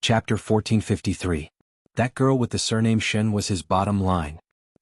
Chapter 1453. That girl with the surname Shen was his bottom line.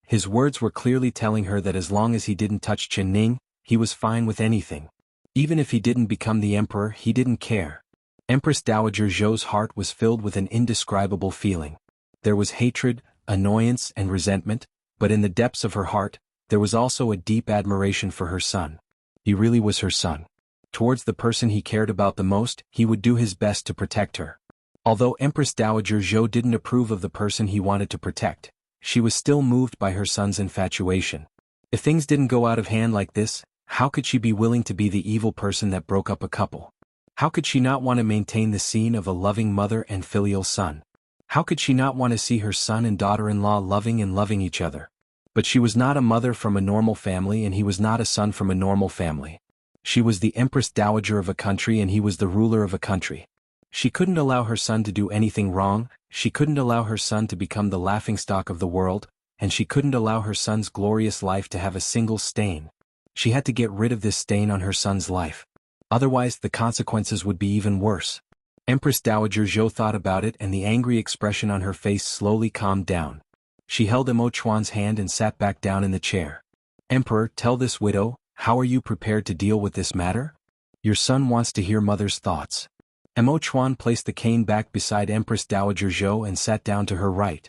His words were clearly telling her that as long as he didn't touch Chen Ning, he was fine with anything. Even if he didn't become the emperor, he didn't care. Empress Dowager Zhou's heart was filled with an indescribable feeling. There was hatred, annoyance, and resentment, but in the depths of her heart, there was also a deep admiration for her son. He really was her son. Towards the person he cared about the most, he would do his best to protect her. Although Empress Dowager Zhou didn't approve of the person he wanted to protect, she was still moved by her son's infatuation. If things didn't go out of hand like this, how could she be willing to be the evil person that broke up a couple? How could she not want to maintain the scene of a loving mother and filial son? How could she not want to see her son and daughter-in-law loving each other? But she was not a mother from a normal family and he was not a son from a normal family. She was the Empress Dowager of a country and he was the ruler of a country. She couldn't allow her son to do anything wrong, she couldn't allow her son to become the laughingstock of the world, and she couldn't allow her son's glorious life to have a single stain. She had to get rid of this stain on her son's life. Otherwise the consequences would be even worse. Empress Dowager Zhou thought about it and the angry expression on her face slowly calmed down. She held Emo Chuan's hand and sat back down in the chair. Emperor, tell this widow, how are you prepared to deal with this matter? Your son wants to hear mother's thoughts. Emo Chuan placed the cane back beside Empress Dowager Zhou and sat down to her right.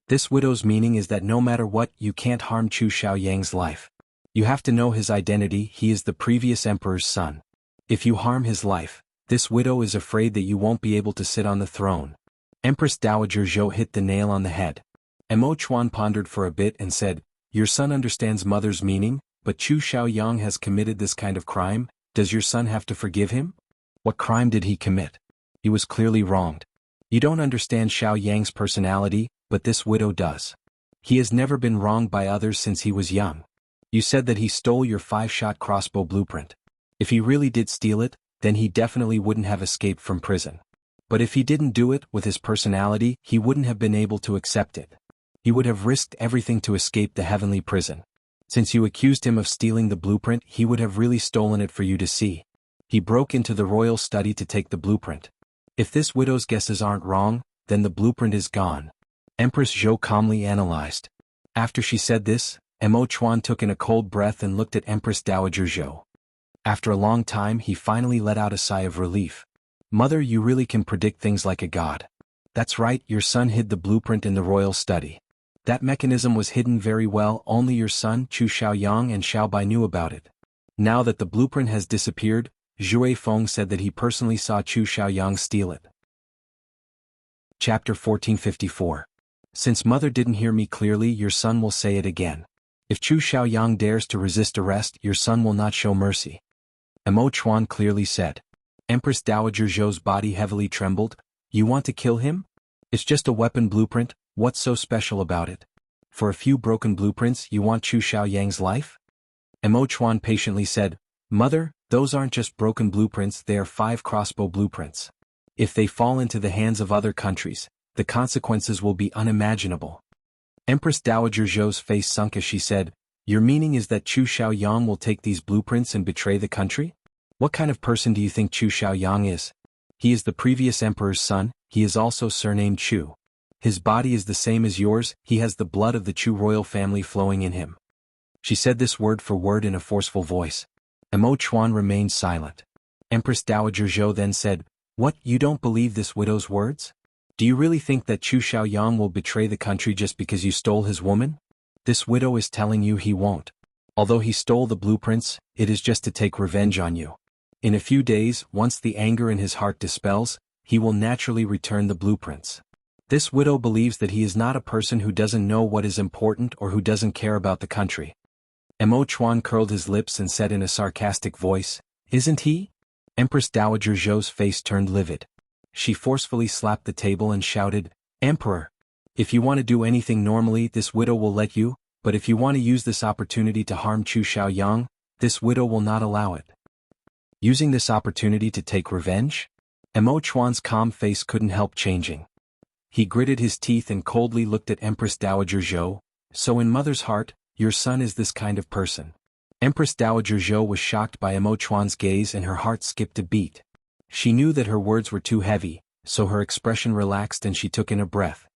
This widow's meaning is that no matter what, you can't harm Chu Xiaoyang's life. You have to know his identity, he is the previous emperor's son. If you harm his life, this widow is afraid that you won't be able to sit on the throne. Empress Dowager Zhou hit the nail on the head. Emo Chuan pondered for a bit and said, your son understands mother's meaning, but Chu Xiaoyang has committed this kind of crime, does your son have to forgive him? What crime did he commit? He was clearly wronged. You don't understand Xiaoyang's personality, but this widow does. He has never been wronged by others since he was young. You said that he stole your 5-shot crossbow blueprint. If he really did steal it, then he definitely wouldn't have escaped from prison. But if he didn't do it with his personality, he wouldn't have been able to accept it. He would have risked everything to escape the heavenly prison. Since you accused him of stealing the blueprint, he would have really stolen it for you to see. He broke into the royal study to take the blueprint. If this widow's guesses aren't wrong, then the blueprint is gone. Empress Zhou calmly analyzed. After she said this, Emo Chuan took in a cold breath and looked at Empress Dowager Zhou. After a long time he finally let out a sigh of relief. Mother, you really can predict things like a god. That's right, your son hid the blueprint in the royal study. That mechanism was hidden very well, only your son Chu Xiaoyang and Xiaobai knew about it. Now that the blueprint has disappeared, Zhu Feng said that he personally saw Chu Xiaoyang steal it. Chapter 1454. Since mother didn't hear me clearly, your son will say it again. If Chu Xiaoyang dares to resist arrest, your son will not show mercy. Emo Chuan clearly said. Empress Dowager Zhou's body heavily trembled. You want to kill him? It's just a weapon blueprint, what's so special about it? For a few broken blueprints you want Chu Xiaoyang's life? Emo Chuan patiently said, Mother, those aren't just broken blueprints, they are 5 crossbow blueprints. If they fall into the hands of other countries, the consequences will be unimaginable. Empress Dowager Zhou's face sunk as she said, your meaning is that Chu Xiaoyang will take these blueprints and betray the country? What kind of person do you think Chu Xiaoyang is? He is the previous emperor's son, he is also surnamed Chu. His body is the same as yours, he has the blood of the Chu royal family flowing in him. She said this word for word in a forceful voice. Emo Chuan remained silent. Empress Dowager Zhou then said, what, you don't believe this widow's words? Do you really think that Chu Xiaoyang will betray the country just because you stole his woman? This widow is telling you he won't. Although he stole the blueprints, it is just to take revenge on you. In a few days, once the anger in his heart dispels, he will naturally return the blueprints. This widow believes that he is not a person who doesn't know what is important or who doesn't care about the country. Emo Chuan curled his lips and said in a sarcastic voice, isn't he? Empress Dowager Zhou's face turned livid. She forcefully slapped the table and shouted, Emperor! If you want to do anything normally, this widow will let you, but if you want to use this opportunity to harm Chu Xiaoyang, this widow will not allow it. Using this opportunity to take revenge? Emo Chuan's calm face couldn't help changing. He gritted his teeth and coldly looked at Empress Dowager Zhou. So in mother's heart, your son is this kind of person. Empress Dowager Zhou was shocked by Emo Chuan's gaze and her heart skipped a beat. She knew that her words were too heavy, so her expression relaxed and she took in a breath.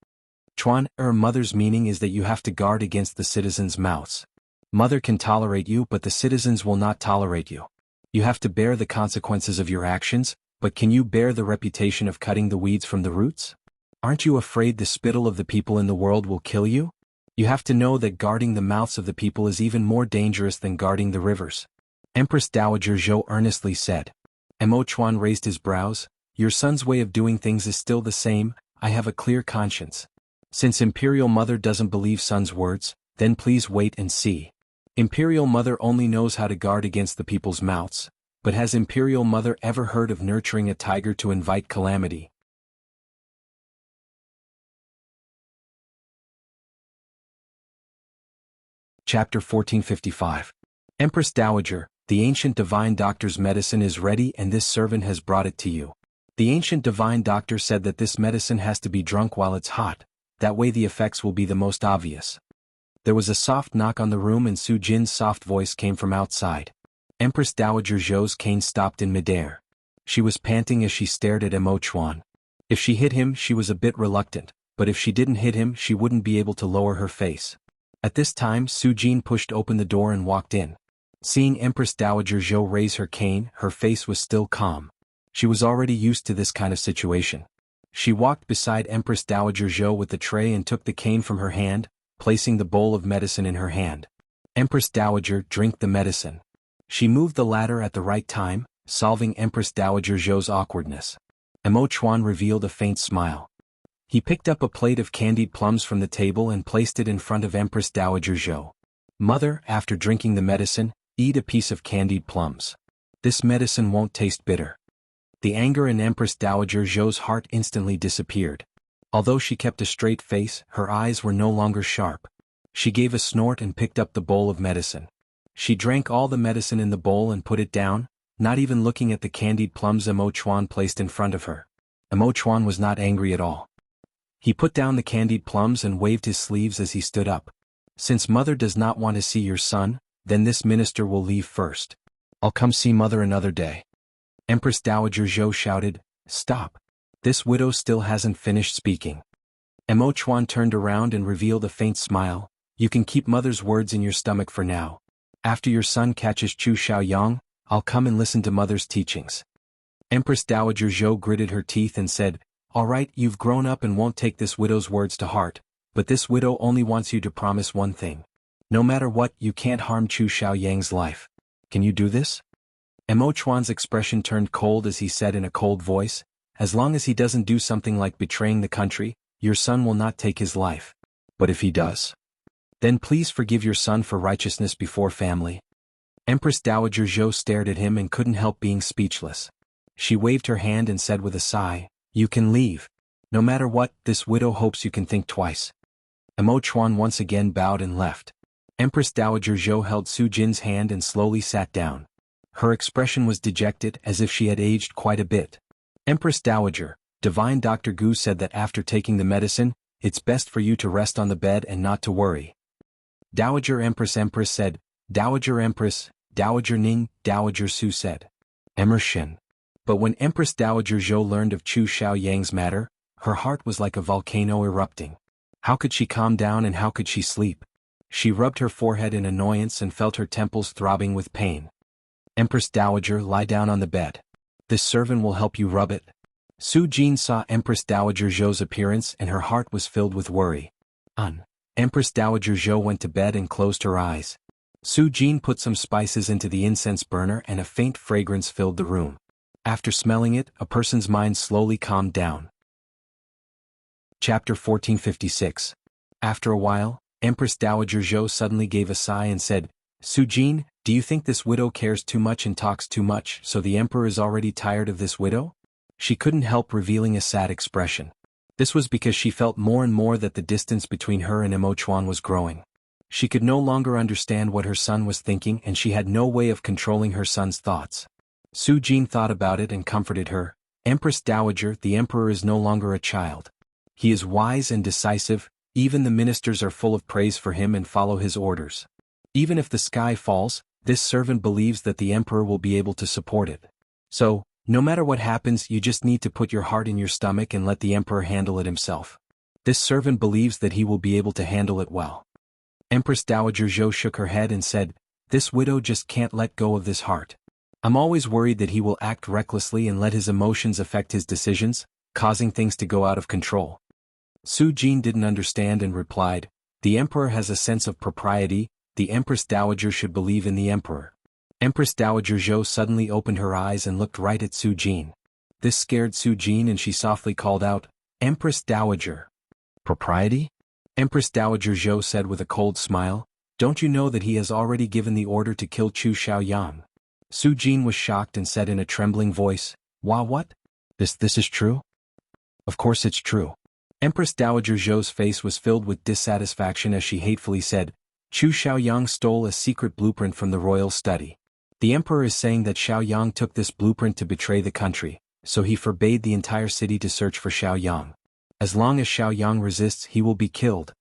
Chuan, mother's meaning is that you have to guard against the citizens' mouths. Mother can tolerate you, but the citizens will not tolerate you. You have to bear the consequences of your actions, but can you bear the reputation of cutting the weeds from the roots? Aren't you afraid the spittle of the people in the world will kill you? You have to know that guarding the mouths of the people is even more dangerous than guarding the rivers. Empress Dowager Zhou earnestly said. Mo Chuan raised his brows. Your son's way of doing things is still the same. I have a clear conscience. Since Imperial Mother doesn't believe son's words, then please wait and see. Imperial Mother only knows how to guard against the people's mouths, but has Imperial Mother ever heard of nurturing a tiger to invite calamity? Chapter 1455. Empress Dowager, the ancient divine doctor's medicine is ready and this servant has brought it to you. The ancient divine doctor said that this medicine has to be drunk while it's hot, that way the effects will be the most obvious. There was a soft knock on the room and Su Jin's soft voice came from outside. Empress Dowager Zhou's cane stopped in midair. She was panting as she stared at Mo Chuan. If she hit him she was a bit reluctant, but if she didn't hit him she wouldn't be able to lower her face. At this time Su Jin pushed open the door and walked in. Seeing Empress Dowager Zhou raise her cane, her face was still calm. She was already used to this kind of situation. She walked beside Empress Dowager Zhou with the tray and took the cane from her hand, placing the bowl of medicine in her hand. Empress Dowager, drink the medicine. She moved the ladder at the right time, solving Empress Dowager Zhou's awkwardness. Mo Chuan revealed a faint smile. He picked up a plate of candied plums from the table and placed it in front of Empress Dowager Zhou. Mother, after drinking the medicine, eat a piece of candied plums. This medicine won't taste bitter. The anger in Empress Dowager Zhou's heart instantly disappeared. Although she kept a straight face, her eyes were no longer sharp. She gave a snort and picked up the bowl of medicine. She drank all the medicine in the bowl and put it down, not even looking at the candied plums Mo Chuan placed in front of her. Mo Chuan was not angry at all. He put down the candied plums and waved his sleeves as he stood up. Since mother does not want to see your son, then this minister will leave first. I'll come see mother another day. Empress Dowager Zhou shouted, Stop. This widow still hasn't finished speaking. Mo Chuan turned around and revealed a faint smile. You can keep mother's words in your stomach for now. After your son catches Chu Xiaoyang, I'll come and listen to mother's teachings. Empress Dowager Zhou gritted her teeth and said, All right, you've grown up and won't take this widow's words to heart, but this widow only wants you to promise one thing. No matter what, you can't harm Chu Xiaoyang's life. Can you do this? Mo Chuan's expression turned cold as he said in a cold voice, As long as he doesn't do something like betraying the country, your son will not take his life. But if he does, then please forgive your son for righteousness before family. Empress Dowager Zhou stared at him and couldn't help being speechless. She waved her hand and said with a sigh, You can leave. No matter what, this widow hopes you can think twice. Mo Chuan once again bowed and left. Empress Dowager Zhou held Su Jin's hand and slowly sat down. Her expression was dejected, as if she had aged quite a bit. Empress Dowager, Divine Dr. Gu said that after taking the medicine, it's best for you to rest on the bed and not to worry. Dowager Empress said, Dowager Empress, Dowager Ning, Dowager Su said. Emershin. But when Empress Dowager Zhou learned of Chu Xiaoyang's matter, her heart was like a volcano erupting. How could she calm down and how could she sleep? She rubbed her forehead in annoyance and felt her temples throbbing with pain. Empress Dowager, lie down on the bed. This servant will help you rub it. Su Jin saw Empress Dowager Zhou's appearance and her heart was filled with worry. Empress Dowager Zhou went to bed and closed her eyes. Su Jin put some spices into the incense burner and a faint fragrance filled the room. After smelling it, a person's mind slowly calmed down. Chapter 1456. After a while, Empress Dowager Zhou suddenly gave a sigh and said, Su Jin, do you think this widow cares too much and talks too much, so the emperor is already tired of this widow? She couldn't help revealing a sad expression. This was because she felt more and more that the distance between her and Mo Chuan was growing. She could no longer understand what her son was thinking and she had no way of controlling her son's thoughts. Su Jin thought about it and comforted her. Empress Dowager, the emperor is no longer a child. He is wise and decisive, even the ministers are full of praise for him and follow his orders. Even if the sky falls, this servant believes that the emperor will be able to support it. So, No matter what happens, you just need to put your heart in your stomach and let the emperor handle it himself. This servant believes that he will be able to handle it well. Empress Dowager Zhou shook her head and said, "This widow just can't let go of this heart. I'm always worried that he will act recklessly and let his emotions affect his decisions, causing things to go out of control." Su Jin didn't understand and replied, "The emperor has a sense of propriety, the Empress Dowager should believe in the emperor." Empress Dowager Zhou suddenly opened her eyes and looked right at Su Jin. This scared Su Jin and she softly called out, "Empress Dowager." "Propriety?" Empress Dowager Zhou said with a cold smile, "Don't you know that he has already given the order to kill Chu Xiaoyang?" Su Jin was shocked and said in a trembling voice, What? This is true?" "Of course it's true." Empress Dowager Zhou's face was filled with dissatisfaction as she hatefully said, "Chu Xiaoyang stole a secret blueprint from the royal study. The emperor is saying that Xiaoyang took this blueprint to betray the country, so he forbade the entire city to search for Xiaoyang. As long as Xiaoyang resists, he will be killed."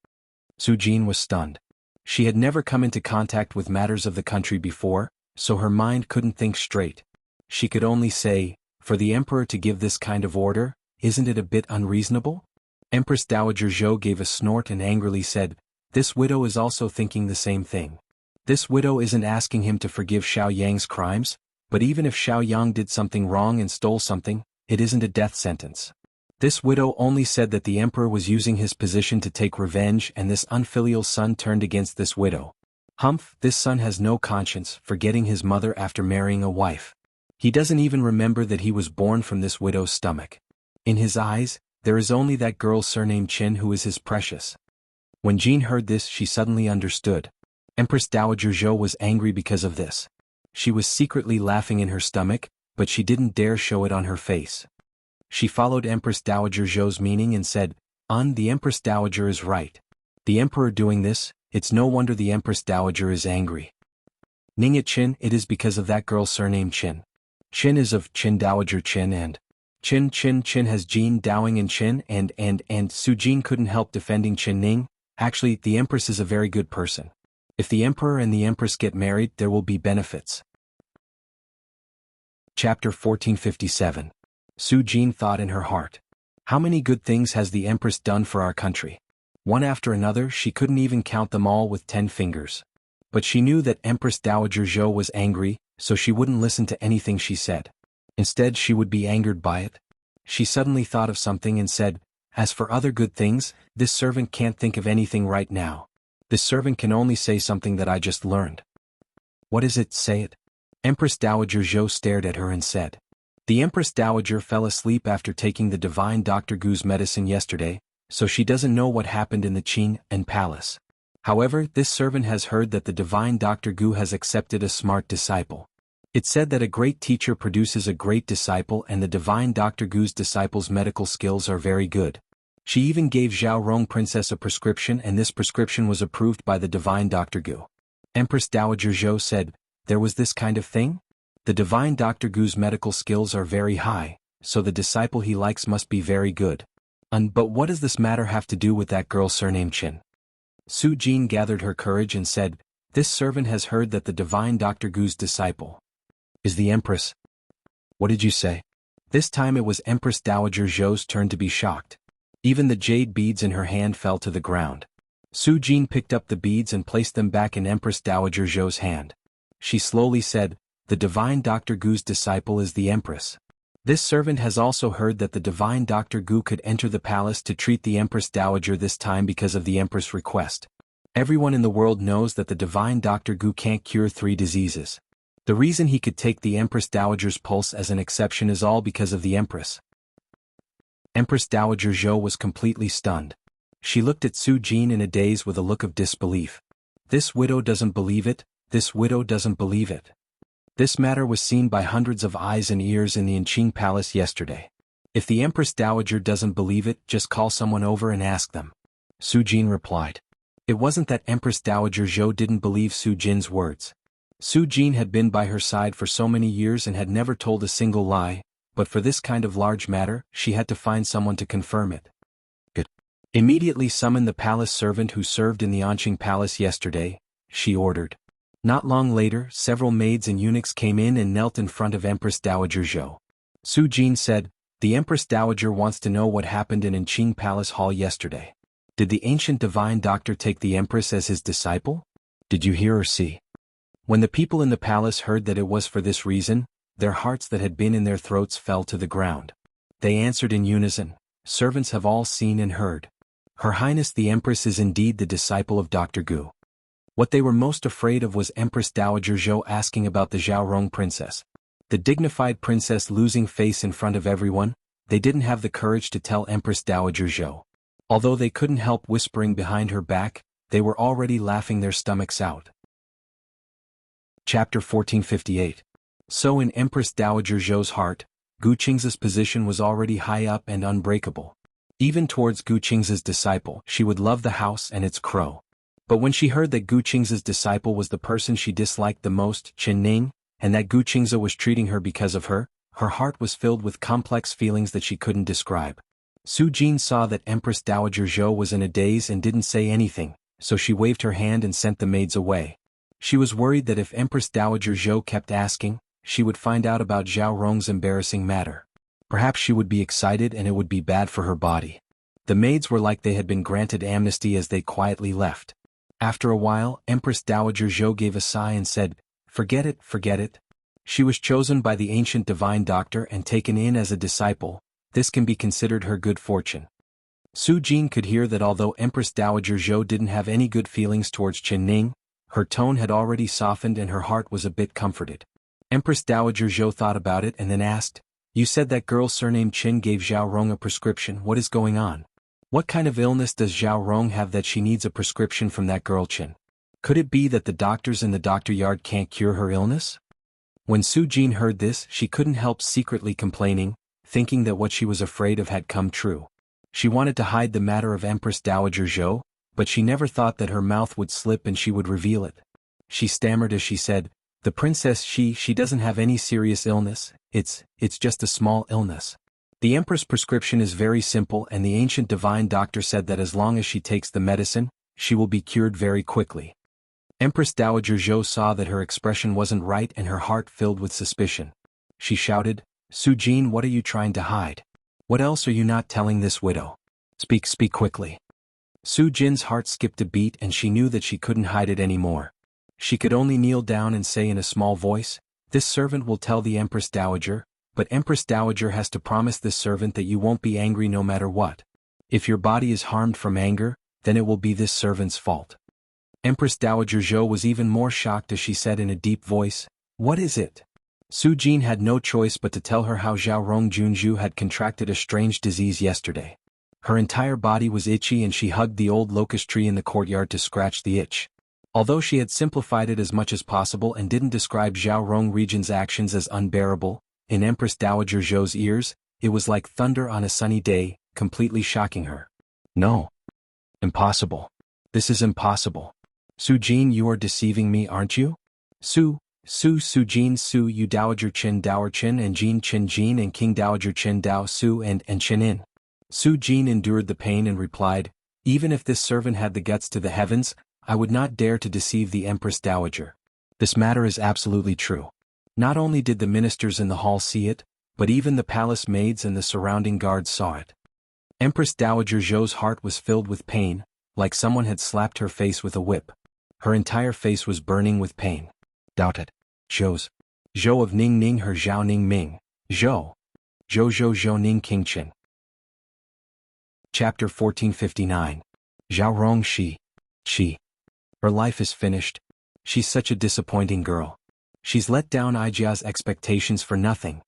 Su Jin was stunned. She had never come into contact with matters of the country before, so her mind couldn't think straight. She could only say, "For the emperor to give this kind of order, isn't it a bit unreasonable?" Empress Dowager Zhou gave a snort and angrily said, "This widow is also thinking the same thing. This widow isn't asking him to forgive Xiaoyang's crimes, but even if Xiaoyang did something wrong and stole something, it isn't a death sentence. This widow only said that the emperor was using his position to take revenge and this unfilial son turned against this widow. Humph, this son has no conscience, forgetting his mother after marrying a wife. He doesn't even remember that he was born from this widow's stomach. In his eyes, there is only that girl surnamed Qin who is his precious." When Jean heard this, she suddenly understood. Empress Dowager Zhou was angry because of this. She was secretly laughing in her stomach, but she didn't dare show it on her face. She followed Empress Dowager Zhou's meaning and said, The Empress Dowager is right. The emperor doing this, it's no wonder the Empress Dowager is angry. Ningya Qin, it is because of that girl surnamed Qin. Qin is of Qin Dowager Qin and Qin has Jin Dowing and Qin and Su Jin couldn't help defending Qin Ning. Actually, the Empress is a very good person. If the emperor and the Empress get married, there will be benefits. Chapter 1457. Su Jin thought in her heart. How many good things has the Empress done for our country? One after another, she couldn't even count them all with 10 fingers. But she knew that Empress Dowager Zhou was angry, so she wouldn't listen to anything she said. Instead, she would be angered by it. She suddenly thought of something and said, "As for other good things, this servant can't think of anything right now. This servant can only say something that I just learned." "What is it? Say it." Empress Dowager Zhou stared at her and said, "The Empress Dowager fell asleep after taking the divine Dr. Gu's medicine yesterday, so she doesn't know what happened in the Qin and palace. However, this servant has heard that the divine Dr. Gu has accepted a smart disciple. It's said that a great teacher produces a great disciple and the divine Dr. Gu's disciple's medical skills are very good. She even gave Zhao Rong Princess a prescription and this prescription was approved by the divine Dr. Gu." Empress Dowager Zhou said, "There was this kind of thing? The divine Dr. Gu's medical skills are very high, so the disciple he likes must be very good. But what does this matter have to do with that girl surnamed Qin?" Su Jin gathered her courage and said, "This servant has heard that the divine Dr. Gu's disciple is the Empress." "What did you say?" This time it was Empress Dowager Zhou's turn to be shocked. Even the jade beads in her hand fell to the ground. Su Jin picked up the beads and placed them back in Empress Dowager Zhou's hand. She slowly said, "The divine Dr. Gu's disciple is the Empress. This servant has also heard that the divine Dr. Gu could enter the palace to treat the Empress Dowager this time because of the Empress' request. Everyone in the world knows that the divine Dr. Gu can't cure 3 diseases. The reason he could take the Empress Dowager's pulse as an exception is all because of the Empress." Empress Dowager Zhou was completely stunned. She looked at Su Jin in a daze with a look of disbelief. This widow doesn't believe it, this widow doesn't believe it. This matter was seen by hundreds of eyes and ears in the Inqing Palace yesterday. If the Empress Dowager doesn't believe it, just call someone over and ask them. Su Jin replied. It wasn't that Empress Dowager Zhou didn't believe Su Jin's words. Su Jin had been by her side for so many years and had never told a single lie, but for this kind of large matter, she had to find someone to confirm it. Good. Immediately summon the palace servant who served in the Anqing Palace yesterday, she ordered. Not long later, several maids and eunuchs came in and knelt in front of Empress Dowager Zhou. Su Jin said, "The Empress Dowager wants to know what happened in Qing Palace Hall yesterday. Did the ancient divine doctor take the Empress as his disciple? Did you hear or see?" When the people in the palace heard that it was for this reason, their hearts that had been in their throats fell to the ground. They answered in unison, "Servants have all seen and heard. Her Highness the Empress is indeed the disciple of Dr. Gu." What they were most afraid of was Empress Dowager Zhou asking about the Zhaorong princess. The dignified princess losing face in front of everyone, they didn't have the courage to tell Empress Dowager Zhou. Although they couldn't help whispering behind her back, they were already laughing their stomachs out. Chapter 1458. So in Empress Dowager Zhou's heart, Gu Qing's position was already high up and unbreakable. Even towards Gu Qing's disciple, she would love the house and its crow. But when she heard that Gu Qing's disciple was the person she disliked the most, Chen Ning, and that Gu Qing's was treating her because of her heart was filled with complex feelings that she couldn't describe. Su Jin saw that Empress Dowager Zhou was in a daze and didn't say anything, so she waved her hand and sent the maids away. She was worried that if Empress Dowager Zhou kept asking, she would find out about Zhao Rong's embarrassing matter. Perhaps she would be excited and it would be bad for her body. The maids were like they had been granted amnesty as they quietly left. After a while, Empress Dowager Zhou gave a sigh and said, forget it. She was chosen by the ancient divine doctor and taken in as a disciple. This can be considered her good fortune. Su Jin could hear that although Empress Dowager Zhou didn't have any good feelings towards Chen Ning, her tone had already softened and her heart was a bit comforted. Empress Dowager Zhou thought about it and then asked, "You said that girl surnamed Chen gave Zhao Rong a prescription. What is going on? What kind of illness does Zhao Rong have that she needs a prescription from that girl Chen? Could it be that the doctors in the doctor yard can't cure her illness?" When Su Jin heard this, she couldn't help secretly complaining, thinking that what she was afraid of had come true. She wanted to hide the matter of Empress Dowager Zhou, but she never thought that her mouth would slip and she would reveal it. She stammered as she said, "The princess she doesn't have any serious illness, it's just a small illness. The Empress prescription is very simple and the ancient divine doctor said that as long as she takes the medicine, she will be cured very quickly." Empress Dowager Zhou saw that her expression wasn't right and her heart filled with suspicion. She shouted, "Su Jin, what are you trying to hide? What else are you not telling this widow? Speak quickly." Su Jin's heart skipped a beat and she knew that she couldn't hide it anymore. She could only kneel down and say in a small voice, "This servant will tell the Empress Dowager, but Empress Dowager has to promise this servant that you won't be angry no matter what. If your body is harmed from anger, then it will be this servant's fault." Empress Dowager Zhou was even more shocked as she said in a deep voice, "What is it?" Su Jin had no choice but to tell her how Zhao Rong Junju had contracted a strange disease yesterday. Her entire body was itchy and she hugged the old locust tree in the courtyard to scratch the itch. Although she had simplified it as much as possible and didn't describe Zhao Rong region's actions as unbearable, in Empress Dowager Zhou's ears, it was like thunder on a sunny day, completely shocking her. "No. Impossible. This is impossible. Su Jin, you are deceiving me, aren't you? Su Jin, you Dowager Chen Dower Chen and Jin Chen Jin and King Dowager Chen Dao Su and Chen In." Su Jin endured the pain and replied, "Even if this servant had the guts to the heavens, I would not dare to deceive the Empress Dowager. This matter is absolutely true. Not only did the ministers in the hall see it, but even the palace maids and the surrounding guards saw it." Empress Dowager Zhou's heart was filled with pain, like someone had slapped her face with a whip. Her entire face was burning with pain. "Doubted. Zhou of Ning Ning her Zhao Ning Ming. Zhou Ning King Chen." Chapter 1459. Zhao Rong She. Her life is finished. She's such a disappointing girl. She's let down Ijia's expectations for nothing.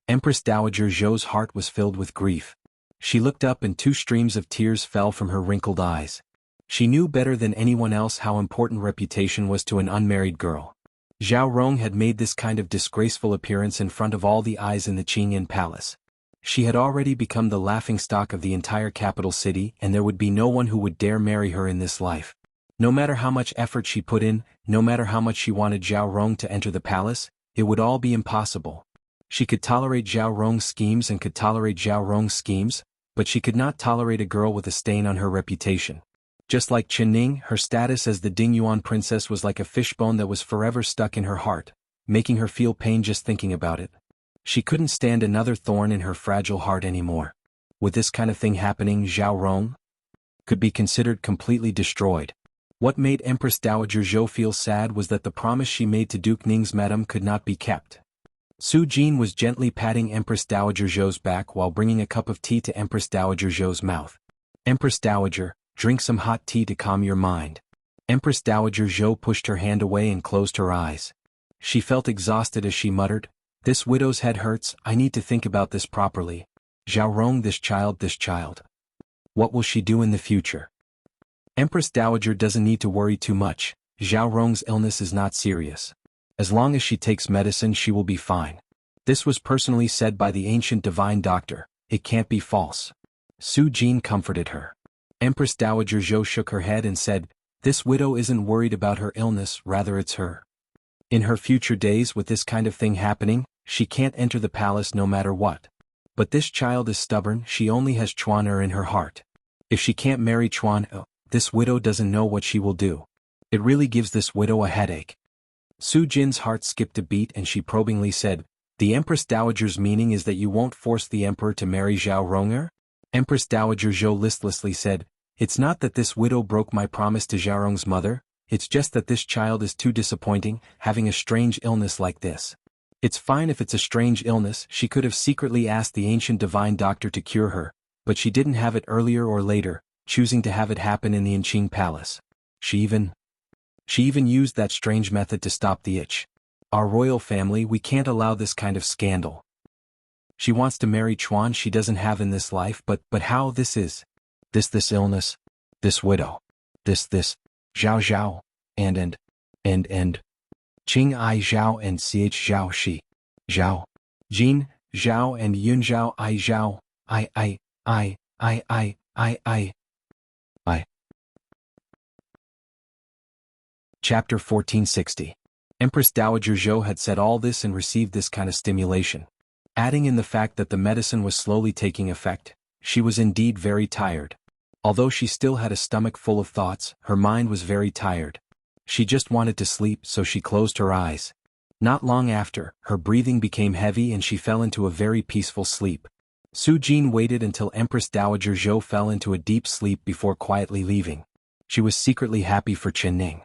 Empress Dowager Zhou's heart was filled with grief. She looked up and 2 streams of tears fell from her wrinkled eyes. She knew better than anyone else how important reputation was to an unmarried girl. Zhao Rong had made this kind of disgraceful appearance in front of all the eyes in the Qingyan palace. She had already become the laughingstock of the entire capital city and there would be no one who would dare marry her in this life. No matter how much effort she put in, no matter how much she wanted Zhao Rong to enter the palace, it would all be impossible. She could tolerate Zhao Rong's schemes and could tolerate Zhao Rong's schemes, but she could not tolerate a girl with a stain on her reputation. Just like Chen Ning, her status as the Dingyuan princess was like a fishbone that was forever stuck in her heart, making her feel pain just thinking about it. She couldn't stand another thorn in her fragile heart anymore. With this kind of thing happening, Zhao Rong could be considered completely destroyed. What made Empress Dowager Zhou feel sad was that the promise she made to Duke Ning's madam could not be kept. Su Jin was gently patting Empress Dowager Zhou's back while bringing a cup of tea to Empress Dowager Zhou's mouth. Empress Dowager, drink some hot tea to calm your mind. Empress Dowager Zhou pushed her hand away and closed her eyes. She felt exhausted as she muttered, "This widow's head hurts, I need to think about this properly. Zhao Rong, this child. What will she do in the future?" Empress Dowager doesn't need to worry too much. Zhao Rong's illness is not serious. As long as she takes medicine, she will be fine. This was personally said by the ancient divine doctor. It can't be false. Su Jin comforted her. Empress Dowager Zhou shook her head and said, "This widow isn't worried about her illness, rather it's her. In her future days with this kind of thing happening, she can't enter the palace no matter what. But this child is stubborn, she only has Chuan in her heart. If she can't marry Chuan, this widow doesn't know what she will do. It really gives this widow a headache." Su Jin's heart skipped a beat and she probingly said, "The Empress Dowager's meaning is that you won't force the emperor to marry Zhao Ronger?" Empress Dowager Zhou listlessly said, "It's not that this widow broke my promise to Zhao Rong's mother, it's just that this child is too disappointing, having a strange illness like this. It's fine if it's a strange illness, she could have secretly asked the ancient divine doctor to cure her, but she didn't have it earlier or later, choosing to have it happen in the Inqing Palace. She even used that strange method to stop the itch. Our royal family, we can't allow this kind of scandal. She wants to marry Chuan she doesn't have in this life, but how this illness, this widow, this, Zhao, and Qing I Zhao and Ch Zhao Shi, Zhao, Jin, Zhao and Yun Zhao I Zhao, I. Chapter 1460. Empress Dowager Zhou had said all this and received this kind of stimulation. Adding in the fact that the medicine was slowly taking effect, she was indeed very tired. Although she still had a stomach full of thoughts, her mind was very tired. She just wanted to sleep, so she closed her eyes. Not long after, her breathing became heavy and she fell into a very peaceful sleep. Su Jin waited until Empress Dowager Zhou fell into a deep sleep before quietly leaving. She was secretly happy for Chen Ning.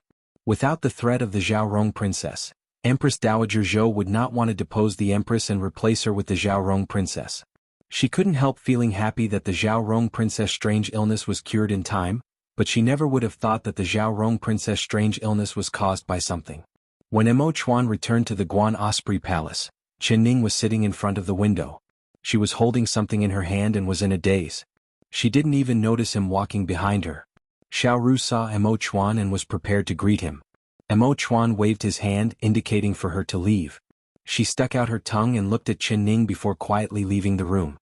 Without the threat of the Zhao Rong princess, Empress Dowager Zhou would not want to depose the empress and replace her with the Zhao Rong princess. She couldn't help feeling happy that the Zhao Rong princess' strange illness was cured in time, but she never would have thought that the Zhao Rong princess' strange illness was caused by something. When Mo Chuan returned to the Guan Osprey Palace, Chen Ning was sitting in front of the window. She was holding something in her hand and was in a daze. She didn't even notice him walking behind her. Xiao Ru saw Mo Chuan and was prepared to greet him. Mo Chuan waved his hand, indicating for her to leave. She stuck out her tongue and looked at Chen Ning before quietly leaving the room.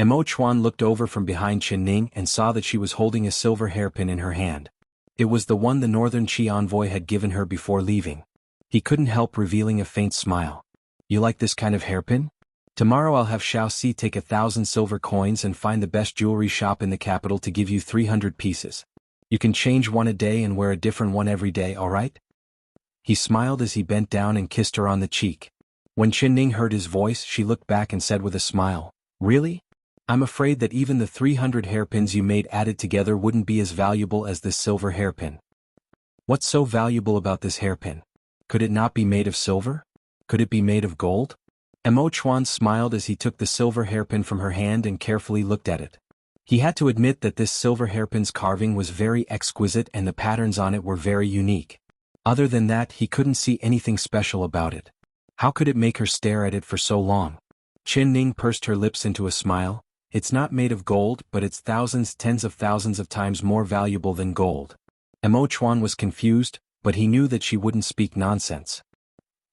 Mo Chuan looked over from behind Chen Ning and saw that she was holding a silver hairpin in her hand. It was the one the Northern Qi envoy had given her before leaving. He couldn't help revealing a faint smile. "You like this kind of hairpin? Tomorrow I'll have Xiao Si take 1,000 silver coins and find the best jewelry shop in the capital to give you 300 pieces. You can change one a day and wear a different one every day, alright?" He smiled as he bent down and kissed her on the cheek. When Chen Ning heard his voice, she looked back and said with a smile, "Really? I'm afraid that even the 300 hairpins you made added together wouldn't be as valuable as this silver hairpin." "What's so valuable about this hairpin? Could it not be made of silver? Could it be made of gold?" Mo Chuan smiled as he took the silver hairpin from her hand and carefully looked at it. He had to admit that this silver hairpin's carving was very exquisite and the patterns on it were very unique. Other than that, he couldn't see anything special about it. How could it make her stare at it for so long? Chen Ning pursed her lips into a smile. "It's not made of gold, but it's thousands, tens of thousands of times more valuable than gold." Mo Chuan was confused, but he knew that she wouldn't speak nonsense.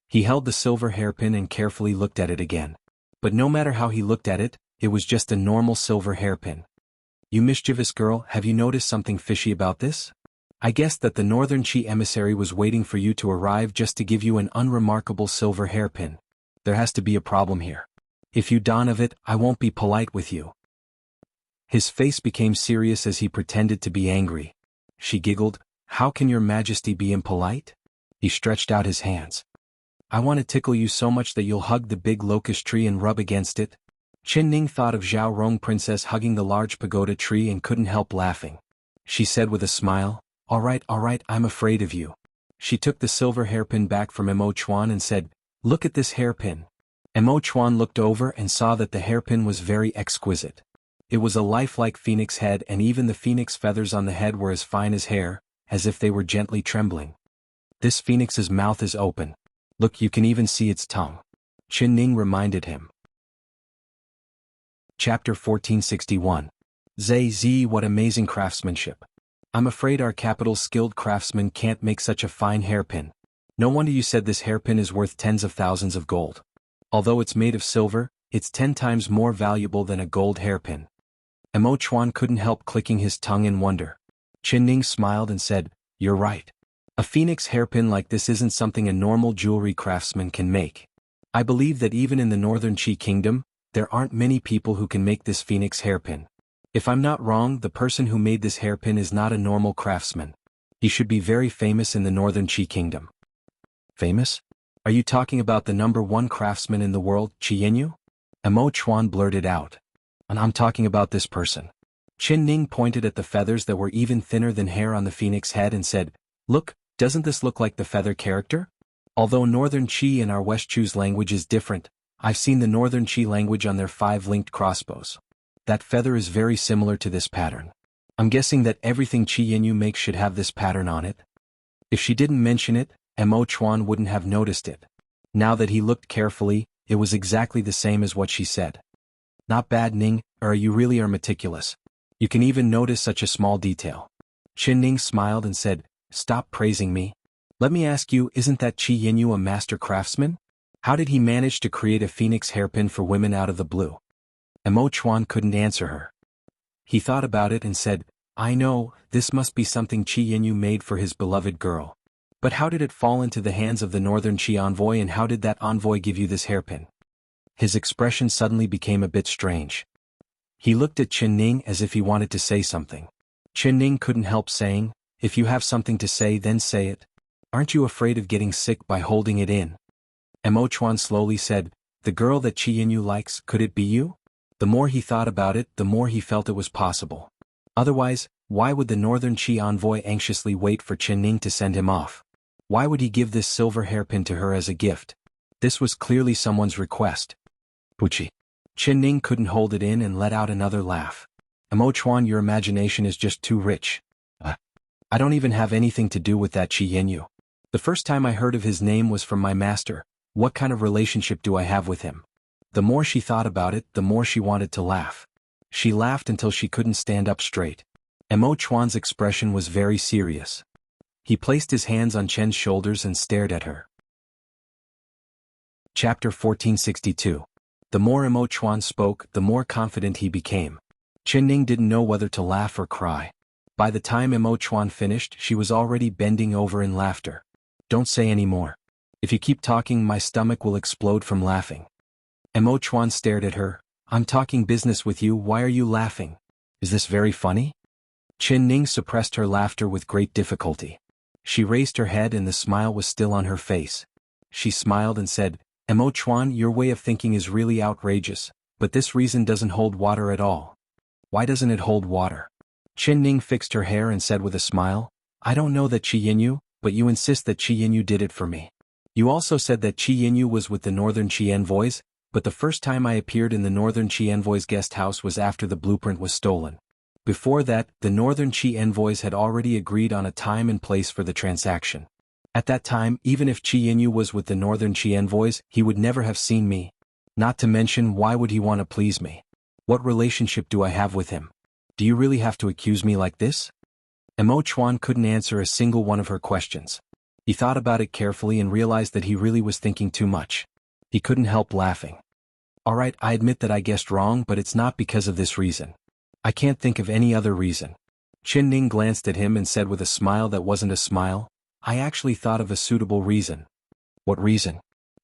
He held the silver hairpin and carefully looked at it again. But no matter how he looked at it, it was just a normal silver hairpin. "You mischievous girl, have you noticed something fishy about this? I guessed that the Northern Qi emissary was waiting for you to arrive just to give you an unremarkable silver hairpin. There has to be a problem here. If you don of it, I won't be polite with you." His face became serious as he pretended to be angry. She giggled, "How can your majesty be impolite?" He stretched out his hands. I want to tickle you so much that you'll hug the big locust tree and rub against it. Chen Ning thought of Zhao Rong princess hugging the large pagoda tree and couldn't help laughing. She said with a smile, all right, I'm afraid of you. She took the silver hairpin back from Mo Chuan and said, look at this hairpin. Mo Chuan looked over and saw that the hairpin was very exquisite. It was a lifelike phoenix head, and even the phoenix feathers on the head were as fine as hair, as if they were gently trembling. This phoenix's mouth is open. Look, you can even see its tongue. Chen Ning reminded him. Chapter 1461. Zai, what amazing craftsmanship. I'm afraid our capital's skilled craftsmen can't make such a fine hairpin. No wonder you said this hairpin is worth tens of thousands of gold. Although it's made of silver, it's 10 times more valuable than a gold hairpin. Mo Chuan couldn't help clicking his tongue in wonder. Chen Ning smiled and said, you're right. A phoenix hairpin like this isn't something a normal jewelry craftsman can make. I believe that even in the Northern Qi Kingdom, there aren't many people who can make this phoenix hairpin. If I'm not wrong, the person who made this hairpin is not a normal craftsman. He should be very famous in the Northern Qi Kingdom. Famous? Are you talking about the #1 craftsman in the world, Qi Yanyu? Mo Chuan blurted out. And I'm talking about this person. Chen Ning pointed at the feathers that were even thinner than hair on the phoenix head and said, look, doesn't this look like the feather character? Although Northern Qi and our West Chu's language is different, I've seen the Northern Qi language on their 5 linked crossbows. That feather is very similar to this pattern. I'm guessing that everything Qi Yanyu makes should have this pattern on it. If she didn't mention it, Mo Chuan wouldn't have noticed it. Now that he looked carefully, it was exactly the same as what she said. Not bad, Ning, or you really are meticulous. You can even notice such a small detail. Chen Ning smiled and said, stop praising me. Let me ask you, isn't that Qi Yanyu a master craftsman? How did he manage to create a phoenix hairpin for women out of the blue? Mo Chuan couldn't answer her. He thought about it and said, I know, this must be something Qi Yanyu made for his beloved girl. But how did it fall into the hands of the Northern Qi envoy, and how did that envoy give you this hairpin? His expression suddenly became a bit strange. He looked at Chen Ning as if he wanted to say something. Chen Ning couldn't help saying, if you have something to say, then say it. Aren't you afraid of getting sick by holding it in? Mo Chuan slowly said, the girl that Qi Yanyu likes, could it be you? The more he thought about it, the more he felt it was possible. Otherwise, why would the Northern Qi envoy anxiously wait for Chen Ning to send him off? Why would he give this silver hairpin to her as a gift? This was clearly someone's request. Puchi. Chen Ning couldn't hold it in and let out another laugh. Mo Chuan, your imagination is just too rich. I don't even have anything to do with that Qi Yanyu. The first time I heard of his name was from my master. What kind of relationship do I have with him? The more she thought about it, the more she wanted to laugh. She laughed until she couldn't stand up straight. Mo Chuan's expression was very serious. He placed his hands on Chen's shoulders and stared at her. Chapter 1462. The more Mo Chuan spoke, the more confident he became. Chen Ning didn't know whether to laugh or cry. By the time Mo Chuan finished, she was already bending over in laughter. Don't say any more. If you keep talking, my stomach will explode from laughing. Mo Chuan stared at her. I'm talking business with you, why are you laughing? Is this very funny? Chen Ning suppressed her laughter with great difficulty. She raised her head and the smile was still on her face. She smiled and said, Mo Chuan, your way of thinking is really outrageous, but this reason doesn't hold water at all. Why doesn't it hold water? Chen Ning fixed her hair and said with a smile, I don't know that Qi Yanyu, but you insist that Qi Yanyu did it for me. You also said that Qi Yanyu was with the Northern Qi envoys, but the first time I appeared in the Northern Qi envoys' guest house was after the blueprint was stolen. Before that, the Northern Qi envoys had already agreed on a time and place for the transaction. At that time, even if Qi Yanyu was with the Northern Qi envoys, he would never have seen me. Not to mention, why would he want to please me? What relationship do I have with him? Do you really have to accuse me like this? Mo Chuan couldn't answer a single one of her questions. He thought about it carefully and realized that he really was thinking too much. He couldn't help laughing. Alright, I admit that I guessed wrong, but it's not because of this reason. I can't think of any other reason. Chen Ning glanced at him and said with a smile that wasn't a smile, I actually thought of a suitable reason. What reason?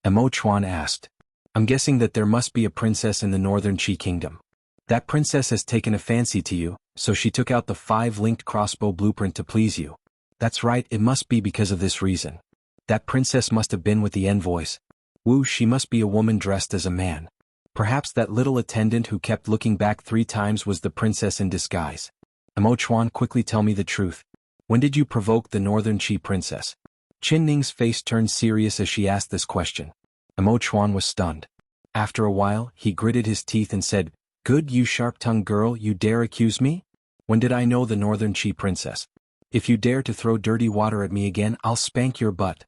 Mo Chuan asked. I'm guessing that there must be a princess in the Northern Qi Kingdom. That princess has taken a fancy to you, so she took out the 5 linked crossbow blueprint to please you. That's right, it must be because of this reason. That princess must have been with the envoys. Wu, she must be a woman dressed as a man. Perhaps that little attendant who kept looking back 3 times was the princess in disguise. Amo Chuan, quickly tell me the truth. When did you provoke the Northern Qi princess? Qin Ning's face turned serious as she asked this question. Amo Chuan was stunned. After a while, he gritted his teeth and said, "Good, you sharp-tongued girl, you dare accuse me? When did I know the Northern Qi princess? If you dare to throw dirty water at me again, I'll spank your butt."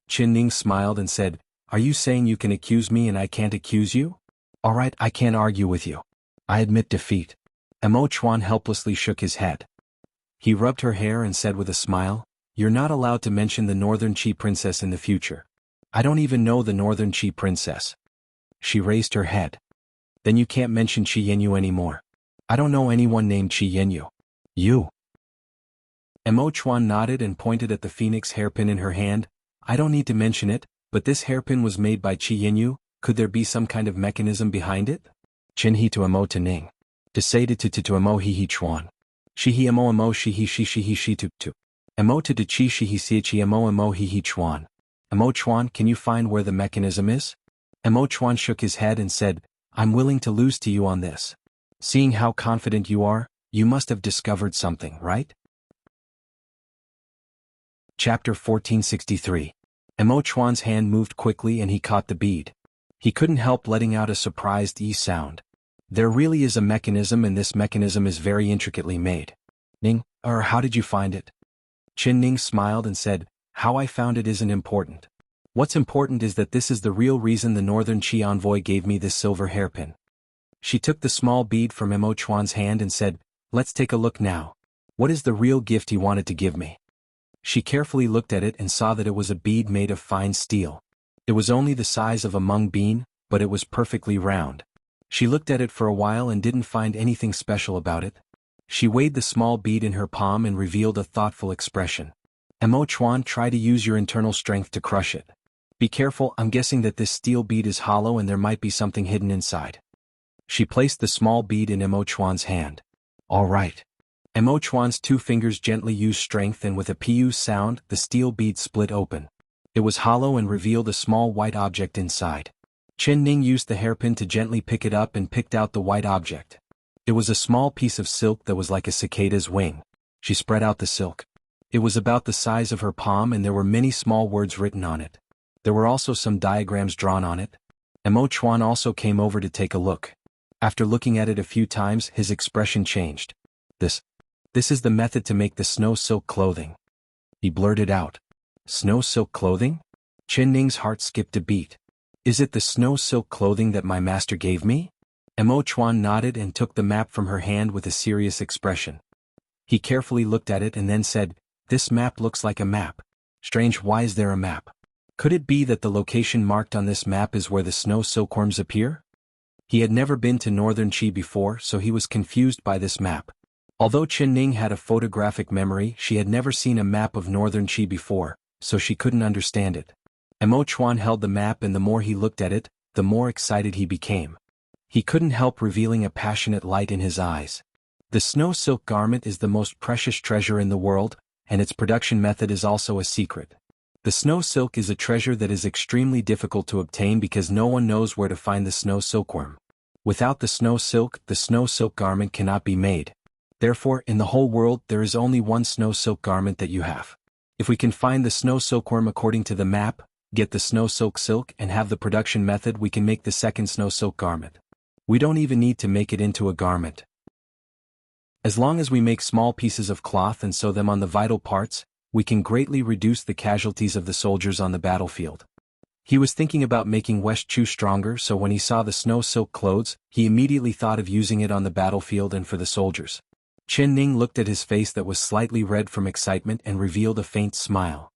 Qin Ning smiled and said, "Are you saying you can accuse me and I can't accuse you? All right, I can't argue with you. I admit defeat." Amo Chuan helplessly shook his head. He rubbed her hair and said with a smile, "You're not allowed to mention the Northern Qi princess in the future. I don't even know the Northern Qi princess." She raised her head. "Then you can't mention Qi Yanyu anymore. I don't know anyone named Qi Yanyu." "You?" Amo Chuan nodded and pointed at the phoenix hairpin in her hand. "I don't need to mention it, but this hairpin was made by Qi Yanyu. Could there be some kind of mechanism behind it?" Qin he to Amo to Ning. To say to Amo he Chuan. Shi he Amo shi he shi to. Amo to chi shi he si chi Amo he Chuan. Amo Chuan, can you find where the mechanism is? Amo Chuan shook his head and said, "I'm willing to lose to you on this. Seeing how confident you are, you must have discovered something, right?" Chapter 1463. Amo Chuan's hand moved quickly and he caught the bead. He couldn't help letting out a surprised sound. There really is a mechanism, and this mechanism is very intricately made. Ning, how did you find it? Qin Ning smiled and said, "How I found it isn't important. What's important is that this is the real reason the Northern Qi envoy gave me this silver hairpin." She took the small bead from Amo Chuan's hand and said, "Let's take a look now. What is the real gift he wanted to give me?" She carefully looked at it and saw that it was a bead made of fine steel. It was only the size of a mung bean, but it was perfectly round. She looked at it for a while and didn't find anything special about it. She weighed the small bead in her palm and revealed a thoughtful expression. "Amo Chuan, try to use your internal strength to crush it. Be careful, I'm guessing that this steel bead is hollow and there might be something hidden inside." She placed the small bead in Amo Chuan's hand. "All right." Amo Chuan's 2 fingers gently used strength, and with a pu sound, the steel bead split open. It was hollow and revealed a small white object inside. Qin Ning used the hairpin to gently pick it up and picked out the white object. It was a small piece of silk that was like a cicada's wing. She spread out the silk. It was about the size of her palm and there were many small words written on it. There were also some diagrams drawn on it. Amo Chuan also came over to take a look. After looking at it a few times, his expression changed. This is the method to make the snow silk clothing." He blurted out. "Snow silk clothing?" Qin Ning's heart skipped a beat. "Is it the snow silk clothing that my master gave me?" Amo Chuan nodded and took the map from her hand with a serious expression. He carefully looked at it and then said, "This map looks like a map. Strange, why is there a map? Could it be that the location marked on this map is where the snow silkworms appear?" He had never been to Northern Qi before, so he was confused by this map. Although Qin Ning had a photographic memory, she had never seen a map of Northern Qi before, so she couldn't understand it. Amo Chuan held the map, and the more he looked at it, the more excited he became. He couldn't help revealing a passionate light in his eyes. The snow silk garment is the most precious treasure in the world, and its production method is also a secret. The snow silk is a treasure that is extremely difficult to obtain because no one knows where to find the snow silkworm. Without the snow silk garment cannot be made. Therefore, in the whole world there is only one snow silk garment that you have. If we can find the snow silkworm according to the map, get the snow silk and have the production method, we can make the second snow silk garment. We don't even need to make it into a garment. As long as we make small pieces of cloth and sew them on the vital parts, we can greatly reduce the casualties of the soldiers on the battlefield. He was thinking about making West Chu stronger, so when he saw the snow silk clothes, he immediately thought of using it on the battlefield and for the soldiers. Qin Ning looked at his face that was slightly red from excitement and revealed a faint smile.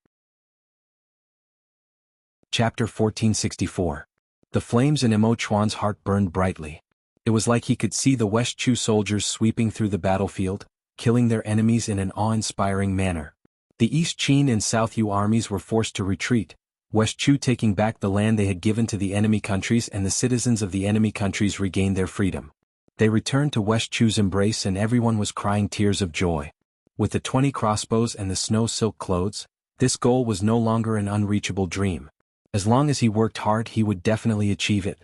Chapter 1464. The flames in Amo Chuan's heart burned brightly. It was like he could see the West Chu soldiers sweeping through the battlefield, killing their enemies in an awe-inspiring manner. The East Qin and South Yu armies were forced to retreat, West Chu taking back the land they had given to the enemy countries, and the citizens of the enemy countries regained their freedom. They returned to West Chu's embrace and everyone was crying tears of joy. With the 20 crossbows and the snow silk clothes, This goal was no longer an unreachable dream. As long as he worked hard, he would definitely achieve it.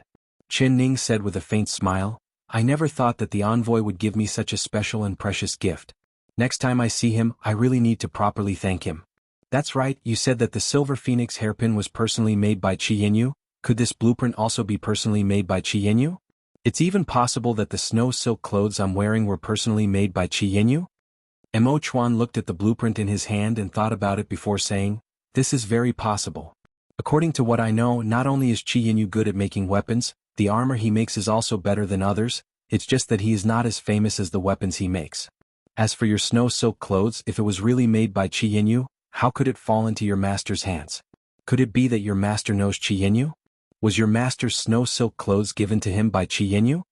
Chen Ning said with a faint smile, I never thought that the envoy would give me such a special and precious gift. Next time I see him, I really need to properly thank him. That's right, you said that the Silver Phoenix hairpin was personally made by Qi Yinyu. Could this blueprint also be personally made by Qi Yinyu? It's even possible that the snow silk clothes I'm wearing were personally made by Qi Yinyu? Mo Chuan looked at the blueprint in his hand and thought about it before saying, this is very possible. According to what I know, not only is Qi Yinyu good at making weapons, the armor he makes is also better than others, it's just that he is not as famous as the weapons he makes. As for your snow silk clothes, if it was really made by Qi Yinyu, how could it fall into your master's hands? Could it be that your master knows Qi Yinyu? Was your master's snow silk clothes given to him by Qi Yinyu?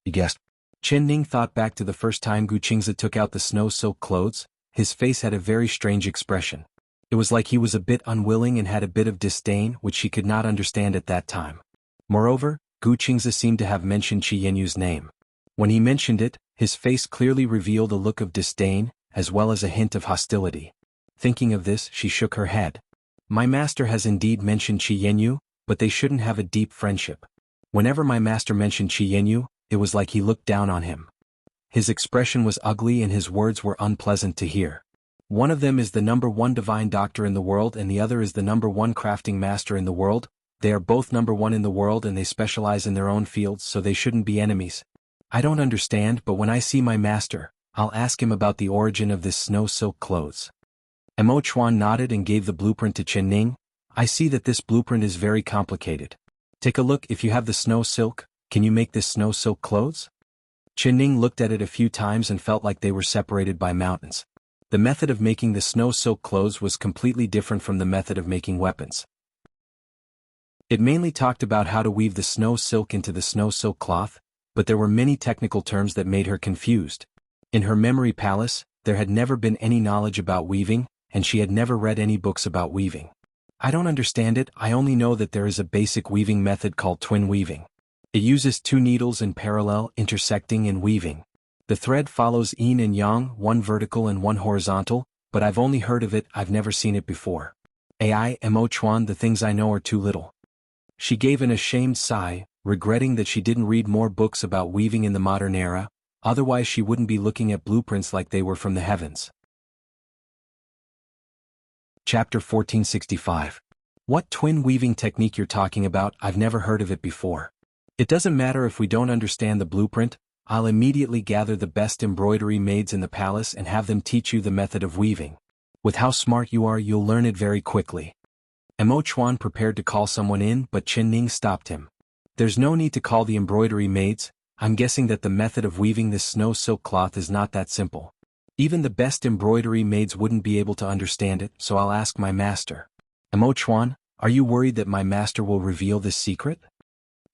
He guessed. Chen Ning thought back to the first time Gu Qingze took out the snow silk clothes. His face had a very strange expression. It was like he was a bit unwilling and had a bit of disdain, which she could not understand at that time. Moreover, Gu Qingze seemed to have mentioned Qi Yinyu's name. When he mentioned it, his face clearly revealed a look of disdain, as well as a hint of hostility. Thinking of this, she shook her head. My master has indeed mentioned Qi Yinyu, but they shouldn't have a deep friendship. Whenever my master mentioned Qi Yinyu, it was like he looked down on him. His expression was ugly and his words were unpleasant to hear. One of them is the #1 divine doctor in the world and the other is the #1 crafting master in the world. They are both #1 in the world and they specialize in their own fields, so they shouldn't be enemies. I don't understand, but when I see my master, I'll ask him about the origin of this snow silk clothes. Mo Chuan nodded and gave the blueprint to Chen Ning. I see that this blueprint is very complicated. Take a look. If you have the snow silk, can you make this snow silk clothes? Chen Ning looked at it a few times and felt like they were separated by mountains. The method of making the snow silk clothes was completely different from the method of making weapons. It mainly talked about how to weave the snow silk into the snow silk cloth, but there were many technical terms that made her confused. In her memory palace, there had never been any knowledge about weaving, and she had never read any books about weaving. I don't understand it. I only know that there is a basic weaving method called twin weaving. It uses 2 needles in parallel, intersecting and weaving. The thread follows yin and yang, one vertical and one horizontal, but I've only heard of it, I've never seen it before. Mo Chuan, the things I know are too little. She gave an ashamed sigh, regretting that she didn't read more books about weaving in the modern era, otherwise she wouldn't be looking at blueprints like they were from the heavens. Chapter 1465. What twin weaving technique you're talking about? I've never heard of it before. It doesn't matter if we don't understand the blueprint, I'll immediately gather the best embroidery maids in the palace and have them teach you the method of weaving. With how smart you are, you'll learn it very quickly. Mo Chuan prepared to call someone in, but Chen Ning stopped him. There's no need to call the embroidery maids. I'm guessing that the method of weaving this snow silk cloth is not that simple. Even the best embroidery maids wouldn't be able to understand it, so I'll ask my master. Mo Chuan, are you worried that my master will reveal this secret?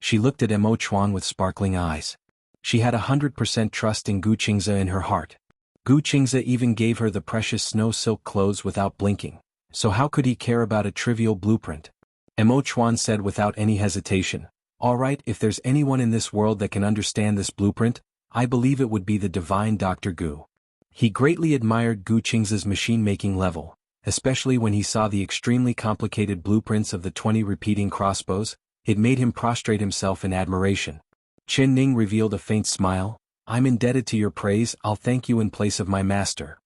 She looked at Mo Chuan with sparkling eyes. She had 100% trust in Gu Qingze in her heart. Gu Qingze even gave her the precious snow silk clothes without blinking, so how could he care about a trivial blueprint? Mo Chuan said without any hesitation, all right, if there's anyone in this world that can understand this blueprint, I believe it would be the divine Dr. Gu. He greatly admired Gu Qingze's machine-making level, especially when he saw the extremely complicated blueprints of the 20 repeating crossbows. It made him prostrate himself in admiration. Chen Ning revealed a faint smile. I'm indebted to your praise, I'll thank you in place of my master.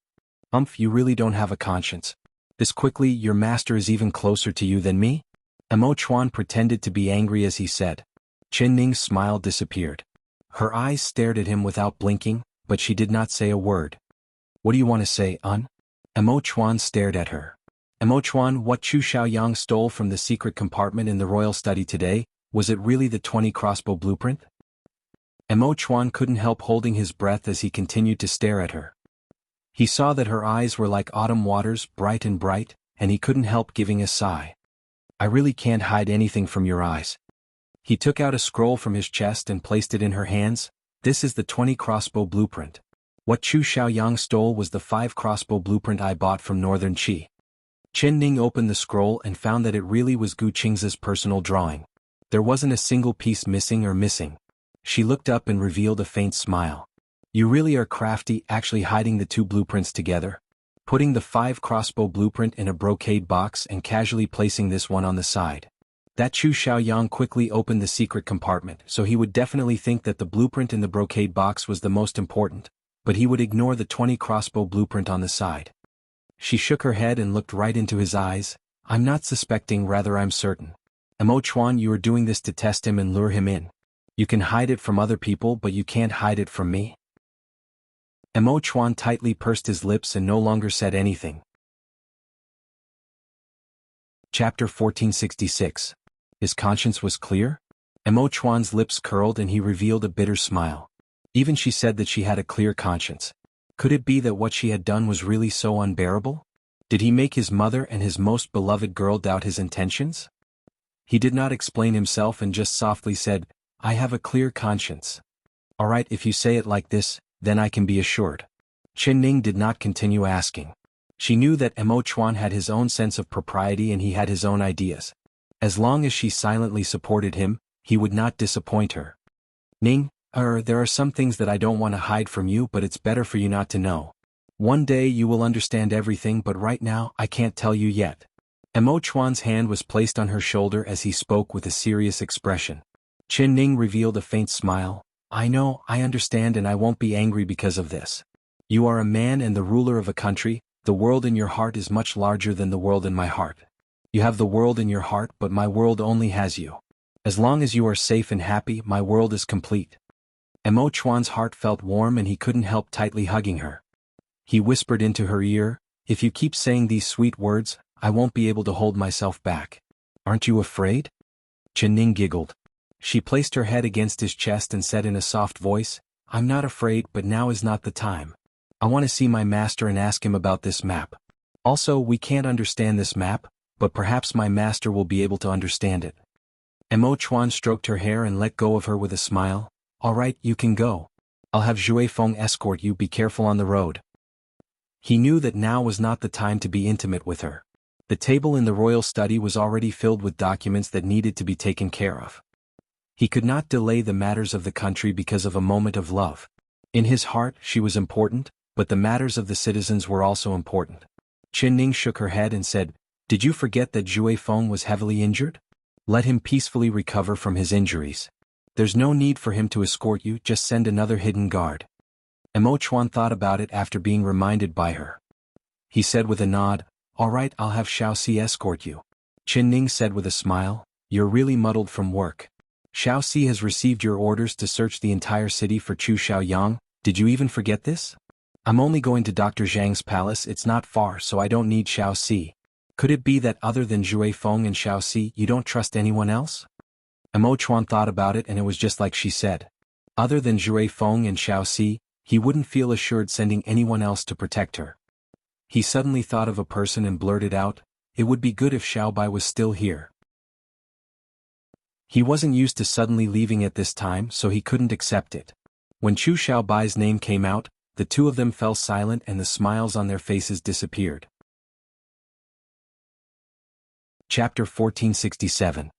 You really don't have a conscience. This quickly, your master is even closer to you than me? Mo Chuan pretended to be angry as he said. Chen Ning's smile disappeared. Her eyes stared at him without blinking, but she did not say a word. What do you want to say, Mo Chuan stared at her. Mo Chuan, what Chu Xiaoyang stole from the secret compartment in the royal study today, was it really the 20 crossbow blueprint? Mo Chuan couldn't help holding his breath as he continued to stare at her. He saw that her eyes were like autumn waters, bright, and he couldn't help giving a sigh. I really can't hide anything from your eyes. He took out a scroll from his chest and placed it in her hands. This is the 20 crossbow blueprint. What Chu Xiaoyang stole was the 5 crossbow blueprint I bought from Northern Qi. Chen Ning opened the scroll and found that it really was Gu Qingze's personal drawing. There wasn't a single piece missing. She looked up and revealed a faint smile. You really are crafty, actually hiding the 2 blueprints together. putting the 5 crossbow blueprint in a brocade box and casually placing this one on the side. That Chu Xiaoyang quickly opened the secret compartment, so he would definitely think that the blueprint in the brocade box was the most important, but he would ignore the 20 crossbow blueprint on the side. She shook her head and looked right into his eyes. I'm not suspecting, rather I'm certain. Mo Chuan, you are doing this to test him and lure him in. You can hide it from other people, but you can't hide it from me. Mo Chuan tightly pursed his lips and no longer said anything. Chapter 1466. His conscience was clear? Mo Chuan's lips curled and he revealed a bitter smile. Even she said that she had a clear conscience. Could it be that what she had done was really so unbearable? Did he make his mother and his most beloved girl doubt his intentions? He did not explain himself and just softly said, I have a clear conscience. All right, if you say it like this, then I can be assured. Chen Ning did not continue asking. She knew that Mo Chuan had his own sense of propriety and he had his own ideas. As long as she silently supported him, he would not disappoint her. Ning, there are some things that I don't want to hide from you, but it's better for you not to know. One day you will understand everything, but right now I can't tell you yet. Mo Chuan's hand was placed on her shoulder as he spoke with a serious expression. Chen Ning revealed a faint smile. I know, I understand, and I won't be angry because of this. You are a man and the ruler of a country. The world in your heart is much larger than the world in my heart. You have the world in your heart, but my world only has you. As long as you are safe and happy, my world is complete. Mo Chuan's heart felt warm and he couldn't help tightly hugging her. He whispered into her ear, if you keep saying these sweet words, I won't be able to hold myself back. Aren't you afraid? Chen Ning giggled. She placed her head against his chest and said in a soft voice, I'm not afraid, but now is not the time. I want to see my master and ask him about this map. Also, we can't understand this map, but perhaps my master will be able to understand it. Mo Chuan stroked her hair and let go of her with a smile. All right, you can go. I'll have Zhui Feng escort you, be careful on the road. He knew that now was not the time to be intimate with her. The table in the royal study was already filled with documents that needed to be taken care of. He could not delay the matters of the country because of a moment of love. In his heart, she was important, but the matters of the citizens were also important. Chen Ning shook her head and said, Did you forget that Zhui Feng was heavily injured? Let him peacefully recover from his injuries. There's no need for him to escort you, just send another hidden guard. Mo Chuan thought about it after being reminded by her. He said with a nod, All right, I'll have Xiao Si escort you. Chen Ning said with a smile, You're really muddled from work. Xiao Si has received your orders to search the entire city for Chu Xiaoyang. Did you even forget this? I'm only going to Dr. Zhang's palace, it's not far, so I don't need Xiao Si. Could it be that other than Zhui Feng and Xiao Si, you don't trust anyone else? Mo Chuan thought about it and it was just like she said. Other than Zhui Feng and Xiao Si, he wouldn't feel assured sending anyone else to protect her. He suddenly thought of a person and blurted out, It would be good if Xiaobai was still here. He wasn't used to suddenly leaving at this time, so he couldn't accept it. When Chu Xiaobai's name came out, the two of them fell silent and the smiles on their faces disappeared. Chapter 1467.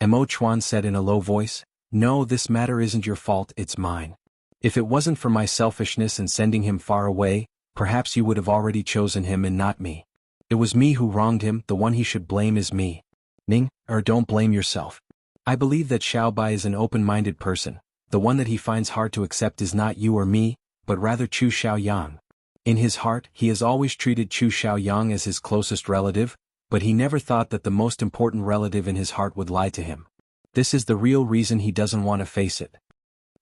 Mo Chuan said in a low voice, No, this matter isn't your fault, it's mine. If it wasn't for my selfishness in sending him far away, perhaps you would have already chosen him and not me. It was me who wronged him, the one he should blame is me. Ning, don't blame yourself. I believe that Xiaobai is an open-minded person. The one that he finds hard to accept is not you or me, but rather Chu Xiaoyang. In his heart, he has always treated Chu Xiaoyang as his closest relative, but he never thought that the most important relative in his heart would lie to him. This is the real reason he doesn't want to face it.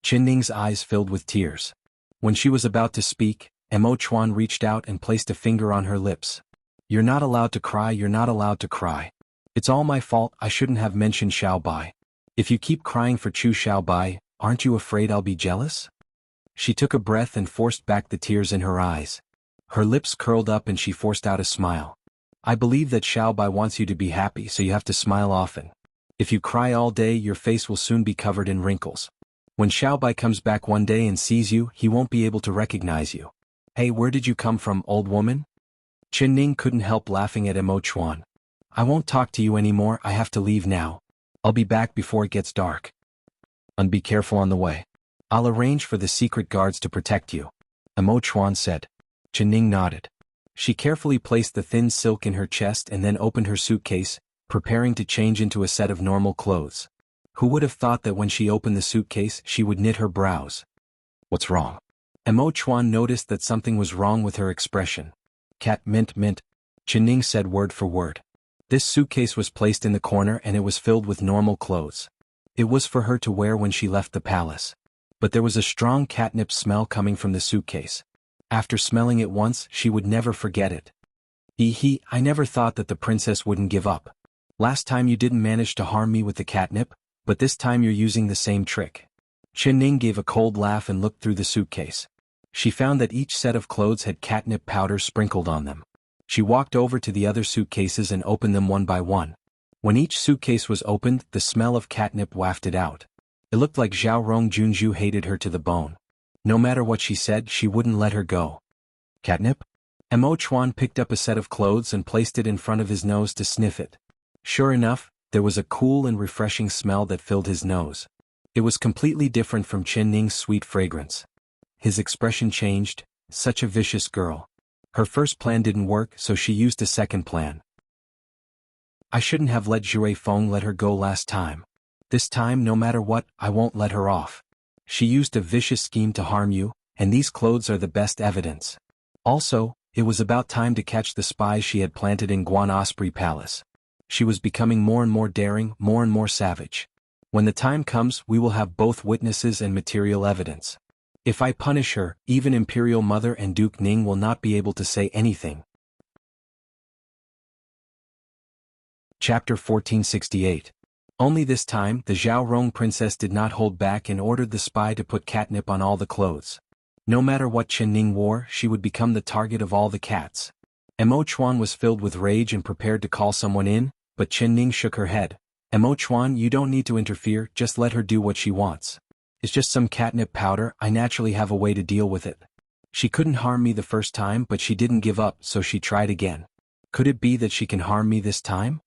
Chen Ning's eyes filled with tears. When she was about to speak, Mo Chuan reached out and placed a finger on her lips. You're not allowed to cry, you're not allowed to cry. It's all my fault, I shouldn't have mentioned Xiaobai. If you keep crying for Chu Xiaobai, aren't you afraid I'll be jealous? She took a breath and forced back the tears in her eyes. Her lips curled up and she forced out a smile. I believe that Xiaobai wants you to be happy, so you have to smile often. If you cry all day, your face will soon be covered in wrinkles. When Xiaobai comes back one day and sees you, he won't be able to recognize you. Hey, where did you come from, old woman? Chen Ning couldn't help laughing at Mo Chuan. I won't talk to you anymore, I have to leave now. I'll be back before it gets dark. And be careful on the way. I'll arrange for the secret guards to protect you. Mo Chuan said. Chen Ning nodded. She carefully placed the thin silk in her chest and then opened her suitcase, preparing to change into a set of normal clothes. Who would have thought that when she opened the suitcase she would knit her brows? What's wrong? Mo Chuan noticed that something was wrong with her expression. Cat mint mint, Ning said word for word. This suitcase was placed in the corner and it was filled with normal clothes. It was for her to wear when she left the palace. But there was a strong catnip smell coming from the suitcase. After smelling it once, she would never forget it. I never thought that the princess wouldn't give up. Last time you didn't manage to harm me with the catnip, but this time you're using the same trick. Ning gave a cold laugh and looked through the suitcase. She found that each set of clothes had catnip powder sprinkled on them. She walked over to the other suitcases and opened them one by one. When each suitcase was opened, the smell of catnip wafted out. It looked like Zhao Rongjunju hated her to the bone. No matter what she said, she wouldn't let her go. Catnip? Mo Chuan picked up a set of clothes and placed it in front of his nose to sniff it. Sure enough, there was a cool and refreshing smell that filled his nose. It was completely different from Ning's sweet fragrance. His expression changed. Such a vicious girl. Her first plan didn't work, so she used a second plan. I shouldn't have let Jue Feng let her go last time. This time, no matter what, I won't let her off. She used a vicious scheme to harm you, and these clothes are the best evidence. Also, it was about time to catch the spies she had planted in Guan Osprey Palace. She was becoming more and more daring, more and more savage. When the time comes, we will have both witnesses and material evidence. If I punish her, even Imperial Mother and Duke Ning will not be able to say anything. Chapter 1468. Only this time, the Zhao Rong princess did not hold back and ordered the spy to put catnip on all the clothes. No matter what Ning wore, she would become the target of all the cats. Mo Chuan was filled with rage and prepared to call someone in, but Ning shook her head. Mo Chuan, you don't need to interfere, just let her do what she wants. It's just some catnip powder, I naturally have a way to deal with it. She couldn't harm me the first time, but she didn't give up, so she tried again. Could it be that she can harm me this time?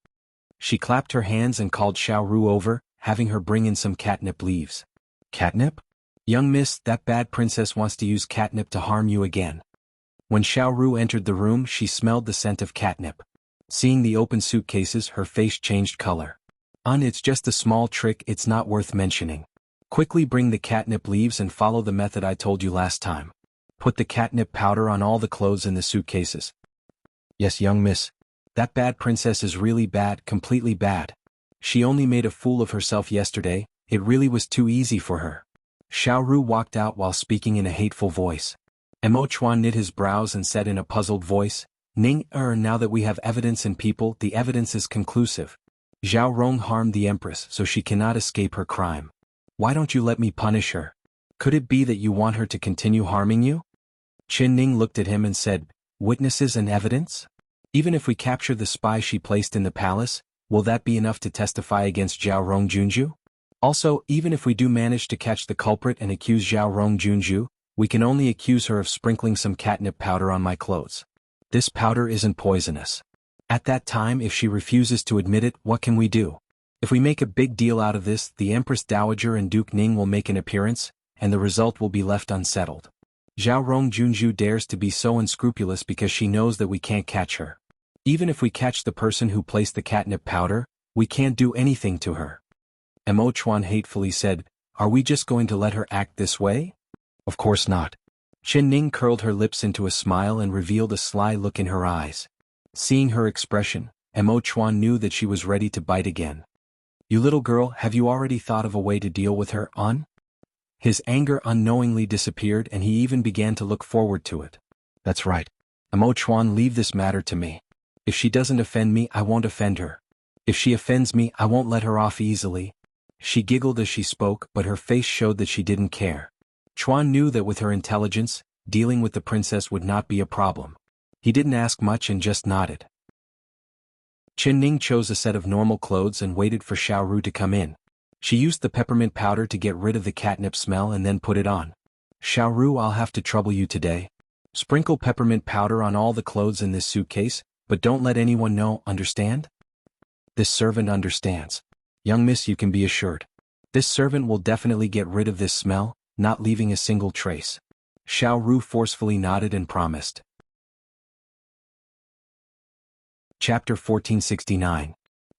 She clapped her hands and called Xiao Ru over, having her bring in some catnip leaves. Catnip? Young miss, that bad princess wants to use catnip to harm you again. When Xiao Ru entered the room, she smelled the scent of catnip. Seeing the open suitcases, her face changed color. It's just a small trick, it's not worth mentioning. Quickly bring the catnip leaves and follow the method I told you last time. Put the catnip powder on all the clothes in the suitcases. Yes, young miss. That bad princess is really bad, completely bad. She only made a fool of herself yesterday, it really was too easy for her. Xiao Ru walked out while speaking in a hateful voice. Mo Chuan knit his brows and said in a puzzled voice, Ning, now that we have evidence and people, the evidence is conclusive. Zhao Rong harmed the Empress, so she cannot escape her crime. Why don't you let me punish her? Could it be that you want her to continue harming you? Ning looked at him and said, witnesses and evidence? Even if we capture the spy she placed in the palace, will that be enough to testify against Zhao Rongjunju? Also, even if we do manage to catch the culprit and accuse Zhao Rongjunju, we can only accuse her of sprinkling some catnip powder on my clothes. This powder isn't poisonous. At that time, if she refuses to admit it, what can we do? If we make a big deal out of this, the Empress Dowager and Duke Ning will make an appearance, and the result will be left unsettled. Zhao Rongjunju dares to be so unscrupulous because she knows that we can't catch her. Even if we catch the person who placed the catnip powder, we can't do anything to her. Mo Chuan hatefully said, are we just going to let her act this way? Of course not. Ning curled her lips into a smile and revealed a sly look in her eyes. Seeing her expression, Mo Chuan knew that she was ready to bite again. You little girl, have you already thought of a way to deal with her, His anger unknowingly disappeared and he even began to look forward to it. That's right. Mo Chuan, leave this matter to me. If she doesn't offend me, I won't offend her. If she offends me, I won't let her off easily. She giggled as she spoke, but her face showed that she didn't care. Chuan knew that with her intelligence, dealing with the princess would not be a problem. He didn't ask much and just nodded. Ning chose a set of normal clothes and waited for Xiao Ru to come in. She used the peppermint powder to get rid of the catnip smell and then put it on. Xiao Ru, I'll have to trouble you today. Sprinkle peppermint powder on all the clothes in this suitcase, but don't let anyone know, understand? This servant understands. Young miss, you can be assured. This servant will definitely get rid of this smell, not leaving a single trace. Xiao Ru forcefully nodded and promised. Chapter 1469.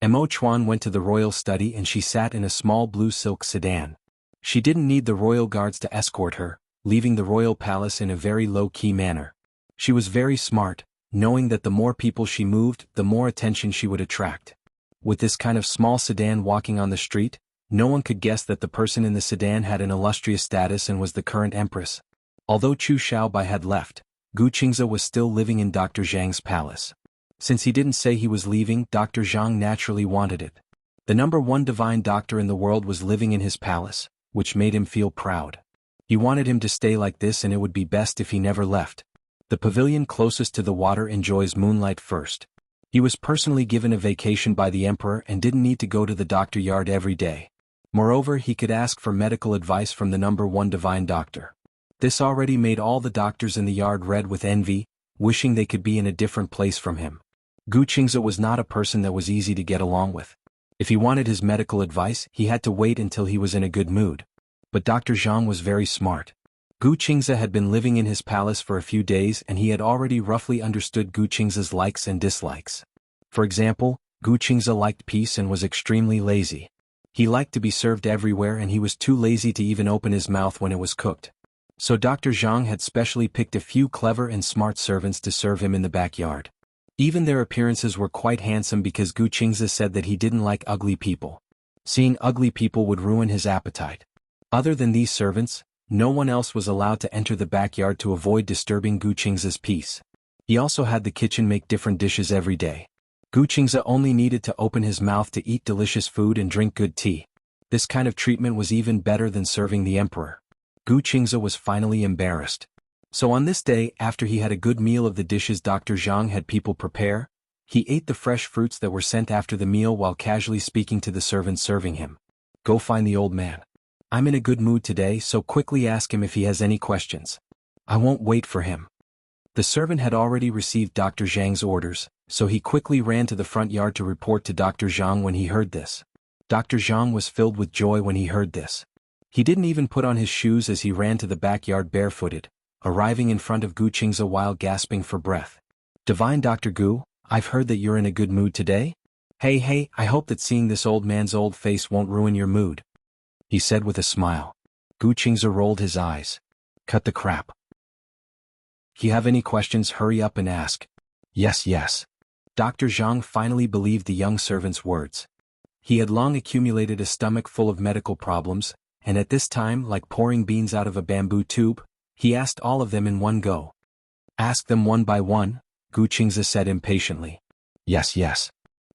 Mo Chuan went to the royal study and she sat in a small blue silk sedan. She didn't need the royal guards to escort her, leaving the royal palace in a very low-key manner. She was very smart, knowing that the more people she moved, the more attention she would attract. With this kind of small sedan walking on the street, no one could guess that the person in the sedan had an illustrious status and was the current empress. Although Chu Xiaobai had left, Gu Qingze was still living in Dr. Zhang's palace. Since he didn't say he was leaving, Dr. Zhang naturally wanted it. The #1 divine doctor in the world was living in his palace, which made him feel proud. He wanted him to stay like this and it would be best if he never left. The pavilion closest to the water enjoys moonlight first. He was personally given a vacation by the emperor and didn't need to go to the doctor yard every day. Moreover, he could ask for medical advice from the #1 divine doctor. This already made all the doctors in the yard red with envy, wishing they could be in a different place from him. Gu Qingze was not a person that was easy to get along with. If he wanted his medical advice, he had to wait until he was in a good mood. But Dr. Zhang was very smart. Gu Qingze had been living in his palace for a few days and he had already roughly understood Gu Qingze's likes and dislikes. For example, Gu Qingze liked peace and was extremely lazy. He liked to be served everywhere and he was too lazy to even open his mouth when it was cooked. So Dr. Zhang had specially picked a few clever and smart servants to serve him in the backyard. Even their appearances were quite handsome because Gu Qingze said that he didn't like ugly people. Seeing ugly people would ruin his appetite. Other than these servants, no one else was allowed to enter the backyard to avoid disturbing Gu Qingze's peace. He also had the kitchen make different dishes every day. Gu Qingze only needed to open his mouth to eat delicious food and drink good tea. This kind of treatment was even better than serving the emperor. Gu Qingze was finally embarrassed. So on this day, after he had a good meal of the dishes Dr. Zhang had people prepare, he ate the fresh fruits that were sent after the meal while casually speaking to the servant serving him. Go find the old man. I'm in a good mood today, so quickly ask him if he has any questions. I won't wait for him. The servant had already received Dr. Zhang's orders, so he quickly ran to the front yard to report to Dr. Zhang when he heard this. Dr. Zhang was filled with joy when he heard this. He didn't even put on his shoes as he ran to the backyard barefooted, arriving in front of Gu Qingze while gasping for breath. Divine Dr. Gu, I've heard that you're in a good mood today? Hey, I hope that seeing this old man's old face won't ruin your mood, he said with a smile. Gu Qingze rolled his eyes. Cut the crap. You have any questions, hurry up and ask. Yes. Dr. Zhang finally believed the young servant's words. He had long accumulated a stomach full of medical problems, and at this time, like pouring beans out of a bamboo tube, he asked all of them in one go. Ask them one by one, Gu Qingze said impatiently. Yes.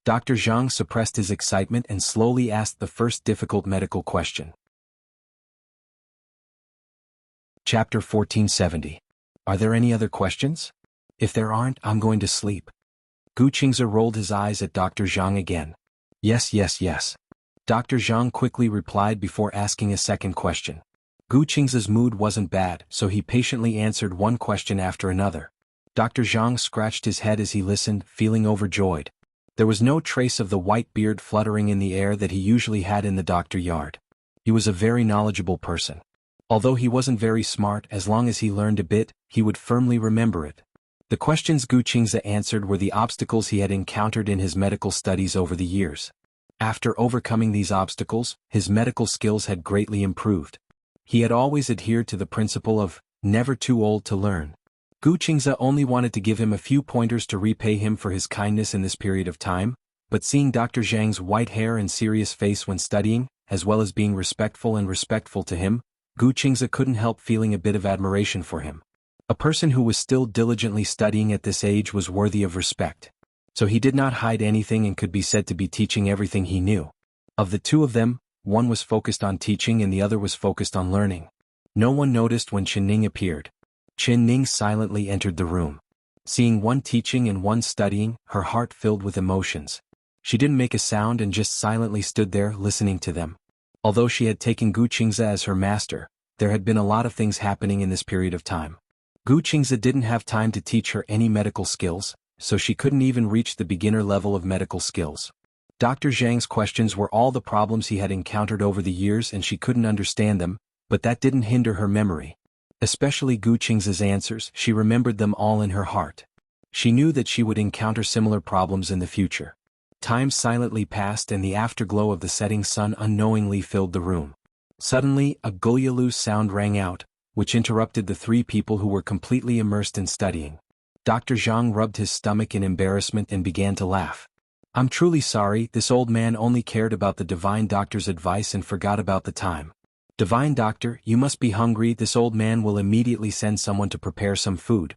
Dr. Zhang suppressed his excitement and slowly asked the first difficult medical question. Chapter 1470. Are there any other questions? If there aren't, I'm going to sleep. Gu Qingze rolled his eyes at Dr. Zhang again. Yes. Dr. Zhang quickly replied before asking a second question. Gu Qingze's mood wasn't bad, so he patiently answered one question after another. Dr. Zhang scratched his head as he listened, feeling overjoyed. There was no trace of the white beard fluttering in the air that he usually had in the doctor yard. He was a very knowledgeable person. Although he wasn't very smart, as long as he learned a bit, he would firmly remember it. The questions Gu Qingze answered were the obstacles he had encountered in his medical studies over the years. After overcoming these obstacles, his medical skills had greatly improved. He had always adhered to the principle of never too old to learn. Gu Qingze only wanted to give him a few pointers to repay him for his kindness in this period of time, but seeing Dr. Zhang's white hair and serious face when studying, as well as being respectful to him, Gu Qingze couldn't help feeling a bit of admiration for him. A person who was still diligently studying at this age was worthy of respect. So he did not hide anything and could be said to be teaching everything he knew. Of the two of them, one was focused on teaching and the other was focused on learning. No one noticed when Chen Ning appeared. Chen Ning silently entered the room. Seeing one teaching and one studying, her heart filled with emotions. She didn't make a sound and just silently stood there listening to them. Although she had taken Gu Qingze as her master, there had been a lot of things happening in this period of time. Gu Qingze didn't have time to teach her any medical skills, so she couldn't even reach the beginner level of medical skills. Dr. Zhang's questions were all the problems he had encountered over the years and she couldn't understand them, but that didn't hinder her memory. Especially Gu Qingze's answers, she remembered them all in her heart. She knew that she would encounter similar problems in the future. Time silently passed and the afterglow of the setting sun unknowingly filled the room. Suddenly, a gulyalu sound rang out, which interrupted the three people who were completely immersed in studying. Dr. Zhang rubbed his stomach in embarrassment and began to laugh. I'm truly sorry, this old man only cared about the divine doctor's advice and forgot about the time. Divine doctor, you must be hungry, this old man will immediately send someone to prepare some food.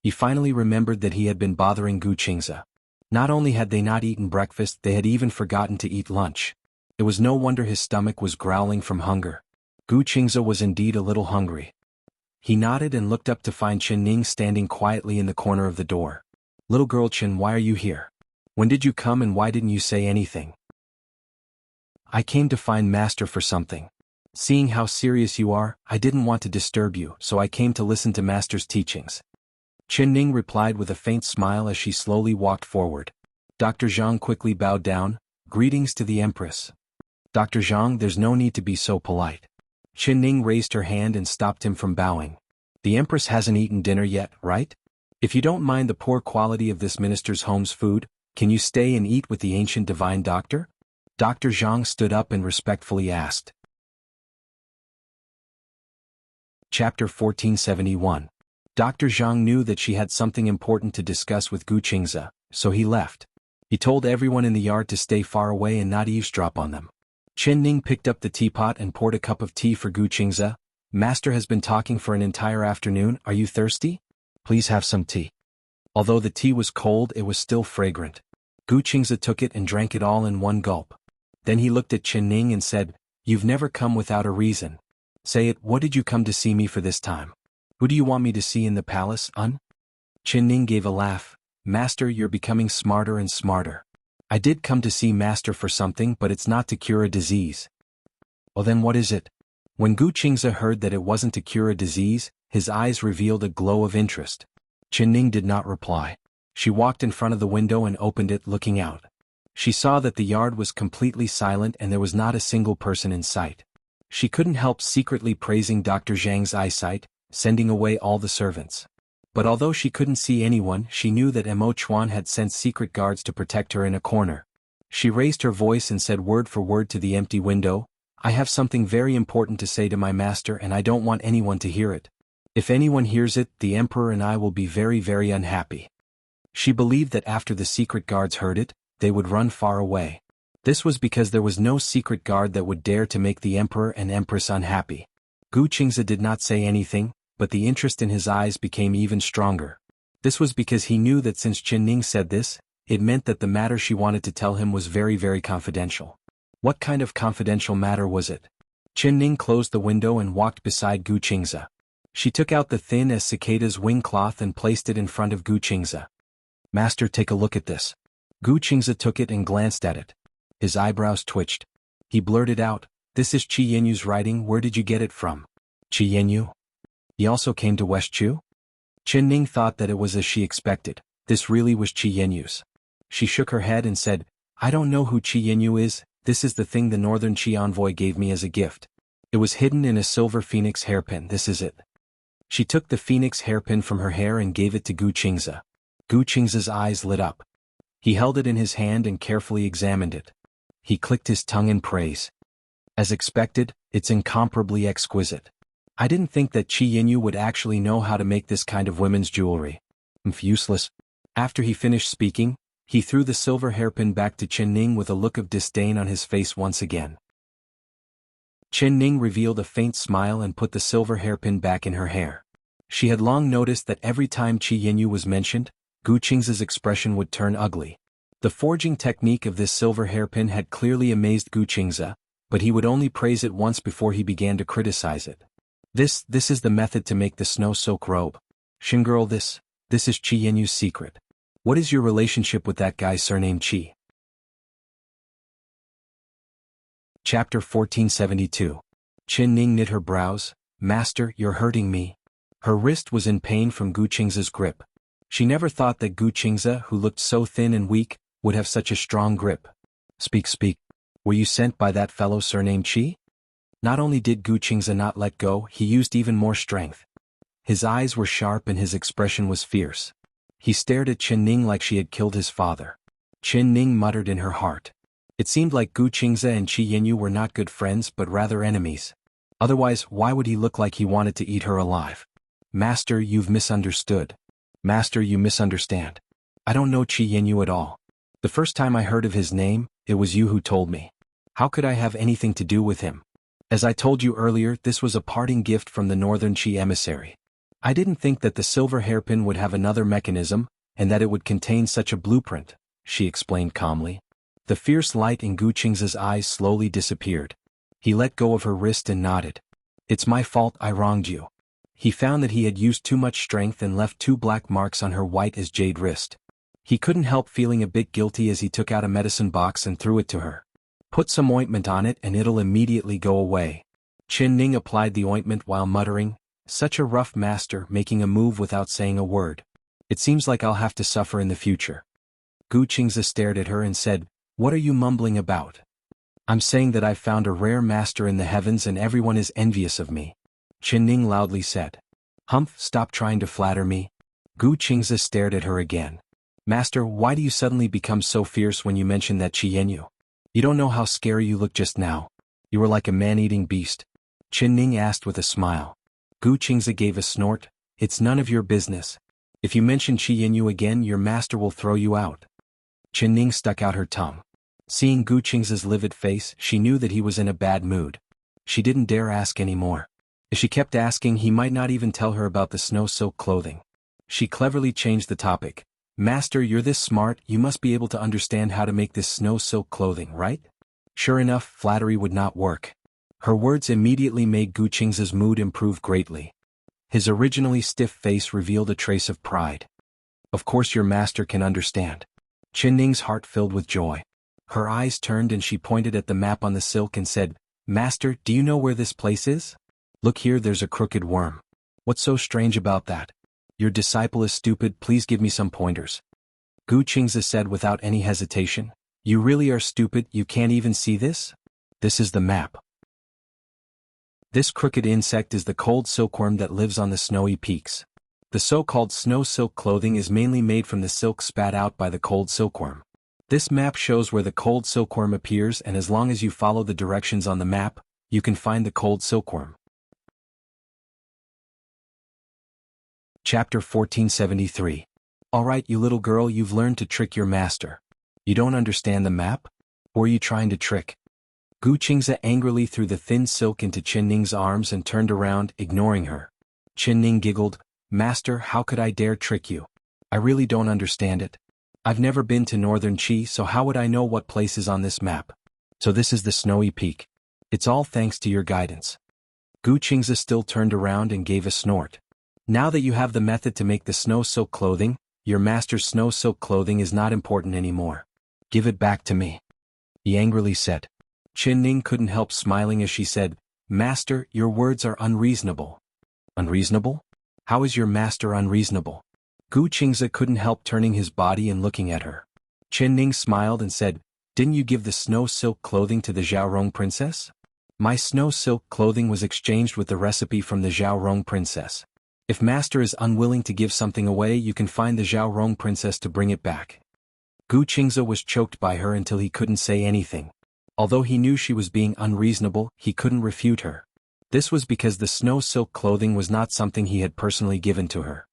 He finally remembered that he had been bothering Gu Qingze. Not only had they not eaten breakfast, they had even forgotten to eat lunch. It was no wonder his stomach was growling from hunger. Gu Qingze was indeed a little hungry. He nodded and looked up to find Chen Ning standing quietly in the corner of the door. Little girl Chen, why are you here? When did you come and why didn't you say anything? I came to find Master for something. Seeing how serious you are, I didn't want to disturb you, so I came to listen to Master's teachings. Chen Ning replied with a faint smile as she slowly walked forward. Dr. Zhang quickly bowed down. Greetings to the Empress. Dr. Zhang, there's no need to be so polite. Chen Ning raised her hand and stopped him from bowing. The Empress hasn't eaten dinner yet, right? If you don't mind the poor quality of this minister's home's food, can you stay and eat with the ancient divine doctor? Dr. Zhang stood up and respectfully asked. Chapter 1471. Dr. Zhang knew that she had something important to discuss with Gu Qingze, so he left. He told everyone in the yard to stay far away and not eavesdrop on them. Chen Ning picked up the teapot and poured a cup of tea for Gu Qingze. Master has been talking for an entire afternoon, are you thirsty? Please have some tea. Although the tea was cold, it was still fragrant. Gu Qingze took it and drank it all in one gulp. Then he looked at Chen Ning and said, You've never come without a reason. Say it, what did you come to see me for this time? Who do you want me to see in the palace, Chen Ning gave a laugh. Master, you're becoming smarter and smarter. I did come to see Master for something, but it's not to cure a disease. Well then what is it? When Gu Qingze heard that it wasn't to cure a disease, his eyes revealed a glow of interest. Chen Ning did not reply. She walked in front of the window and opened it, looking out. She saw that the yard was completely silent and there was not a single person in sight. She couldn't help secretly praising Dr. Zhang's eyesight, sending away all the servants. But although she couldn't see anyone, she knew that Mo Chuan had sent secret guards to protect her in a corner. She raised her voice and said word for word to the empty window, I have something very important to say to my master and I don't want anyone to hear it. If anyone hears it, the emperor and I will be very, very unhappy. She believed that after the secret guards heard it, they would run far away. This was because there was no secret guard that would dare to make the emperor and empress unhappy. Gu Qingze did not say anything, but the interest in his eyes became even stronger. This was because he knew that since Chen Ning said this, it meant that the matter she wanted to tell him was very, very confidential. What kind of confidential matter was it? Chen Ning closed the window and walked beside Gu Qingze. She took out the thin as cicada's wing cloth and placed it in front of Gu Qingze. Master, take a look at this. Gu Qingze took it and glanced at it. His eyebrows twitched. He blurted out, This is Qi Yenyu's writing, where did you get it from? Qi Yenyu? He also came to Westchu? Chen Ning thought that it was as she expected. This really was Qi Yenyu's. She shook her head and said, I don't know who Qi Yenyu is, this is the thing the Northern Qi envoy gave me as a gift. It was hidden in a silver phoenix hairpin, this is it. She took the phoenix hairpin from her hair and gave it to Gu Qingze. Gu Qingze's eyes lit up. He held it in his hand and carefully examined it. He clicked his tongue in praise. As expected, it's incomparably exquisite. I didn't think that Qi Yenyu would actually know how to make this kind of women's jewelry. Useless. After he finished speaking, he threw the silver hairpin back to Chen Ning with a look of disdain on his face once again. Chen Ning revealed a faint smile and put the silver hairpin back in her hair. She had long noticed that every time Qi Yenyu was mentioned, Gu Qingze's expression would turn ugly. The forging technique of this silver hairpin had clearly amazed Gu Qingze, but he would only praise it once before he began to criticize it. This is the method to make the snow silk robe. Shingirl, this is Qi Yenyu's secret. What is your relationship with that guy surnamed Qi? Chapter 1472. Chen Ning knit her brows. Master, you're hurting me. Her wrist was in pain from Gu Qingze's grip. She never thought that Gu Qingze, who looked so thin and weak, would have such a strong grip. Speak. Were you sent by that fellow surnamed Qi? Not only did Gu Qingze not let go, he used even more strength. His eyes were sharp and his expression was fierce. He stared at Chen Ning like she had killed his father. Chen Ning muttered in her heart. It seemed like Gu Qingze and Qi Yanyu were not good friends but rather enemies. Otherwise, why would he look like he wanted to eat her alive? Master, you've misunderstood. Master, you misunderstand. I don't know Qi Yanyu at all. The first time I heard of his name, it was you who told me. How could I have anything to do with him? As I told you earlier, this was a parting gift from the Northern Qi emissary. I didn't think that the silver hairpin would have another mechanism, and that it would contain such a blueprint, she explained calmly. The fierce light in Gu Qingze's eyes slowly disappeared. He let go of her wrist and nodded. It's my fault, I wronged you. He found that he had used too much strength and left 2 black marks on her white as jade wrist. He couldn't help feeling a bit guilty as he took out a medicine box and threw it to her. Put some ointment on it and it'll immediately go away. Chen Ning applied the ointment while muttering, such a rough master, making a move without saying a word. It seems like I'll have to suffer in the future. Gu Qingze stared at her and said, what are you mumbling about? I'm saying that I've found a rare master in the heavens and everyone is envious of me. Chen Ning loudly said. Humph, stop trying to flatter me. Gu Qingze stared at her again. Master, why do you suddenly become so fierce when you mention that Qi Yanyu? You don't know how scary you look just now. You were like a man-eating beast. Chen Ning asked with a smile. Gu Qingze gave a snort. It's none of your business. If you mention Qi Yanyu again, your master will throw you out. Chen Ning stuck out her tongue. Seeing Gu Qingze's livid face, she knew that he was in a bad mood. She didn't dare ask any more. If she kept asking, he might not even tell her about the snow silk clothing. She cleverly changed the topic. Master, you're this smart, you must be able to understand how to make this snow silk clothing, right? Sure enough, flattery would not work. Her words immediately made Gu Qingze's mood improve greatly. His originally stiff face revealed a trace of pride. Of course your master can understand. Chen Ning's heart filled with joy. Her eyes turned and she pointed at the map on the silk and said, Master, do you know where this place is? Look here, there's a crooked worm. What's so strange about that? Your disciple is stupid, please give me some pointers. Gu Qingze said without any hesitation. You really are stupid, you can't even see this? This is the map. This crooked insect is the cold silkworm that lives on the snowy peaks. The so-called snow silk clothing is mainly made from the silk spat out by the cold silkworm. This map shows where the cold silkworm appears, and as long as you follow the directions on the map, you can find the cold silkworm. Chapter 1473. Alright, you little girl, you've learned to trick your master. You don't understand the map? Or are you trying to trick? Gu Qingze angrily threw the thin silk into Chen Ning's arms and turned around, ignoring her. Chen Ning giggled, Master, how could I dare trick you? I really don't understand it. I've never been to Northern Qi, so how would I know what place is on this map? So this is the snowy peak. It's all thanks to your guidance. Gu Qingze still turned around and gave a snort. Now that you have the method to make the snow silk clothing, your master's snow silk clothing is not important anymore. Give it back to me. He angrily said. Chen Ning couldn't help smiling as she said, Master, your words are unreasonable. Unreasonable? How is your master unreasonable? Gu Qingze couldn't help turning his body and looking at her. Chen Ning smiled and said, Didn't you give the snow silk clothing to the Zhaorong princess? My snow silk clothing was exchanged with the recipe from the Zhaorong princess. If master is unwilling to give something away, you can find the Zhaorong princess to bring it back. Gu Qingze was choked by her until he couldn't say anything. Although he knew she was being unreasonable, he couldn't refute her. This was because the snow silk clothing was not something he had personally given to her.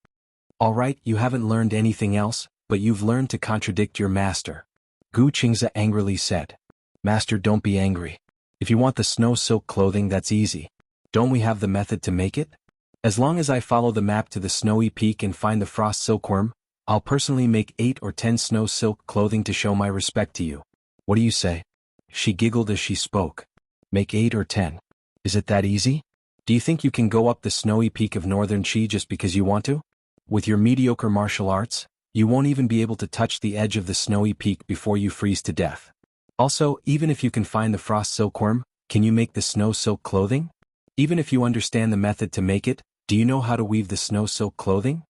Alright, you haven't learned anything else, but you've learned to contradict your master. Gu Qingze angrily said. Master, don't be angry. If you want the snow silk clothing, that's easy. Don't we have the method to make it? As long as I follow the map to the snowy peak and find the frost silkworm, I'll personally make 8 or 10 snow silk clothing to show my respect to you. What do you say? She giggled as she spoke. Make 8 or 10. Is it that easy? Do you think you can go up the snowy peak of Northern Qi just because you want to? With your mediocre martial arts, you won't even be able to touch the edge of the snowy peak before you freeze to death. Also, even if you can find the frost silkworm, can you make the snow silk clothing? Even if you understand the method to make it, do you know how to weave the snow silk clothing?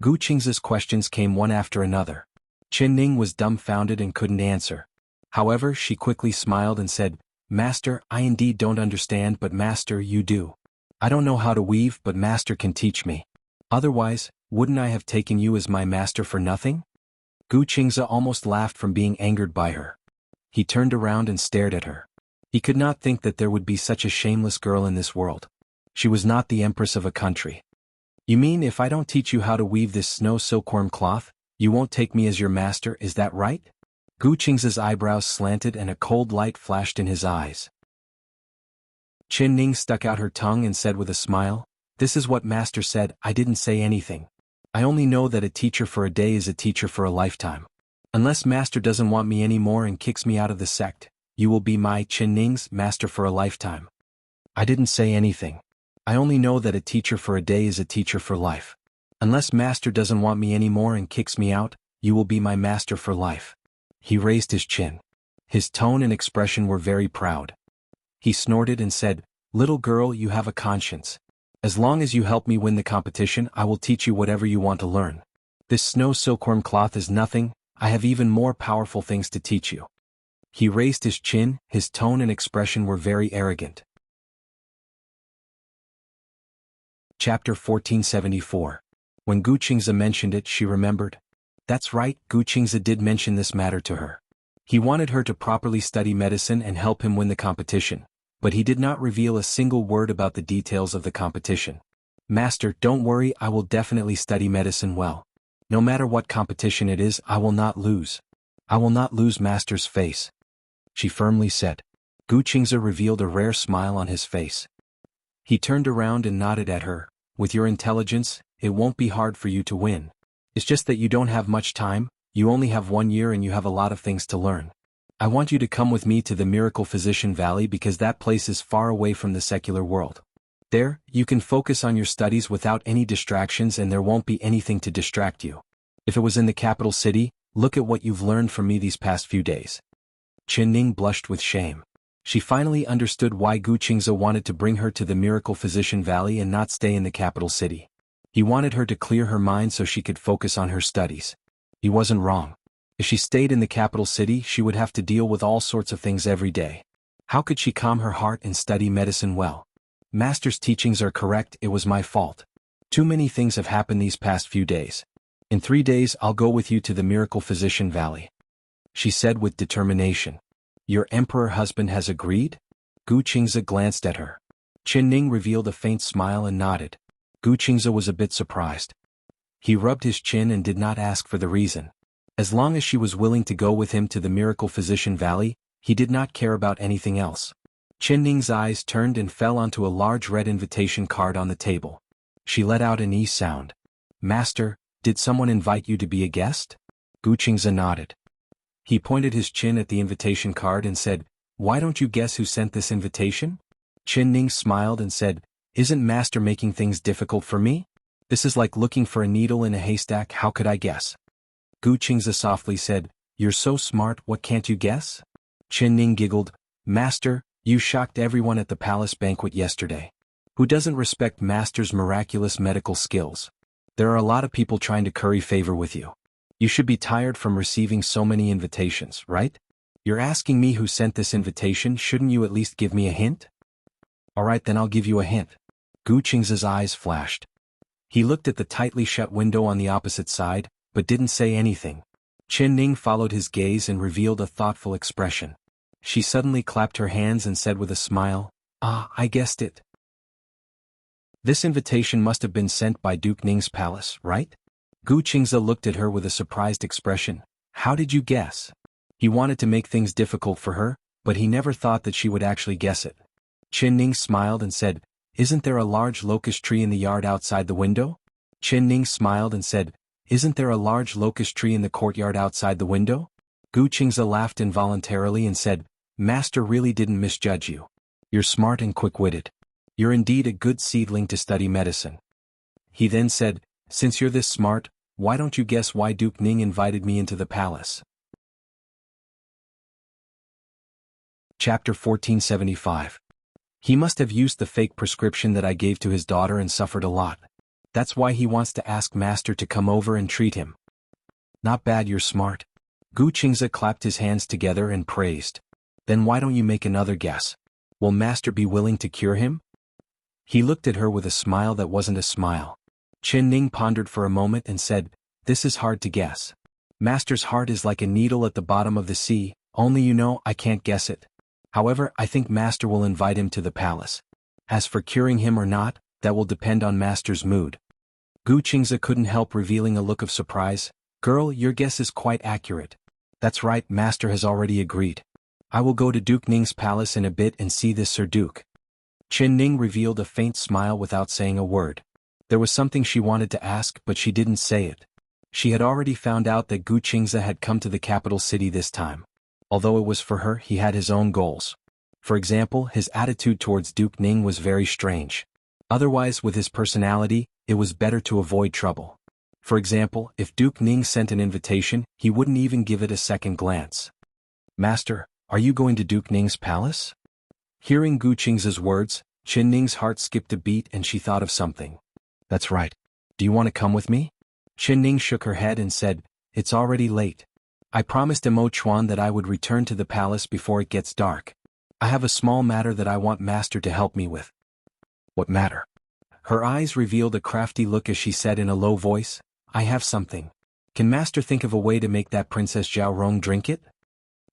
Gu Qingze's questions came one after another. Chen Ning was dumbfounded and couldn't answer. However, she quickly smiled and said, Master, I indeed don't understand, but Master, you do. I don't know how to weave, but Master can teach me. Otherwise, wouldn't I have taken you as my master for nothing? Gu Qingze almost laughed from being angered by her. He turned around and stared at her. He could not think that there would be such a shameless girl in this world. She was not the empress of a country. You mean if I don't teach you how to weave this snow silkworm cloth, you won't take me as your master, is that right? Gu Qingze's eyebrows slanted and a cold light flashed in his eyes. Qin Ning stuck out her tongue and said with a smile, "This is what master said, I didn't say anything. I only know that a teacher for a day is a teacher for a lifetime. Unless master doesn't want me anymore and kicks me out of the sect, you will be my Qin Ning's master for a lifetime. I didn't say anything. I only know that a teacher for a day is a teacher for life. Unless master doesn't want me anymore and kicks me out, you will be my master for life." He raised his chin. His tone and expression were very proud. He snorted and said, "Little girl, you have a conscience. As long as you help me win the competition, I will teach you whatever you want to learn. This snow silkworm cloth is nothing, I have even more powerful things to teach you." He raised his chin, his tone and expression were very arrogant. Chapter 1474. When Gu Qingze mentioned it, she remembered. That's right, Gu Qingze did mention this matter to her. He wanted her to properly study medicine and help him win the competition, but he did not reveal a single word about the details of the competition. "Master, don't worry, I will definitely study medicine well. No matter what competition it is, I will not lose. I will not lose master's face," she firmly said. Gu Qingze revealed a rare smile on his face. He turned around and nodded at her. "With your intelligence, it won't be hard for you to win. It's just that you don't have much time, you only have 1 year and you have a lot of things to learn. I want you to come with me to the Miracle Physician Valley because that place is far away from the secular world. There, you can focus on your studies without any distractions and there won't be anything to distract you. If it was in the capital city, look at what you've learned from me these past few days." Qin Ning blushed with shame. She finally understood why Gu Qingze wanted to bring her to the Miracle Physician Valley and not stay in the capital city. He wanted her to clear her mind so she could focus on her studies. He wasn't wrong. If she stayed in the capital city, she would have to deal with all sorts of things every day. How could she calm her heart and study medicine well? Master's teachings are correct, it was my fault. Too many things have happened these past few days. In 3 days I'll go with you to the Miracle Physician Valley," she said with determination. "Your emperor husband has agreed?" Gu Qingze glanced at her. Qin Ning revealed a faint smile and nodded. Gu Qingze was a bit surprised. He rubbed his chin and did not ask for the reason. As long as she was willing to go with him to the Miracle Physician Valley, he did not care about anything else. Qin Ning's eyes turned and fell onto a large red invitation card on the table. She let out an E sound. "Master, did someone invite you to be a guest?" Gu Qingze nodded. He pointed his chin at the invitation card and said, "Why don't you guess who sent this invitation?" Qin Ning smiled and said, "Isn't master making things difficult for me? This is like looking for a needle in a haystack, how could I guess?" Gu Qingze softly said, "You're so smart, what can't you guess?" Qin Ning giggled, "Master, you shocked everyone at the palace banquet yesterday. Who doesn't respect master's miraculous medical skills? There are a lot of people trying to curry favor with you. You should be tired from receiving so many invitations, right? You're asking me who sent this invitation, shouldn't you at least give me a hint?" "Alright, then I'll give you a hint." Gu Qingze's eyes flashed. He looked at the tightly shut window on the opposite side, but didn't say anything. Qin Ning followed his gaze and revealed a thoughtful expression. She suddenly clapped her hands and said with a smile, "Ah, I guessed it. This invitation must have been sent by Duke Ning's palace, right?" Gu Qingze looked at her with a surprised expression. "How did you guess?" He wanted to make things difficult for her, but he never thought that she would actually guess it. Qin Ning smiled and said, "Isn't there a large locust tree in the yard outside the window?" Qin Ning smiled and said, "Isn't there a large locust tree in the courtyard outside the window?" Gu Qingze laughed involuntarily and said, "Master really didn't misjudge you. You're smart and quick-witted. You're indeed a good seedling to study medicine." He then said, "Since you're this smart, why don't you guess why Duke Ning invited me into the palace?" Chapter 1475. He must have used the fake prescription that I gave to his daughter and suffered a lot. That's why he wants to ask master to come over and treat him. Not bad, you're smart. Gu Qingze clapped his hands together and praised. Then why don't you make another guess? Will master be willing to cure him? He looked at her with a smile that wasn't a smile. Chen Ning pondered for a moment and said, "This is hard to guess. Master's heart is like a needle at the bottom of the sea, only you know I can't guess it. However, I think Master will invite him to the palace. As for curing him or not, that will depend on Master's mood." Gu Qingze couldn't help revealing a look of surprise. "Girl, your guess is quite accurate. That's right, Master has already agreed. I will go to Duke Ning's palace in a bit and see this Sir Duke." Chen Ning revealed a faint smile without saying a word. There was something she wanted to ask, but she didn't say it. She had already found out that Gu Qingze had come to the capital city this time. Although it was for her, he had his own goals. For example, his attitude towards Duke Ning was very strange. Otherwise, with his personality, it was better to avoid trouble. For example, if Duke Ning sent an invitation, he wouldn't even give it a second glance. "Master, are you going to Duke Ning's palace?" Hearing Gu Qingze's words, Chen Ning's heart skipped a beat and she thought of something. "That's right. Do you want to come with me?" Chen Ning shook her head and said, "It's already late. I promised Mo Chuan that I would return to the palace before it gets dark. I have a small matter that I want Master to help me with." "What matter?" Her eyes revealed a crafty look as she said in a low voice, "I have something. Can Master think of a way to make that Princess Zhao Rong drink it?"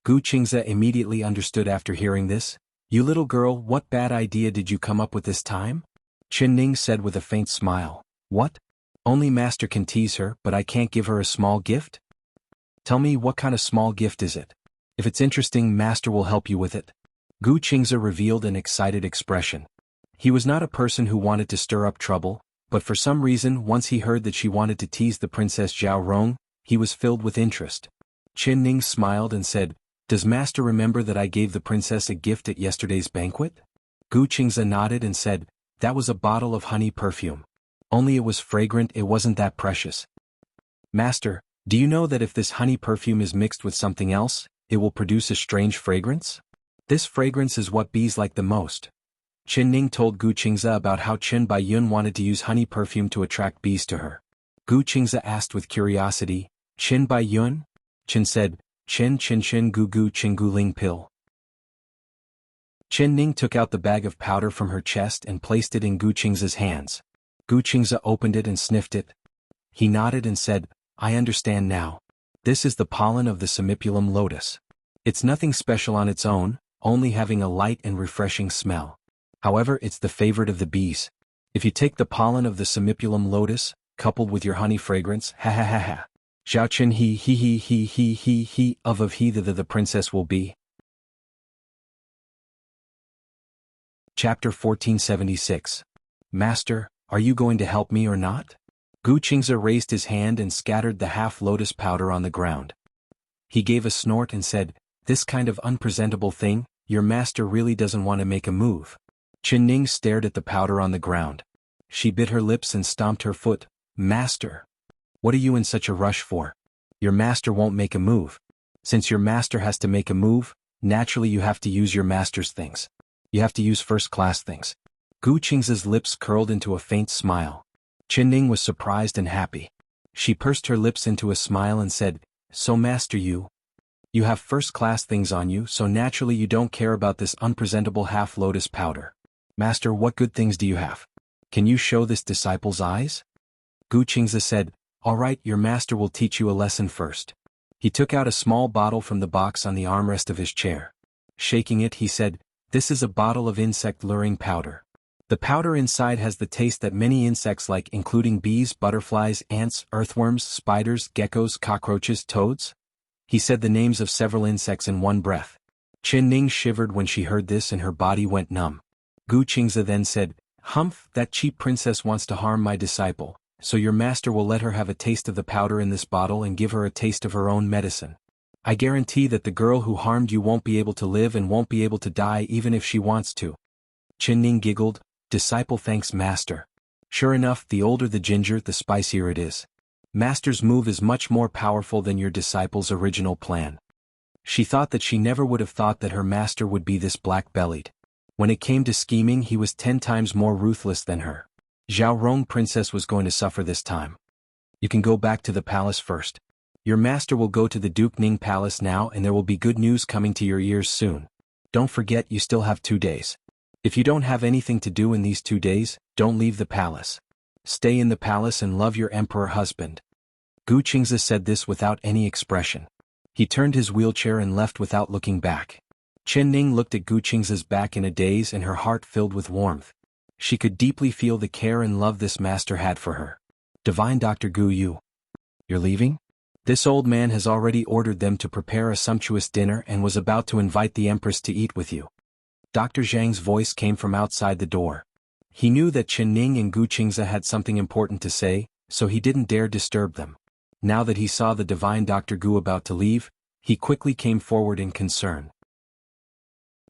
Gu Qingze immediately understood after hearing this. "You little girl, what bad idea did you come up with this time?" Chen Ning said with a faint smile. "What? Only Master can tease her, but I can't give her a small gift?" "Tell me, what kind of small gift is it? If it's interesting, Master will help you with it." Gu Qingze revealed an excited expression. He was not a person who wanted to stir up trouble, but for some reason once he heard that she wanted to tease the Princess Zhao Rong, he was filled with interest. Chen Ning smiled and said, "Does Master remember that I gave the princess a gift at yesterday's banquet?" Gu Qingze nodded and said, "That was a bottle of honey perfume. Only it was fragrant, it wasn't that precious." "Master, do you know that if this honey perfume is mixed with something else, it will produce a strange fragrance? This fragrance is what bees like the most." Chen Ning told Gu Qingze about how Chen Baiyun wanted to use honey perfume to attract bees to her. Gu Qingze asked with curiosity, "Chen Baiyun?" Chen said, "Chen Gu Gu Chen Gu Ling pill." Chen Ning took out the bag of powder from her chest and placed it in Gu Qingze's hands. Gu Qingze opened it and sniffed it. He nodded and said, "I understand now. This is the pollen of the Semipulum lotus. It's nothing special on its own, only having a light and refreshing smell. However, it's the favorite of the bees. If you take the pollen of the Semipulum lotus, coupled with your honey fragrance, ha ha ha ha. Zhao Chen he of he the princess will be." Chapter 1476. "Master, are you going to help me or not?" Gu Qingze raised his hand and scattered the half-lotus powder on the ground. He gave a snort and said, "This kind of unpresentable thing, your master really doesn't want to make a move." Chen Ning stared at the powder on the ground. She bit her lips and stomped her foot. "Master! What are you in such a rush for? Your master won't make a move. Since your master has to make a move, naturally you have to use your master's things. You have to use first-class things." Gu Qingze's lips curled into a faint smile. Chen Ning was surprised and happy. She pursed her lips into a smile and said, "So master, you have first-class things on you, so naturally you don't care about this unpresentable half-lotus powder. Master, what good things do you have? Can you show this disciple's eyes?" Gu Qingze said, "All right, your master will teach you a lesson first." He took out a small bottle from the box on the armrest of his chair. Shaking it, he said, "This is a bottle of insect-luring powder. The powder inside has the taste that many insects like, including bees, butterflies, ants, earthworms, spiders, geckos, cockroaches, toads." He said the names of several insects in one breath. Chen Ning shivered when she heard this and her body went numb. Gu Qingze then said, "Humph, that cheap princess wants to harm my disciple, so your master will let her have a taste of the powder in this bottle and give her a taste of her own medicine. I guarantee that the girl who harmed you won't be able to live and won't be able to die even if she wants to." Chen Ning giggled, "Disciple thanks master." Sure enough, the older the ginger, the spicier it is. Master's move is much more powerful than your disciple's original plan. She thought that she never would have thought that her master would be this black-bellied. When it came to scheming, he was 10 times more ruthless than her. Zhao Rong princess was going to suffer this time. "You can go back to the palace first. Your master will go to the Duke Ning palace now and there will be good news coming to your ears soon. Don't forget you still have 2 days. If you don't have anything to do in these 2 days, don't leave the palace. Stay in the palace and love your emperor husband. Gu Qingze said this without any expression. He turned his wheelchair and left without looking back. Chen Ning looked at Gu Qingze's back in a daze and her heart filled with warmth. She could deeply feel the care and love this master had for her. Divine Dr. Gu, you're leaving? This old man has already ordered them to prepare a sumptuous dinner and was about to invite the Empress to eat with you. Dr. Zhang's voice came from outside the door. He knew that Chen Ning and Gu Qingze had something important to say, so he didn't dare disturb them. Now that he saw the divine Dr. Gu about to leave, he quickly came forward in concern.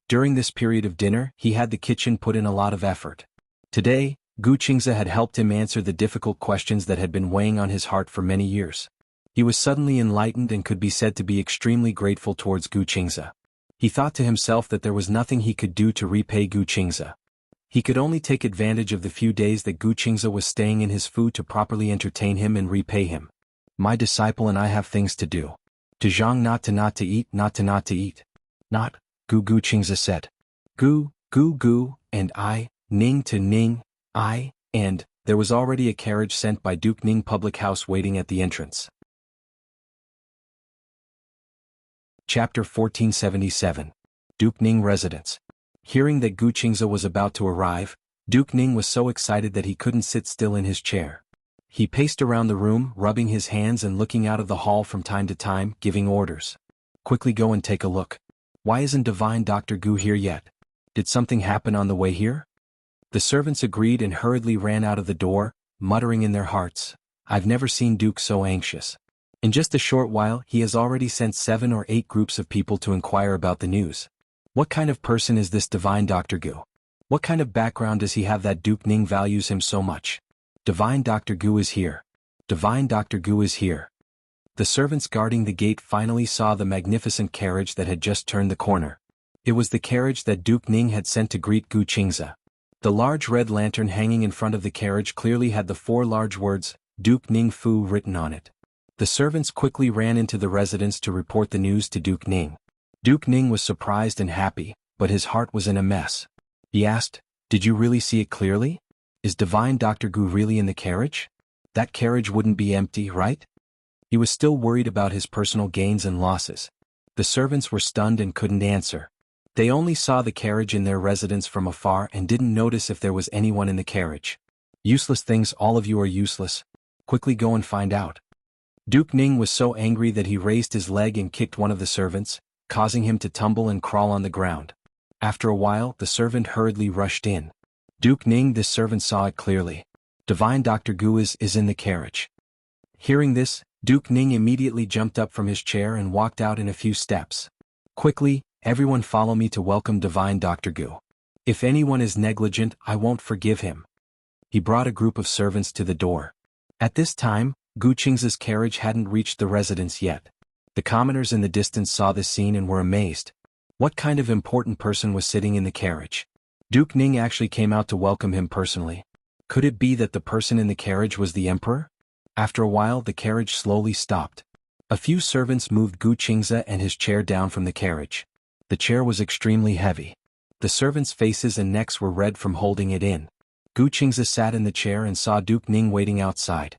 During this period of dinner, he had the kitchen put in a lot of effort. Today, Gu Qingze had helped him answer the difficult questions that had been weighing on his heart for many years. He was suddenly enlightened and could be said to be extremely grateful towards Gu Qingze. He thought to himself that there was nothing he could do to repay Gu Qingze. He could only take advantage of the few days that Gu Qingze was staying in his food to properly entertain him and repay him. My disciple and I have things to do. To Zhang not to eat. Not, Gu Qingze said. Gu, and I, Ning to Ning, I, and, there was already a carriage sent by Duke Ning public house waiting at the entrance. Chapter 1477. Duke Ning Residence. Hearing that Gu Qingze was about to arrive, Duke Ning was so excited that he couldn't sit still in his chair. He paced around the room, rubbing his hands and looking out of the hall from time to time, giving orders. Quickly go and take a look. Why isn't Divine Dr. Gu here yet? Did something happen on the way here? The servants agreed and hurriedly ran out of the door, muttering in their hearts, I've never seen Duke so anxious. In just a short while he has already sent 7 or 8 groups of people to inquire about the news. What kind of person is this Divine Dr. Gu? What kind of background does he have that Duke Ning values him so much? Divine Dr. Gu is here. Divine Dr. Gu is here. The servants guarding the gate finally saw the magnificent carriage that had just turned the corner. It was the carriage that Duke Ning had sent to greet Gu Qingze. The large red lantern hanging in front of the carriage clearly had the 4 large words, Duke Ning Fu, written on it. The servants quickly ran into the residence to report the news to Duke Ning. Duke Ning was surprised and happy, but his heart was in a mess. He asked, Did you really see it clearly? Is Divine Dr. Gu really in the carriage? That carriage wouldn't be empty, right? He was still worried about his personal gains and losses. The servants were stunned and couldn't answer. They only saw the carriage in their residence from afar and didn't notice if there was anyone in the carriage. Useless things, all of you are useless. Quickly go and find out. Duke Ning was so angry that he raised his leg and kicked one of the servants, causing him to tumble and crawl on the ground. After a while, the servant hurriedly rushed in. Duke Ning, this servant saw it clearly. Divine Dr. Gu is in the carriage. Hearing this, Duke Ning immediately jumped up from his chair and walked out in a few steps. Quickly, everyone follow me to welcome Divine Dr. Gu. If anyone is negligent, I won't forgive him. He brought a group of servants to the door. At this time, Gu Qingze's carriage hadn't reached the residence yet. The commoners in the distance saw this scene and were amazed. What kind of important person was sitting in the carriage? Duke Ning actually came out to welcome him personally. Could it be that the person in the carriage was the emperor? After a while, the carriage slowly stopped. A few servants moved Gu Qingze and his chair down from the carriage. The chair was extremely heavy. The servants' faces and necks were red from holding it in. Gu Qingze sat in the chair and saw Duke Ning waiting outside.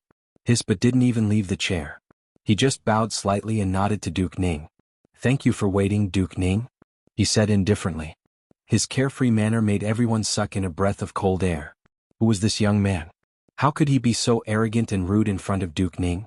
But didn't even leave the chair. He just bowed slightly and nodded to Duke Ning. Thank you for waiting, Duke Ning, he said indifferently. His carefree manner made everyone suck in a breath of cold air. Who was this young man? How could he be so arrogant and rude in front of Duke Ning?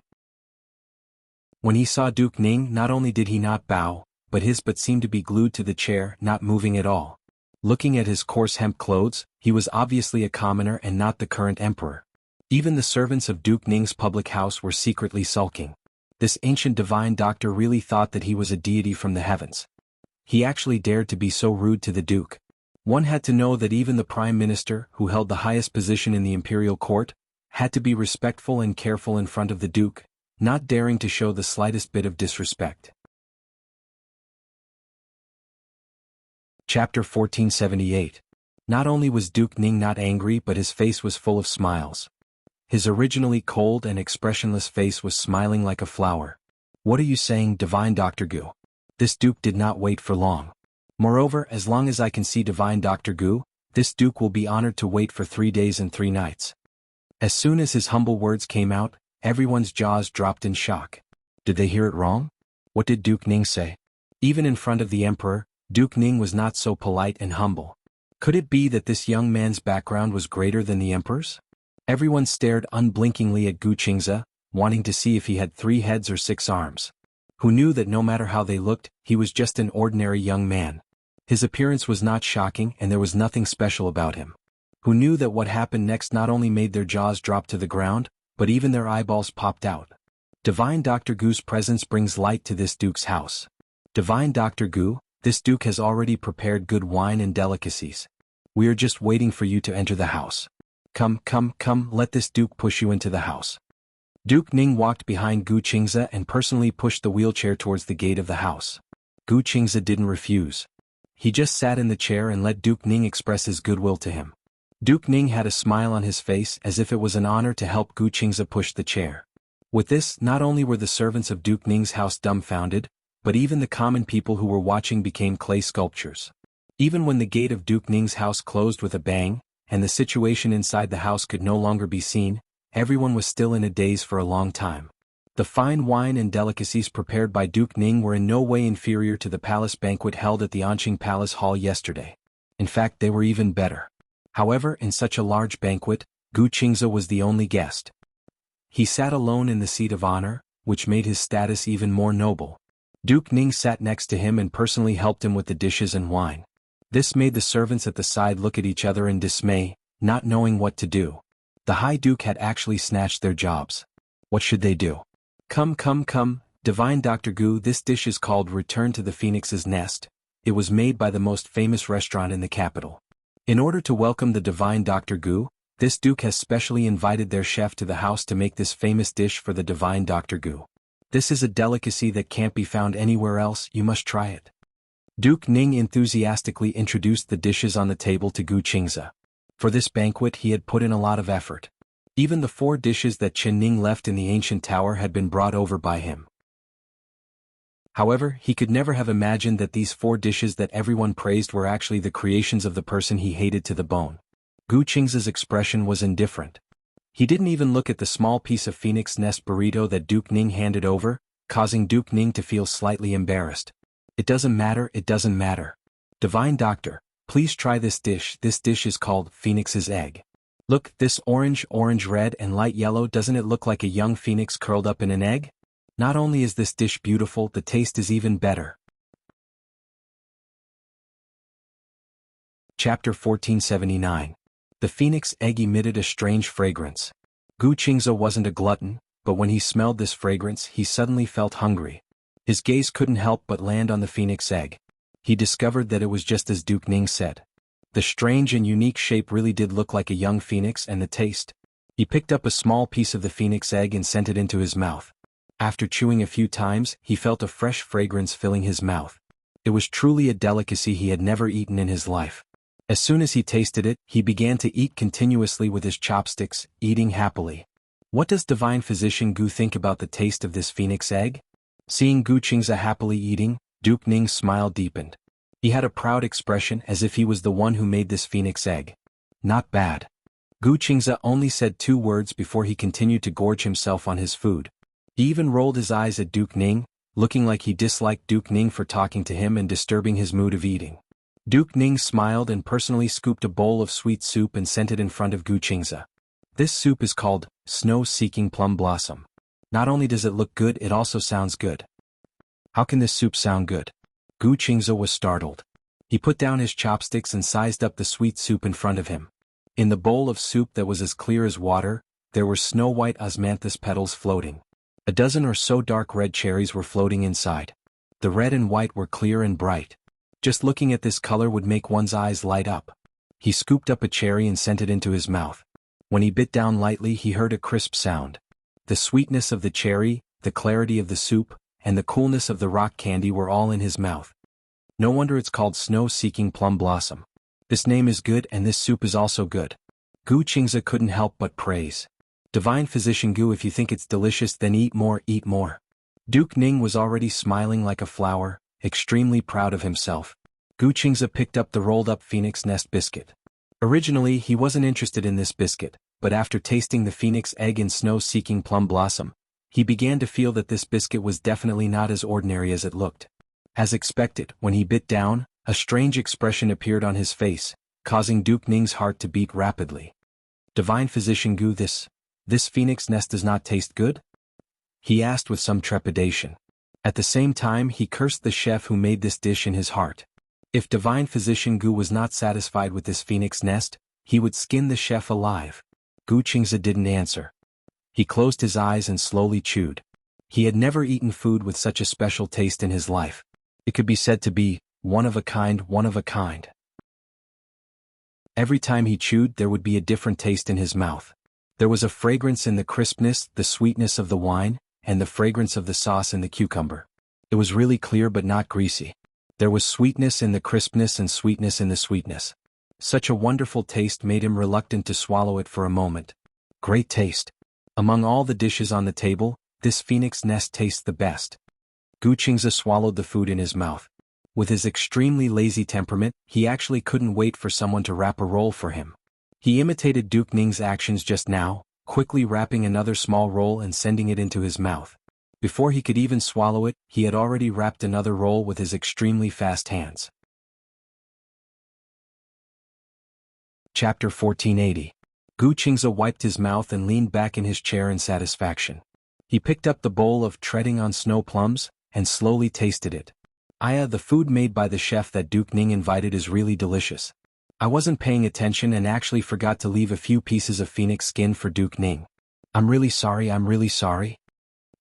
When he saw Duke Ning, not only did he not bow, but seemed to be glued to the chair, not moving at all. Looking at his coarse hemp clothes, he was obviously a commoner and not the current emperor. Even the servants of Duke Ning's public house were secretly sulking. This ancient divine doctor really thought that he was a deity from the heavens. He actually dared to be so rude to the Duke. One had to know that even the Prime Minister, who held the highest position in the imperial court, had to be respectful and careful in front of the Duke, not daring to show the slightest bit of disrespect. Chapter 1478. Not only was Duke Ning not angry, but his face was full of smiles. His originally cold and expressionless face was smiling like a flower. What are you saying, Divine Dr. Gu? This Duke did not wait for long. Moreover, as long as I can see Divine Dr. Gu, this Duke will be honored to wait for 3 days and 3 nights. As soon as his humble words came out, everyone's jaws dropped in shock. Did they hear it wrong? What did Duke Ning say? Even in front of the emperor, Duke Ning was not so polite and humble. Could it be that this young man's background was greater than the emperor's? Everyone stared unblinkingly at Gu Qingze, wanting to see if he had 3 heads or 6 arms. Who knew that no matter how they looked, he was just an ordinary young man. His appearance was not shocking and there was nothing special about him. Who knew that what happened next not only made their jaws drop to the ground, but even their eyeballs popped out. Divine Dr. Gu's presence brings light to this duke's house. Divine Dr. Gu, this duke has already prepared good wine and delicacies. We are just waiting for you to enter the house. Come, let this duke push you into the house. Duke Ning walked behind Gu Qingze and personally pushed the wheelchair towards the gate of the house. Gu Qingze didn't refuse. He just sat in the chair and let Duke Ning express his goodwill to him. Duke Ning had a smile on his face as if it was an honor to help Gu Qingze push the chair. With this, not only were the servants of Duke Ning's house dumbfounded, but even the common people who were watching became clay sculptures. Even when the gate of Duke Ning's house closed with a bang, and the situation inside the house could no longer be seen, everyone was still in a daze for a long time. The fine wine and delicacies prepared by Duke Ning were in no way inferior to the palace banquet held at the Anqing Palace Hall yesterday. In fact, they were even better. However, in such a large banquet, Gu Qingze was the only guest. He sat alone in the seat of honor, which made his status even more noble. Duke Ning sat next to him and personally helped him with the dishes and wine. This made the servants at the side look at each other in dismay, not knowing what to do. The High Duke had actually snatched their jobs. What should they do? Come, Divine Dr. Gu, this dish is called Return to the Phoenix's Nest. It was made by the most famous restaurant in the capital. In order to welcome the Divine Dr. Gu, this duke has specially invited their chef to the house to make this famous dish for the Divine Dr. Gu. This is a delicacy that can't be found anywhere else, you must try it. Duke Ning enthusiastically introduced the dishes on the table to Gu Qingze. For this banquet he had put in a lot of effort. Even the 4 dishes that Chen Ning left in the ancient tower had been brought over by him. However, he could never have imagined that these 4 dishes that everyone praised were actually the creations of the person he hated to the bone. Gu Qingze's expression was indifferent. He didn't even look at the small piece of phoenix nest burrito that Duke Ning handed over, causing Duke Ning to feel slightly embarrassed. It doesn't matter. Divine Doctor, please try this dish. This dish is called Phoenix's Egg. Look, this orange, red and light yellow, doesn't it look like a young phoenix curled up in an egg? Not only is this dish beautiful, the taste is even better. Chapter 1479. The phoenix egg emitted a strange fragrance. Gu Qingze wasn't a glutton, but when he smelled this fragrance he suddenly felt hungry. His gaze couldn't help but land on the phoenix egg. He discovered that it was just as Duke Ning said. The strange and unique shape really did look like a young phoenix, and the taste. He picked up a small piece of the phoenix egg and sent it into his mouth. After chewing a few times, he felt a fresh fragrance filling his mouth. It was truly a delicacy he had never eaten in his life. As soon as he tasted it, he began to eat continuously with his chopsticks, eating happily. What does Divine Physician Gu think about the taste of this phoenix egg? Seeing Gu Qingze happily eating, Duke Ning's smile deepened. He had a proud expression as if he was the one who made this phoenix egg. Not bad. Gu Qingze only said 2 words before he continued to gorge himself on his food. He even rolled his eyes at Duke Ning, looking like he disliked Duke Ning for talking to him and disturbing his mood of eating. Duke Ning smiled and personally scooped a bowl of sweet soup and sent it in front of Gu Qingze. This soup is called Snow-Seeking Plum Blossom. Not only does it look good, it also sounds good. How can this soup sound good? Gu Qingze was startled. He put down his chopsticks and sized up the sweet soup in front of him. In the bowl of soup that was as clear as water, there were snow-white osmanthus petals floating. A dozen or so dark red cherries were floating inside. The red and white were clear and bright. Just looking at this color would make one's eyes light up. He scooped up a cherry and sent it into his mouth. When he bit down lightly, he heard a crisp sound. The sweetness of the cherry, the clarity of the soup, and the coolness of the rock candy were all in his mouth. No wonder it's called Snow-Seeking Plum Blossom. This name is good and this soup is also good. Gu Qingze couldn't help but praise. Divine Physician Gu, if you think it's delicious, then eat more, eat more. Duke Ning was already smiling like a flower, extremely proud of himself. Gu Qingze picked up the rolled-up phoenix nest biscuit. Originally he wasn't interested in this biscuit, but after tasting the phoenix egg and snow-seeking plum blossom, he began to feel that this biscuit was definitely not as ordinary as it looked. As expected, when he bit down, a strange expression appeared on his face, causing Duke Ning's heart to beat rapidly. "Divine Physician Gu, this phoenix nest does not taste good?" he asked with some trepidation. At the same time, he cursed the chef who made this dish in his heart. If Divine Physician Gu was not satisfied with this phoenix nest, he would skin the chef alive. Gu Qingze didn't answer. He closed his eyes and slowly chewed. He had never eaten food with such a special taste in his life. It could be said to be one of a kind, one of a kind. Every time he chewed, there would be a different taste in his mouth. There was a fragrance in the crispness, the sweetness of the wine, and the fragrance of the sauce in the cucumber. It was really clear but not greasy. There was sweetness in the crispness and sweetness in the sweetness. Such a wonderful taste made him reluctant to swallow it for a moment. Great taste. Among all the dishes on the table, this phoenix nest tastes the best. Gu Qingze swallowed the food in his mouth. With his extremely lazy temperament, he actually couldn't wait for someone to wrap a roll for him. He imitated Duke Ning's actions just now, quickly wrapping another small roll and sending it into his mouth. Before he could even swallow it, he had already wrapped another roll with his extremely fast hands. Chapter 1480. Gu Qingze wiped his mouth and leaned back in his chair in satisfaction. He picked up the bowl of treading on snow plums, and slowly tasted it. The food made by the chef that Duke Ning invited is really delicious. I wasn't paying attention and actually forgot to leave a few pieces of phoenix skin for Duke Ning. I'm really sorry.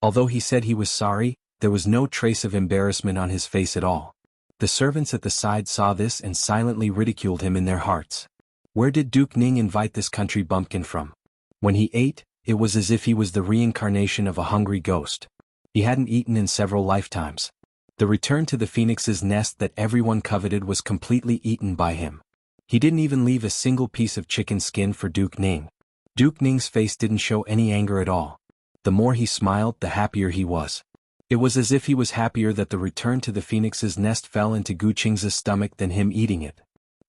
Although he said he was sorry, there was no trace of embarrassment on his face at all. The servants at the side saw this and silently ridiculed him in their hearts. Where did Duke Ning invite this country bumpkin from? When he ate, it was as if he was the reincarnation of a hungry ghost. He hadn't eaten in several lifetimes. The return to the phoenix's nest that everyone coveted was completely eaten by him. He didn't even leave a single piece of chicken skin for Duke Ning. Duke Ning's face didn't show any anger at all. The more he smiled, the happier he was. It was as if he was happier that the return to the phoenix's nest fell into Gu Qingze's stomach than him eating it.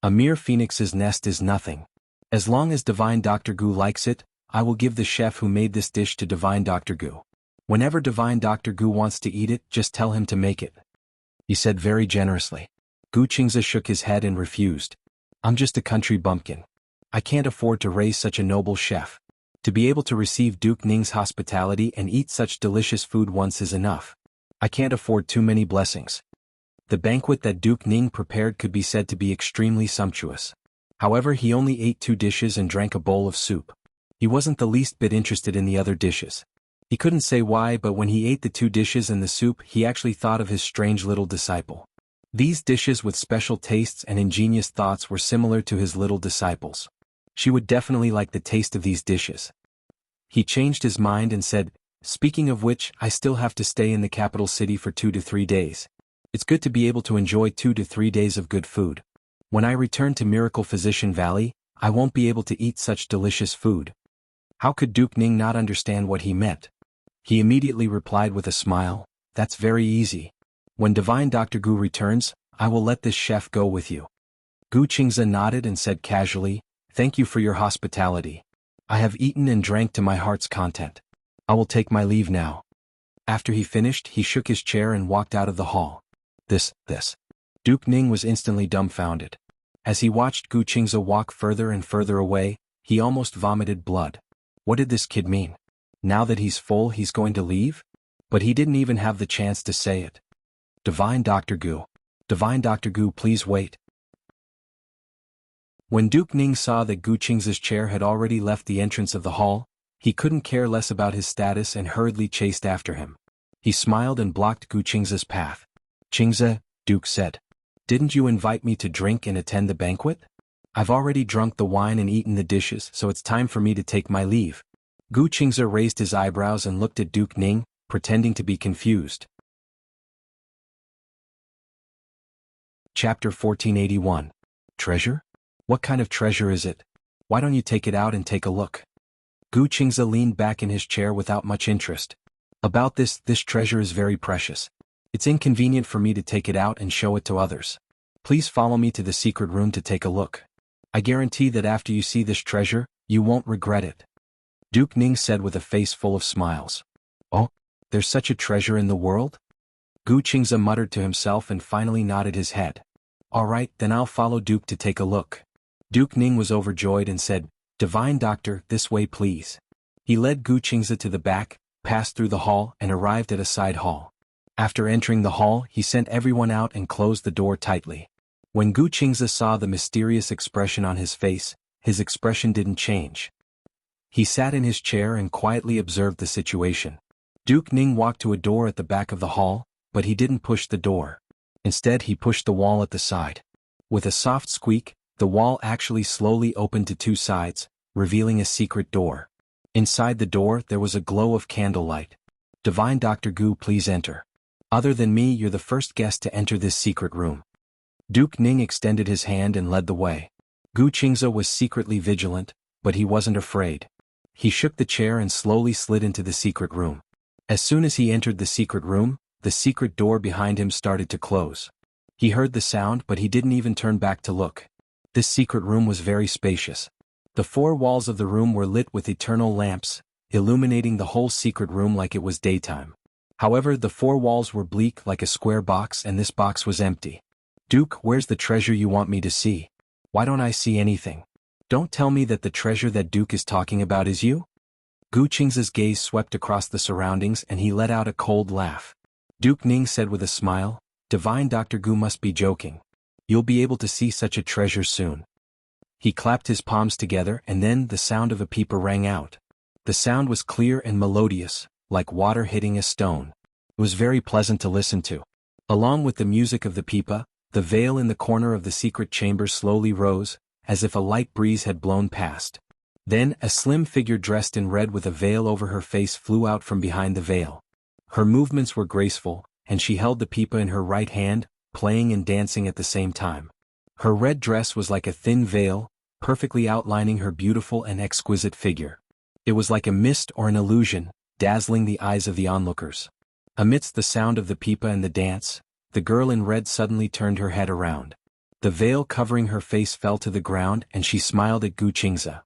A mere phoenix's nest is nothing. As long as Divine Dr. Gu likes it, I will give the chef who made this dish to Divine Dr. Gu. Whenever Divine Dr. Gu wants to eat it, just tell him to make it," he said very generously. Gu Qingze shook his head and refused. "I'm just a country bumpkin. I can't afford to raise such a noble chef. To be able to receive Duke Ning's hospitality and eat such delicious food once is enough. I can't afford too many blessings." The banquet that Duke Ning prepared could be said to be extremely sumptuous. However, he only ate 2 dishes and drank a bowl of soup. He wasn't the least bit interested in the other dishes. He couldn't say why, but when he ate the 2 dishes and the soup, he actually thought of his strange little disciple. These dishes with special tastes and ingenious thoughts were similar to his little disciples. She would definitely like the taste of these dishes. He changed his mind and said, "Speaking of which, I still have to stay in the capital city for 2 to 3 days. It's good to be able to enjoy 2 to 3 days of good food. When I return to Miracle Physician Valley, I won't be able to eat such delicious food." How could Duke Ning not understand what he meant? He immediately replied with a smile, "That's very easy. When Divine Dr. Gu returns, I will let this chef go with you." Gu Qingze nodded and said casually, "Thank you for your hospitality. I have eaten and drank to my heart's content. I will take my leave now." After he finished, he shook his chair and walked out of the hall. This. Duke Ning was instantly dumbfounded. As he watched Gu Qingze walk further and further away, he almost vomited blood. What did this kid mean? Now that he's full, he's going to leave? But he didn't even have the chance to say it. Divine Dr. Gu, please wait." When Duke Ning saw that Gu Qingze's chair had already left the entrance of the hall, he couldn't care less about his status and hurriedly chased after him. He smiled and blocked Gu Qingze's path. "Qingze," Duke said, "didn't you invite me to drink and attend the banquet? I've already drunk the wine and eaten the dishes, so it's time for me to take my leave." Gu Qingze raised his eyebrows and looked at Duke Ning, pretending to be confused. Chapter 1481. Treasure? What kind of treasure is it? Why don't you take it out and take a look? Gu Qingze leaned back in his chair without much interest. "About this treasure is very precious. It's inconvenient for me to take it out and show it to others. Please follow me to the secret room to take a look. I guarantee that after you see this treasure, You won't regret it. Duke Ning said with a face full of smiles. Oh, there's such a treasure in the world? Gu Qingze muttered to himself and finally nodded his head. All right, then I'll follow Duke to take a look. Duke Ning was overjoyed and said, Divine Doctor, this way please. He led Gu Qingze to the back, passed through the hall and arrived at a side hall. After entering the hall, he sent everyone out and closed the door tightly. When Gu Qingze saw the mysterious expression on his face, his expression didn't change. He sat in his chair and quietly observed the situation. Duke Ning walked to a door at the back of the hall, but he didn't push the door. Instead he pushed the wall at the side. With a soft squeak, the wall actually slowly opened to two sides, revealing a secret door. Inside the door there was a glow of candlelight. Divine Dr. Gu, please enter. Other than me, you're the first guest to enter this secret room. Duke Ning extended his hand and led the way. Gu Qingze was secretly vigilant, but he wasn't afraid. He shook the chair and slowly slid into the secret room. As soon as he entered the secret room, the secret door behind him started to close. He heard the sound, but he didn't even turn back to look. This secret room was very spacious. The four walls of the room were lit with eternal lamps, illuminating the whole secret room like it was daytime. However, the four walls were bleak like a square box, and this box was empty. Duke, where's the treasure you want me to see? Why don't I see anything? Don't tell me that the treasure that Duke is talking about is you? Gu Qingze's gaze swept across the surroundings and he let out a cold laugh. Duke Ning said with a smile, Divine Dr. Gu must be joking. You'll be able to see such a treasure soon. He clapped his palms together and then the sound of a pipa rang out. The sound was clear and melodious, like water hitting a stone. It was very pleasant to listen to. Along with the music of the pipa, the veil in the corner of the secret chamber slowly rose, as if a light breeze had blown past. Then a slim figure dressed in red with a veil over her face flew out from behind the veil. Her movements were graceful, and she held the pipa in her right hand, playing and dancing at the same time. Her red dress was like a thin veil, perfectly outlining her beautiful and exquisite figure. It was like a mist or an illusion, dazzling the eyes of the onlookers. Amidst the sound of the pipa and the dance, the girl in red suddenly turned her head around. The veil covering her face fell to the ground and she smiled at Gu Qingze.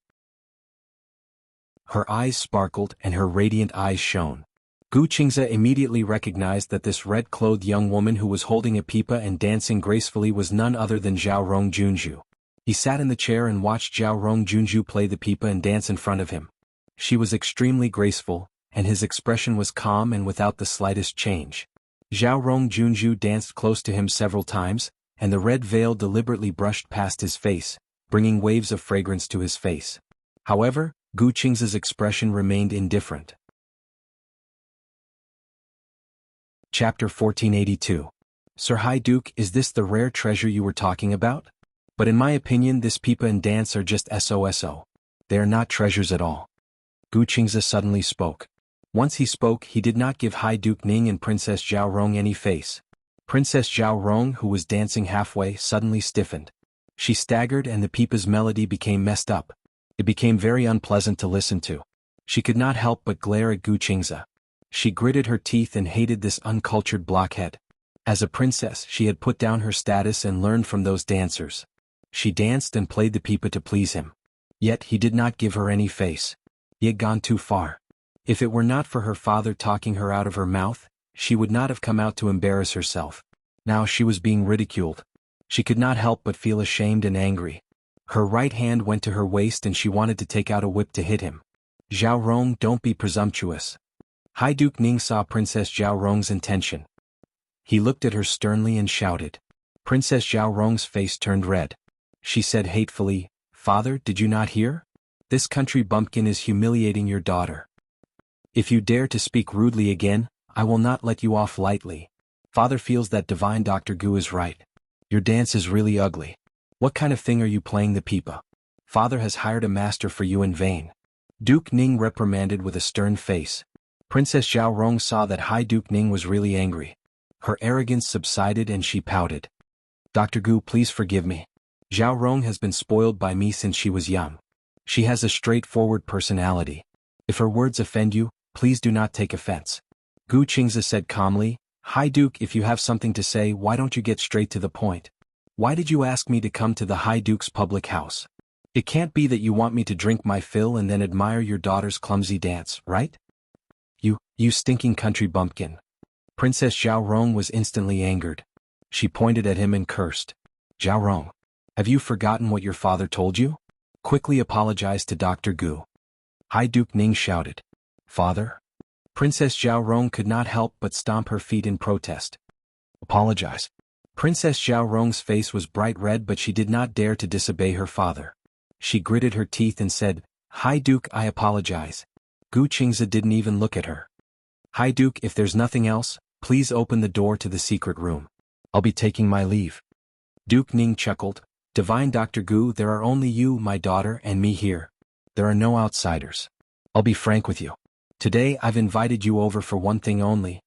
Her eyes sparkled and her radiant eyes shone. Gu Qingze immediately recognized that this red-clothed young woman who was holding a pipa and dancing gracefully was none other than Zhao Rong Junju. He sat in the chair and watched Zhao Rong Junju play the pipa and dance in front of him. She was extremely graceful, and his expression was calm and without the slightest change. Zhao Rong Junju danced close to him several times, and the red veil deliberately brushed past his face, bringing waves of fragrance to his face. However, Gu Qingze's expression remained indifferent. Chapter 1482. Sir High Duke, is this the rare treasure you were talking about? But in my opinion this pipa and dance are just SOSO. They are not treasures at all. Gu Qingze suddenly spoke. Once he spoke, he did not give High Duke Ning and Princess Zhao Rong any face. Princess Zhao Rong, who was dancing halfway, suddenly stiffened. She staggered and the pipa's melody became messed up. It became very unpleasant to listen to. She could not help but glare at Gu Qingze. She gritted her teeth and hated this uncultured blockhead. As a princess, she had put down her status and learned from those dancers. She danced and played the pipa to please him. Yet he did not give her any face. He had gone too far. If it were not for her father talking her out of her mouth, she would not have come out to embarrass herself. Now she was being ridiculed. She could not help but feel ashamed and angry. Her right hand went to her waist and she wanted to take out a whip to hit him. Zhao Rong, don't be presumptuous. High Duke Ning saw Princess Zhao Rong's intention. He looked at her sternly and shouted. Princess Zhao Rong's face turned red. She said hatefully, Father, did you not hear? This country bumpkin is humiliating your daughter. If you dare to speak rudely again, I will not let you off lightly. Father feels that Divine Dr. Gu is right. Your dance is really ugly. What kind of thing are you playing the pipa? Father has hired a master for you in vain. Duke Ning reprimanded with a stern face. Princess Zhao Rong saw that High Duke Ning was really angry. Her arrogance subsided and she pouted. Dr. Gu, please forgive me. Zhao Rong has been spoiled by me since she was young. She has a straightforward personality. If her words offend you, please do not take offense. Gu Qingze said calmly, High Duke, if you have something to say, why don't you get straight to the point? Why did you ask me to come to the High Duke's public house? It can't be that you want me to drink my fill and then admire your daughter's clumsy dance, right? You stinking country bumpkin. Princess Zhao Rong was instantly angered. She pointed at him and cursed. Zhao Rong, have you forgotten what your father told you? Quickly apologize to Dr. Gu. High Duke Ning shouted. Father? Princess Zhao Rong could not help but stomp her feet in protest. Apologize. Princess Zhao Rong's face was bright red, but she did not dare to disobey her father. She gritted her teeth and said, High Duke, I apologize. Gu Qingzi didn't even look at her. High Duke, if there's nothing else, please open the door to the secret room. I'll be taking my leave. Duke Ning chuckled. Divine Dr. Gu, there are only you, my daughter, and me here. There are no outsiders. I'll be frank with you. Today I've invited you over for one thing only.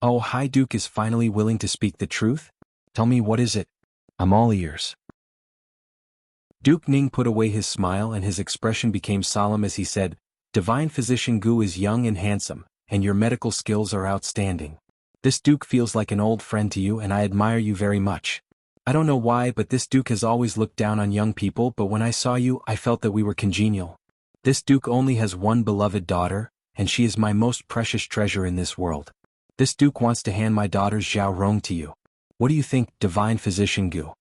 Oh, High Duke is finally willing to speak the truth? Tell me, what is it? I'm all ears. Duke Ning put away his smile and his expression became solemn as he said, Divine Physician Gu is young and handsome, and your medical skills are outstanding. This Duke feels like an old friend to you and I admire you very much. I don't know why, but this Duke has always looked down on young people, but when I saw you I felt that we were congenial. This Duke only has one beloved daughter, and she is my most precious treasure in this world. This Duke wants to hand my daughter's Zhao Rong to you. What do you think, Divine Physician Gu?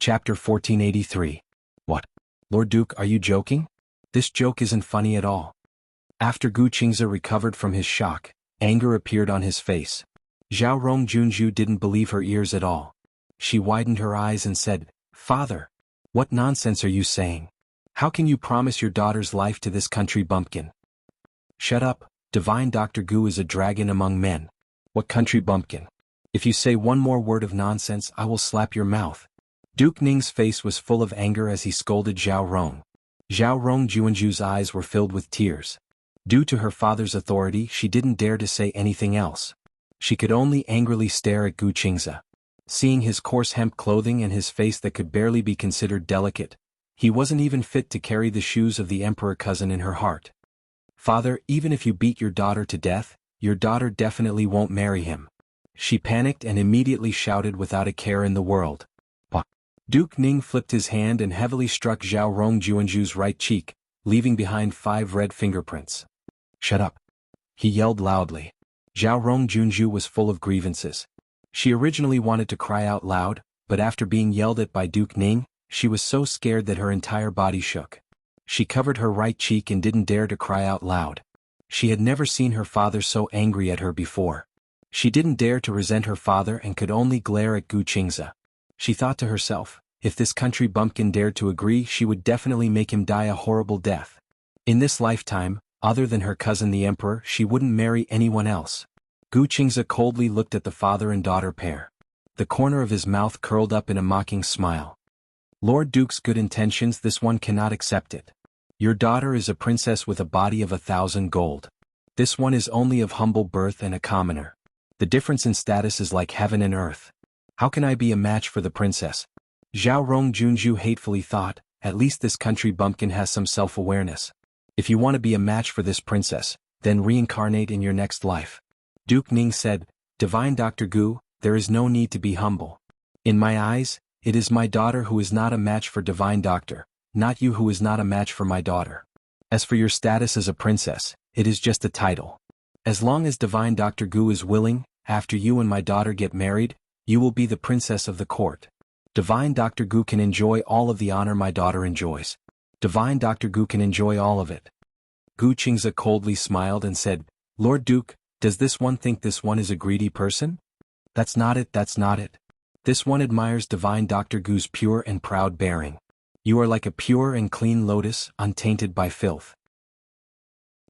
Chapter 1483. What? Lord Duke, are you joking? This joke isn't funny at all. After Gu Qingzi recovered from his shock, anger appeared on his face. Zhao Rong Junju didn't believe her ears at all. She widened her eyes and said, Father, what nonsense are you saying? How can you promise your daughter's life to this country bumpkin? Shut up, Divine Dr. Gu is a dragon among men. What country bumpkin? If you say one more word of nonsense, I will slap your mouth. Duke Ning's face was full of anger as he scolded Zhao Rong. Zhao Rong Junju's eyes were filled with tears. Due to her father's authority, she didn't dare to say anything else. She could only angrily stare at Gu Qingzi. Seeing his coarse hemp clothing and his face that could barely be considered delicate, he wasn't even fit to carry the shoes of the emperor cousin in her heart. Father, even if you beat your daughter to death, your daughter definitely won't marry him. She panicked and immediately shouted without a care in the world. Duke Ning flipped his hand and heavily struck Zhao Rong Junju's right cheek, leaving behind 5 red fingerprints. Shut up. He yelled loudly. Zhao Rong Junju was full of grievances. She originally wanted to cry out loud, but after being yelled at by Duke Ning, she was so scared that her entire body shook. She covered her right cheek and didn't dare to cry out loud. She had never seen her father so angry at her before. She didn't dare to resent her father and could only glare at Gu Qingzi. She thought to herself, if this country bumpkin dared to agree, she would definitely make him die a horrible death. In this lifetime, other than her cousin the emperor, she wouldn't marry anyone else. Gu Qingzi coldly looked at the father and daughter pair. The corner of his mouth curled up in a mocking smile. Lord Duke's good intentions, this one cannot accept it. Your daughter is a princess with a body of 1,000 gold. This one is only of humble birth and a commoner. The difference in status is like heaven and earth. How can I be a match for the princess? Zhao Rong Junju hatefully thought, at least this country bumpkin has some self-awareness. If you want to be a match for this princess, then reincarnate in your next life. Duke Ning said, Divine Dr. Gu, there is no need to be humble. In my eyes, it is my daughter who is not a match for Divine Doctor, not you who is not a match for my daughter. As for your status as a princess, it is just a title. As long as Divine Dr. Gu is willing, after you and my daughter get married, you will be the princess of the court. Divine Dr. Gu can enjoy all of the honor my daughter enjoys. Divine Dr. Gu can enjoy all of it. Gu Qingzi coldly smiled and said, Lord Duke, does this one think this one is a greedy person? That's not it, that's not it. This one admires Divine Dr. Gu's pure and proud bearing. You are like a pure and clean lotus, untainted by filth.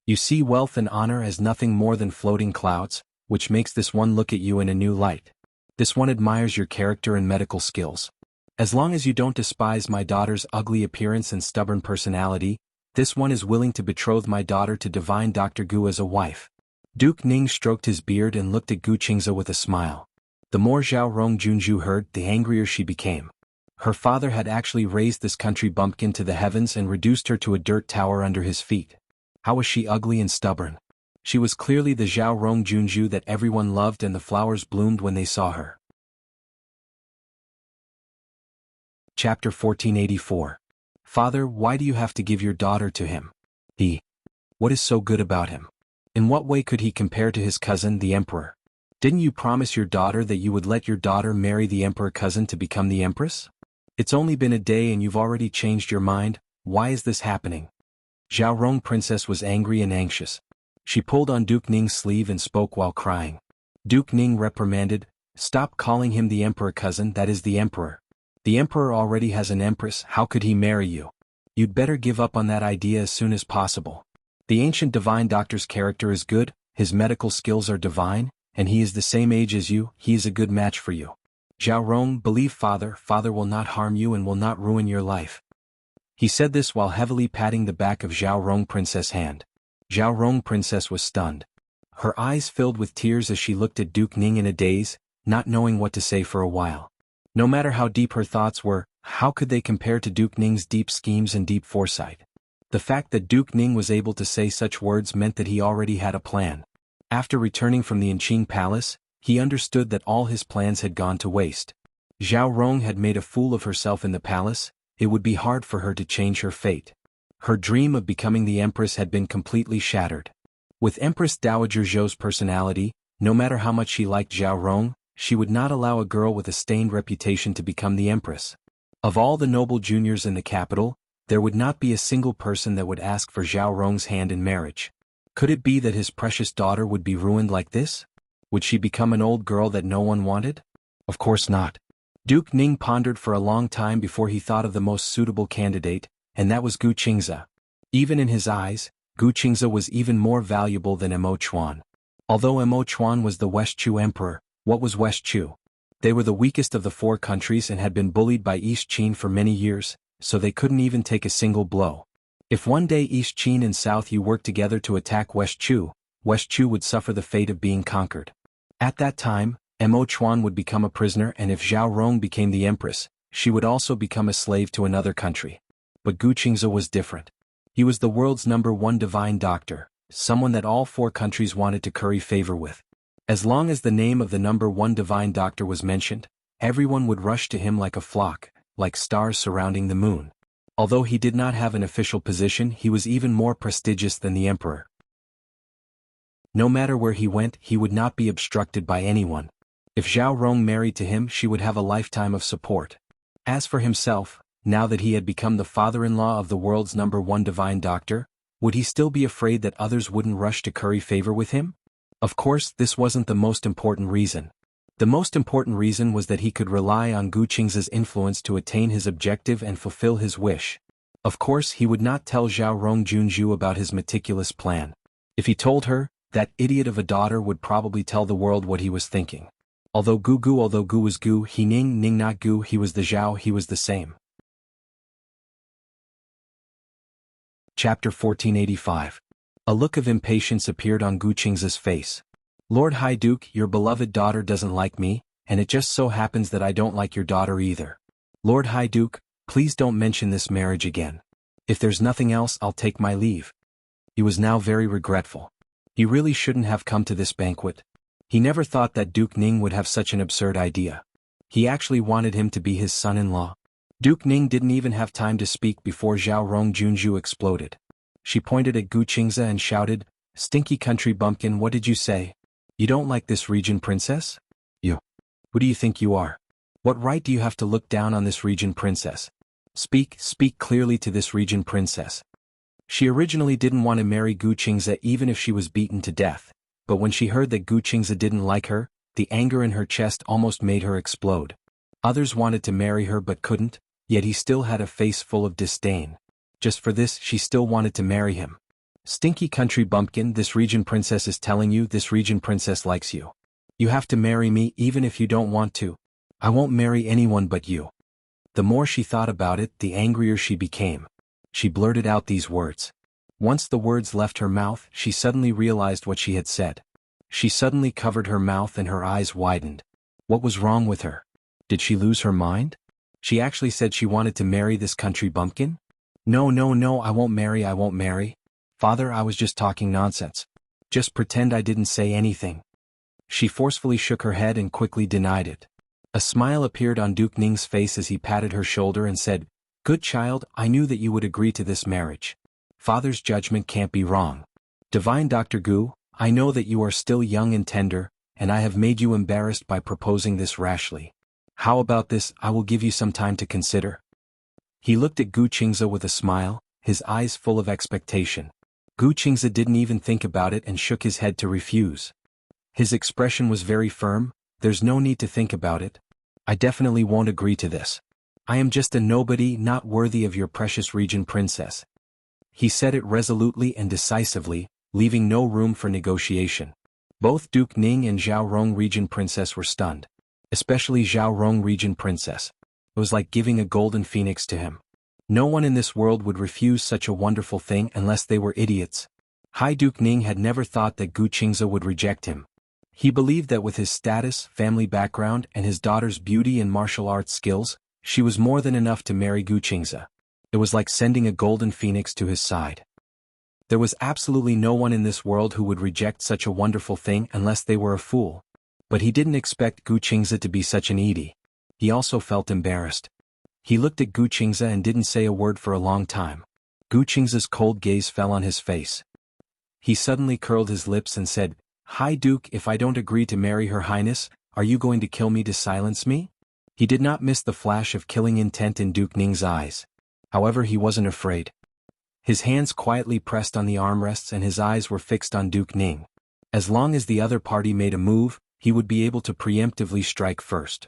You see wealth and honor as nothing more than floating clouds, which makes this one look at you in a new light. This one admires your character and medical skills. As long as you don't despise my daughter's ugly appearance and stubborn personality, this one is willing to betroth my daughter to Divine Dr. Gu as a wife. Duke Ning stroked his beard and looked at Gu Qingzi with a smile. The more Zhao Rong Junju heard, the angrier she became. Her father had actually raised this country bumpkin to the heavens and reduced her to a dirt tower under his feet. How was she ugly and stubborn? She was clearly the Zhao Rong Junju that everyone loved, and the flowers bloomed when they saw her. Chapter 1484. Father, why do you have to give your daughter to him? What is so good about him? In what way could he compare to his cousin, the emperor? Didn't you promise your daughter that you would let your daughter marry the emperor cousin to become the empress? It's only been a day and you've already changed your mind. Why is this happening? Zhaorong princess was angry and anxious. She pulled on Duke Ning's sleeve and spoke while crying. Duke Ning reprimanded, "Stop calling him the emperor cousin, that is the emperor. The emperor already has an empress, how could he marry you? You'd better give up on that idea as soon as possible. The ancient divine doctor's character is good, his medical skills are divine, and he is the same age as you, he is a good match for you. Zhaorong, believe father will not harm you and will not ruin your life." He said this while heavily patting the back of Zhaorong princess' hand. Zhaorong princess was stunned. Her eyes filled with tears as she looked at Duke Ning in a daze, not knowing what to say for a while. No matter how deep her thoughts were, how could they compare to Duke Ning's deep schemes and deep foresight? The fact that Duke Ning was able to say such words meant that he already had a plan. After returning from the Inqing palace, he understood that all his plans had gone to waste. Zhaorong had made a fool of herself in the palace, it would be hard for her to change her fate. Her dream of becoming the empress had been completely shattered. With Empress Dowager Zhou's personality, no matter how much she liked Zhaorong, she would not allow a girl with a stained reputation to become the empress. Of all the noble juniors in the capital, there would not be a single person that would ask for Zhaorong's hand in marriage. Could it be that his precious daughter would be ruined like this? Would she become an old girl that no one wanted? Of course not. Duke Ning pondered for a long time before he thought of the most suitable candidate, and that was Gu Qingze. Even in his eyes, Gu Qingze was even more valuable than Mo Chuan. Although Mo Chuan was the West Chu emperor, what was West Chu? They were the weakest of the four countries and had been bullied by East Qin for many years, so they couldn't even take a single blow. If one day East Qin and South Yu worked together to attack West Chu would suffer the fate of being conquered. At that time, Mo Chuan would become a prisoner, and if Zhaorong became the empress, she would also become a slave to another country. But Gu Qingze was different. He was the world's #1 divine doctor, someone that all four countries wanted to curry favor with. As long as the name of the #1 divine doctor was mentioned, everyone would rush to him like a flock, like stars surrounding the moon. Although he did not have an official position, he was even more prestigious than the emperor. No matter where he went, he would not be obstructed by anyone. If Zhaorong married to him, she would have a lifetime of support. As for himself, now that he had become the father-in-law of the world's #1 divine doctor, would he still be afraid that others wouldn't rush to curry favor with him? Of course, this wasn't the most important reason. The most important reason was that he could rely on Gu Qingze's influence to attain his objective and fulfill his wish. Of course, he would not tell Zhaorong Junju about his meticulous plan. If he told her, that idiot of a daughter would probably tell the world what he was thinking. Although Gu was Gu, he Ning not Gu, he was the Zhao, he was the same. Chapter 1485. A look of impatience appeared on Gu Qingze's face. "Lord High Duke, your beloved daughter doesn't like me, and it just so happens that I don't like your daughter either. Lord High Duke, please don't mention this marriage again. If there's nothing else, I'll take my leave." He was now very regretful. He really shouldn't have come to this banquet. He never thought that Duke Ning would have such an absurd idea. He actually wanted him to be his son-in-law. Duke Ning didn't even have time to speak before Zhaorong Junju exploded. She pointed at Gu Qingze and shouted, "Stinky country bumpkin, what did you say? You don't like this region princess? You. Who do you think you are? What right do you have to look down on this region princess? Speak clearly to this region princess." She originally didn't want to marry Gu Qingze even if she was beaten to death, but when she heard that Gu Qingze didn't like her, the anger in her chest almost made her explode. Others wanted to marry her but couldn't, yet he still had a face full of disdain. Just for this, she still wanted to marry him. "Stinky country bumpkin, this region princess is telling you this region princess likes you. You have to marry me even if you don't want to. I won't marry anyone but you." The more she thought about it, the angrier she became. She blurted out these words. Once the words left her mouth, she suddenly realized what she had said. She suddenly covered her mouth and her eyes widened. What was wrong with her? Did she lose her mind? She actually said she wanted to marry this country bumpkin? No, I won't marry. Father, I was just talking nonsense. Just pretend I didn't say anything." She forcefully shook her head and quickly denied it. A smile appeared on Duke Ning's face as he patted her shoulder and said, "Good child, I knew that you would agree to this marriage. Father's judgment can't be wrong. Divine Dr. Gu, I know that you are still young and tender, and I have made you embarrassed by proposing this rashly. How about this? I will give you some time to consider." He looked at Gu Qingze with a smile, his eyes full of expectation. Gu Qingze didn't even think about it and shook his head to refuse. His expression was very firm. "There's no need to think about it. I definitely won't agree to this. I am just a nobody, not worthy of your precious region princess." He said it resolutely and decisively, leaving no room for negotiation. Both Duke Ning and Zhao Rong region princess were stunned. Especially Zhao Rong region princess. It was like giving a golden phoenix to him. No one in this world would refuse such a wonderful thing unless they were idiots. High Duke Ning had never thought that Gu Qingze would reject him. He believed that with his status, family background, and his daughter's beauty and martial arts skills, she was more than enough to marry Gu Qingze. It was like sending a golden phoenix to his side. There was absolutely no one in this world who would reject such a wonderful thing unless they were a fool. But he didn't expect Gu Qingze to be such an edie. He also felt embarrassed. He looked at Gu Qingze and didn't say a word for a long time. Gu Qingze's cold gaze fell on his face. He suddenly curled his lips and said, "High Duke, if I don't agree to marry Her Highness, are you going to kill me to silence me?" He did not miss the flash of killing intent in Duke Ning's eyes. However, he wasn't afraid. His hands quietly pressed on the armrests and his eyes were fixed on Duke Ning. As long as the other party made a move, he would be able to preemptively strike first.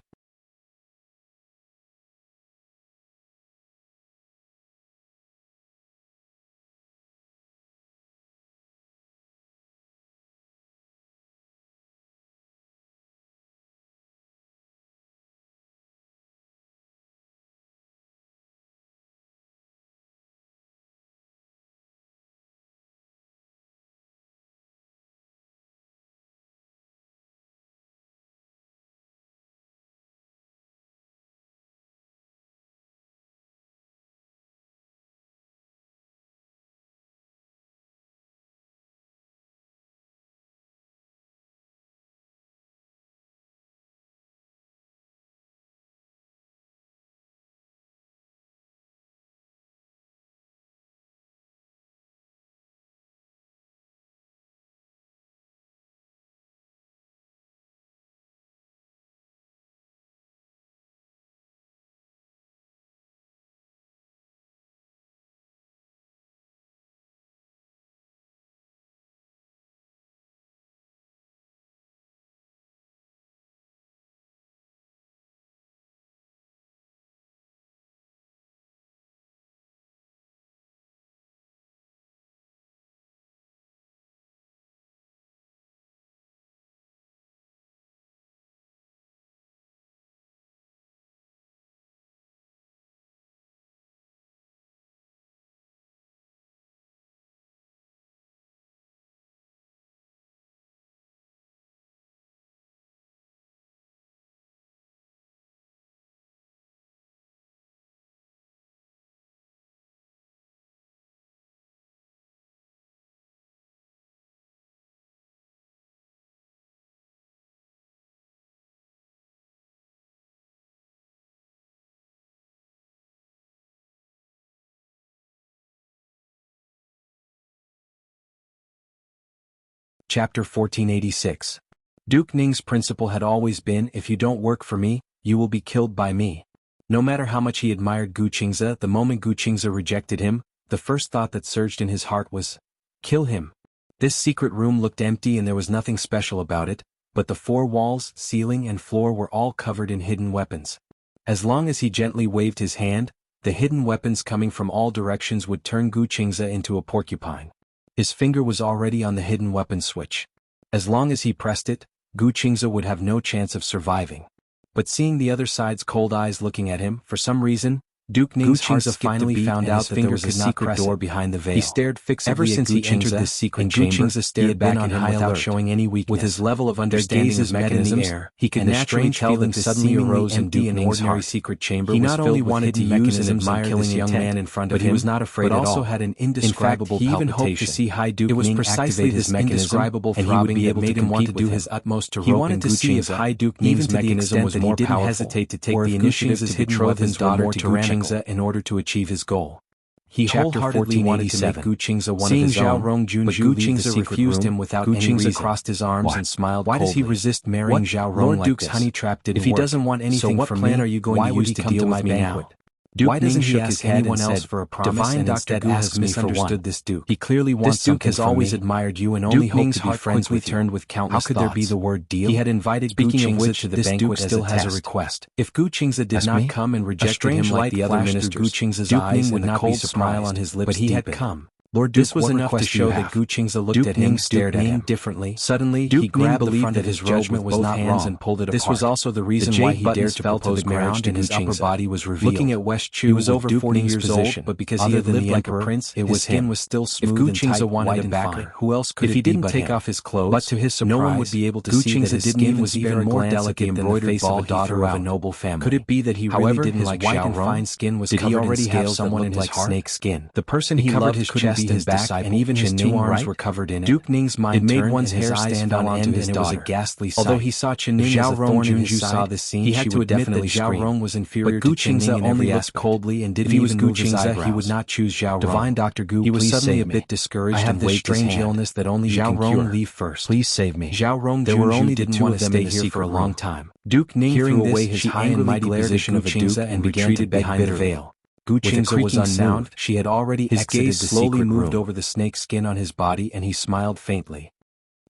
Chapter 1486. Duke Ning's principle had always been, if you don't work for me, you will be killed by me. No matter how much he admired Gu Qingze, the moment Gu Qingze rejected him, the first thought that surged in his heart was, kill him. This secret room looked empty and there was nothing special about it, but the four walls, ceiling and floor were all covered in hidden weapons. As long as he gently waved his hand, the hidden weapons coming from all directions would turn Gu Qingze into a porcupine. His finger was already on the hidden weapon switch. As long as he pressed it, Gu Qingze would have no chance of surviving. But seeing the other side's cold eyes looking at him, for some reason, Duke Ning's heart finally found out that there was a secret door behind the veil. He stared fixedly ever since he entered this secret chamber. Stared back at him without showing any weakness. With his level of understanding of mechanisms, he could naturally tell that suddenly arose in Duke Ning's ordinary secret chamber. He not only wanted to use and admire this young man in front of him, but he was not afraid at all. But also had an indescribable palpitation. He even hoped to see Hai Duke Ning activate his indescribable throbbing that made him want to do his utmost to rope. He wanted to see if Hai Duke Ning's mechanism was more powerful, or hesitate to take the initiative to betroth his daughter to Guqingze in order to achieve his goal. He wholeheartedly wanted to make Guqingze one of his own, but Guqingze refused him without any reason. Guqingze crossed his arms and smiled coldly. Why does he resist marrying Zhao Rong like this? Lord Duke's honey trap didn't work. If he doesn't want anything from me, what plan are you going to use to deal with me now? Why doesn't he ask anyone else for a promise and instead asks me for one? This Duke. He clearly wants something from me. This Duke has always admired you and only hoped to be friends with you. Turned with countless thoughts. How could there be the word deal? He had invited Guqingze to the banquet as a test. Has a request. If Guqingze did not come and rejected him like the other ministers, Guqingze's eyes would not be smile on his lips. But he had come. Lord Duke, this was enough to show that Guqingze looked at him, stared at him differently. Suddenly, he grabbed the front of his judgment with both hands and pulled it apart. This was also the reason why he dared to propose marriage, and his upper body was revealed. Looking at West Chu, he was over 40 years old, but because he had lived like a prince, his skin was still smooth and tight, white and fine. Who else could it be but him? If he didn't take off his clothes, but to his surprise, no one would be able to see that his skin was even more delicate than the face of a daughter of a noble family. Could it be that he really didn't like white and fine skin was covered in scales that looked like snake skin? The person he loved his chest and back, and even his two arms were covered in it. Duke Ning's mind made one's hair stand on end, and it was a ghastly sight. Although he saw Chen Ning as a thorn in his side, he had to admit that Zhao Rong was inferior to Chen Ning in every aspect. Coldly and didn't even move his eyebrows. He would not choose Zhao Rong. Divine Dr. Gu, he was suddenly a bit discouraged and waved strange illness that only Zhao Rong leave first. Please save me. Zhao Rong, there were only the two of them in here for a long time. Duke Ning threw away his high and mighty position of a Duke and retreated behind the veil. Guqingze was unsound. She had already exited the secret room. His gaze slowly moved over the snake skin on his body and he smiled faintly.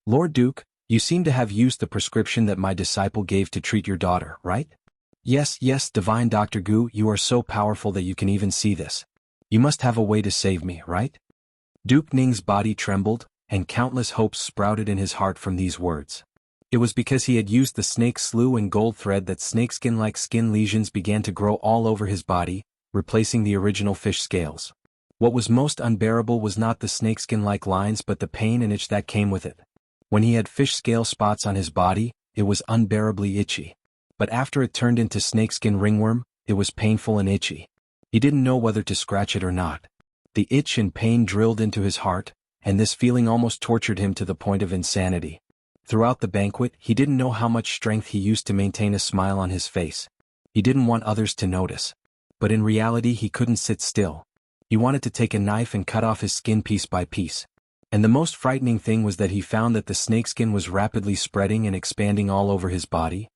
Lord Duke, you seem to have used the prescription that my disciple gave to treat your daughter, right? Yes, Divine Dr. Gu, you are so powerful that you can even see this. You must have a way to save me, right? Duke Ning's body trembled, and countless hopes sprouted in his heart from these words. It was because he had used the snake slough and gold thread that snakeskin-like skin lesions began to grow all over his body, replacing the original fish scales. What was most unbearable was not the snakeskin-like lines but the pain and itch that came with it. When he had fish scale spots on his body, it was unbearably itchy. But after it turned into snakeskin ringworm, it was painful and itchy. He didn't know whether to scratch it or not. The itch and pain drilled into his heart, and this feeling almost tortured him to the point of insanity. Throughout the banquet, he didn't know how much strength he used to maintain a smile on his face. He didn't want others to notice. But in reality he couldn't sit still. He wanted to take a knife and cut off his skin piece by piece. And the most frightening thing was that he found that the snakeskin was rapidly spreading and expanding all over his body.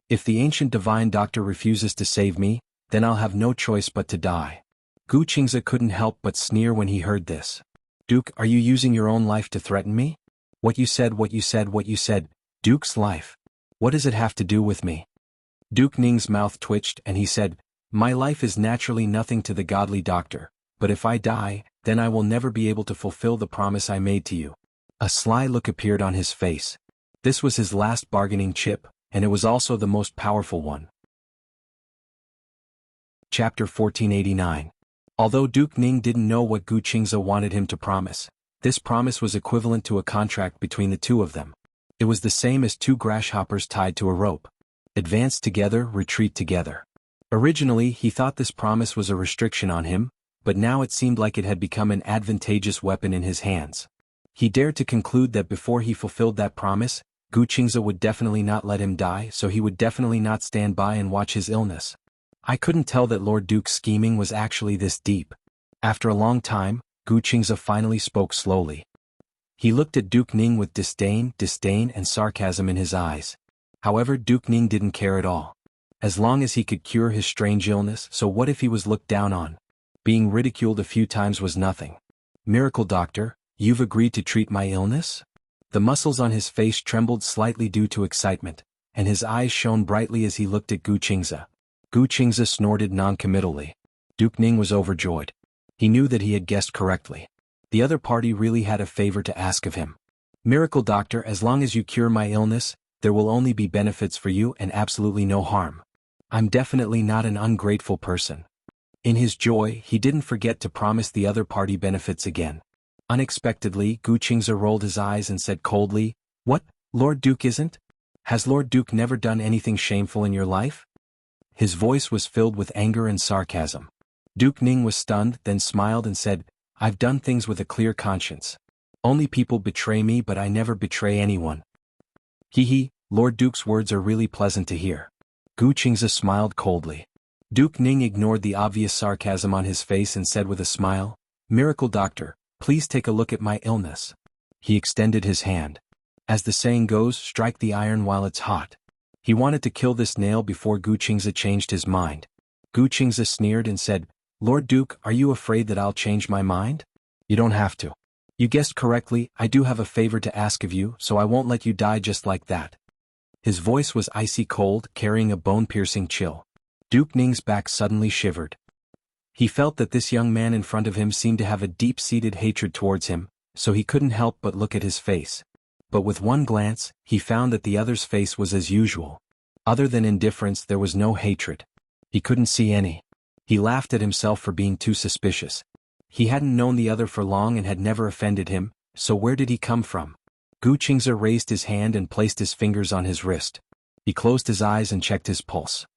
If the ancient divine doctor refuses to save me, then I'll have no choice but to die. Guqingze couldn't help but sneer when he heard this. Duke, are you using your own life to threaten me? What you said, Duke's life. What does it have to do with me? Duke Ning's mouth twitched and he said, My life is naturally nothing to the godly doctor, but if I die, then I will never be able to fulfill the promise I made to you. A sly look appeared on his face. This was his last bargaining chip, and it was also the most powerful one. Chapter 1489. Although Duke Ning didn't know what Guqingze wanted him to promise, this promise was equivalent to a contract between the two of them. It was the same as two grasshoppers tied to a rope. Advance together, retreat together. Originally, he thought this promise was a restriction on him, but now it seemed like it had become an advantageous weapon in his hands. He dared to conclude that before he fulfilled that promise, Guqingze would definitely not let him die, so he would definitely not stand by and watch his illness. I couldn't tell that Lord Duke's scheming was actually this deep. After a long time, Guqingze finally spoke slowly. He looked at Duke Ning with disdain and sarcasm in his eyes. However, Duke Ning didn't care at all. As long as he could cure his strange illness, so what if he was looked down on? Being ridiculed a few times was nothing. Miracle doctor, you've agreed to treat my illness? The muscles on his face trembled slightly due to excitement, and his eyes shone brightly as he looked at Guqingze. Guqingze snorted noncommittally. Duke Ning was overjoyed. He knew that he had guessed correctly. The other party really had a favor to ask of him. Miracle doctor, as long as you cure my illness, there will only be benefits for you and absolutely no harm. I'm definitely not an ungrateful person. In his joy, he didn't forget to promise the other party benefits again. Unexpectedly, Gu Qingze rolled his eyes and said coldly, "What, Lord Duke isn't? Has Lord Duke never done anything shameful in your life?" His voice was filled with anger and sarcasm. Duke Ning was stunned, then smiled and said, "I've done things with a clear conscience. Only people betray me, but I never betray anyone." Hee, Lord Duke's words are really pleasant to hear. Gu Qingze smiled coldly. Duke Ning ignored the obvious sarcasm on his face and said with a smile, "Miracle Doctor, please take a look at my illness." He extended his hand. As the saying goes, strike the iron while it's hot. He wanted to kill this nail before Gu Qingze changed his mind. Gu Qingze sneered and said, "Lord Duke, are you afraid that I'll change my mind? You don't have to. You guessed correctly, I do have a favor to ask of you, so I won't let you die just like that." His voice was icy cold, carrying a bone-piercing chill. Duke Ning's back suddenly shivered. He felt that this young man in front of him seemed to have a deep-seated hatred towards him, so he couldn't help but look at his face. But with one glance, he found that the other's face was as usual. Other than indifference, there was no hatred. He couldn't see any. He laughed at himself for being too suspicious. He hadn't known the other for long and had never offended him, so where did he come from? Gu Qingze raised his hand and placed his fingers on his wrist. He closed his eyes and checked his pulse.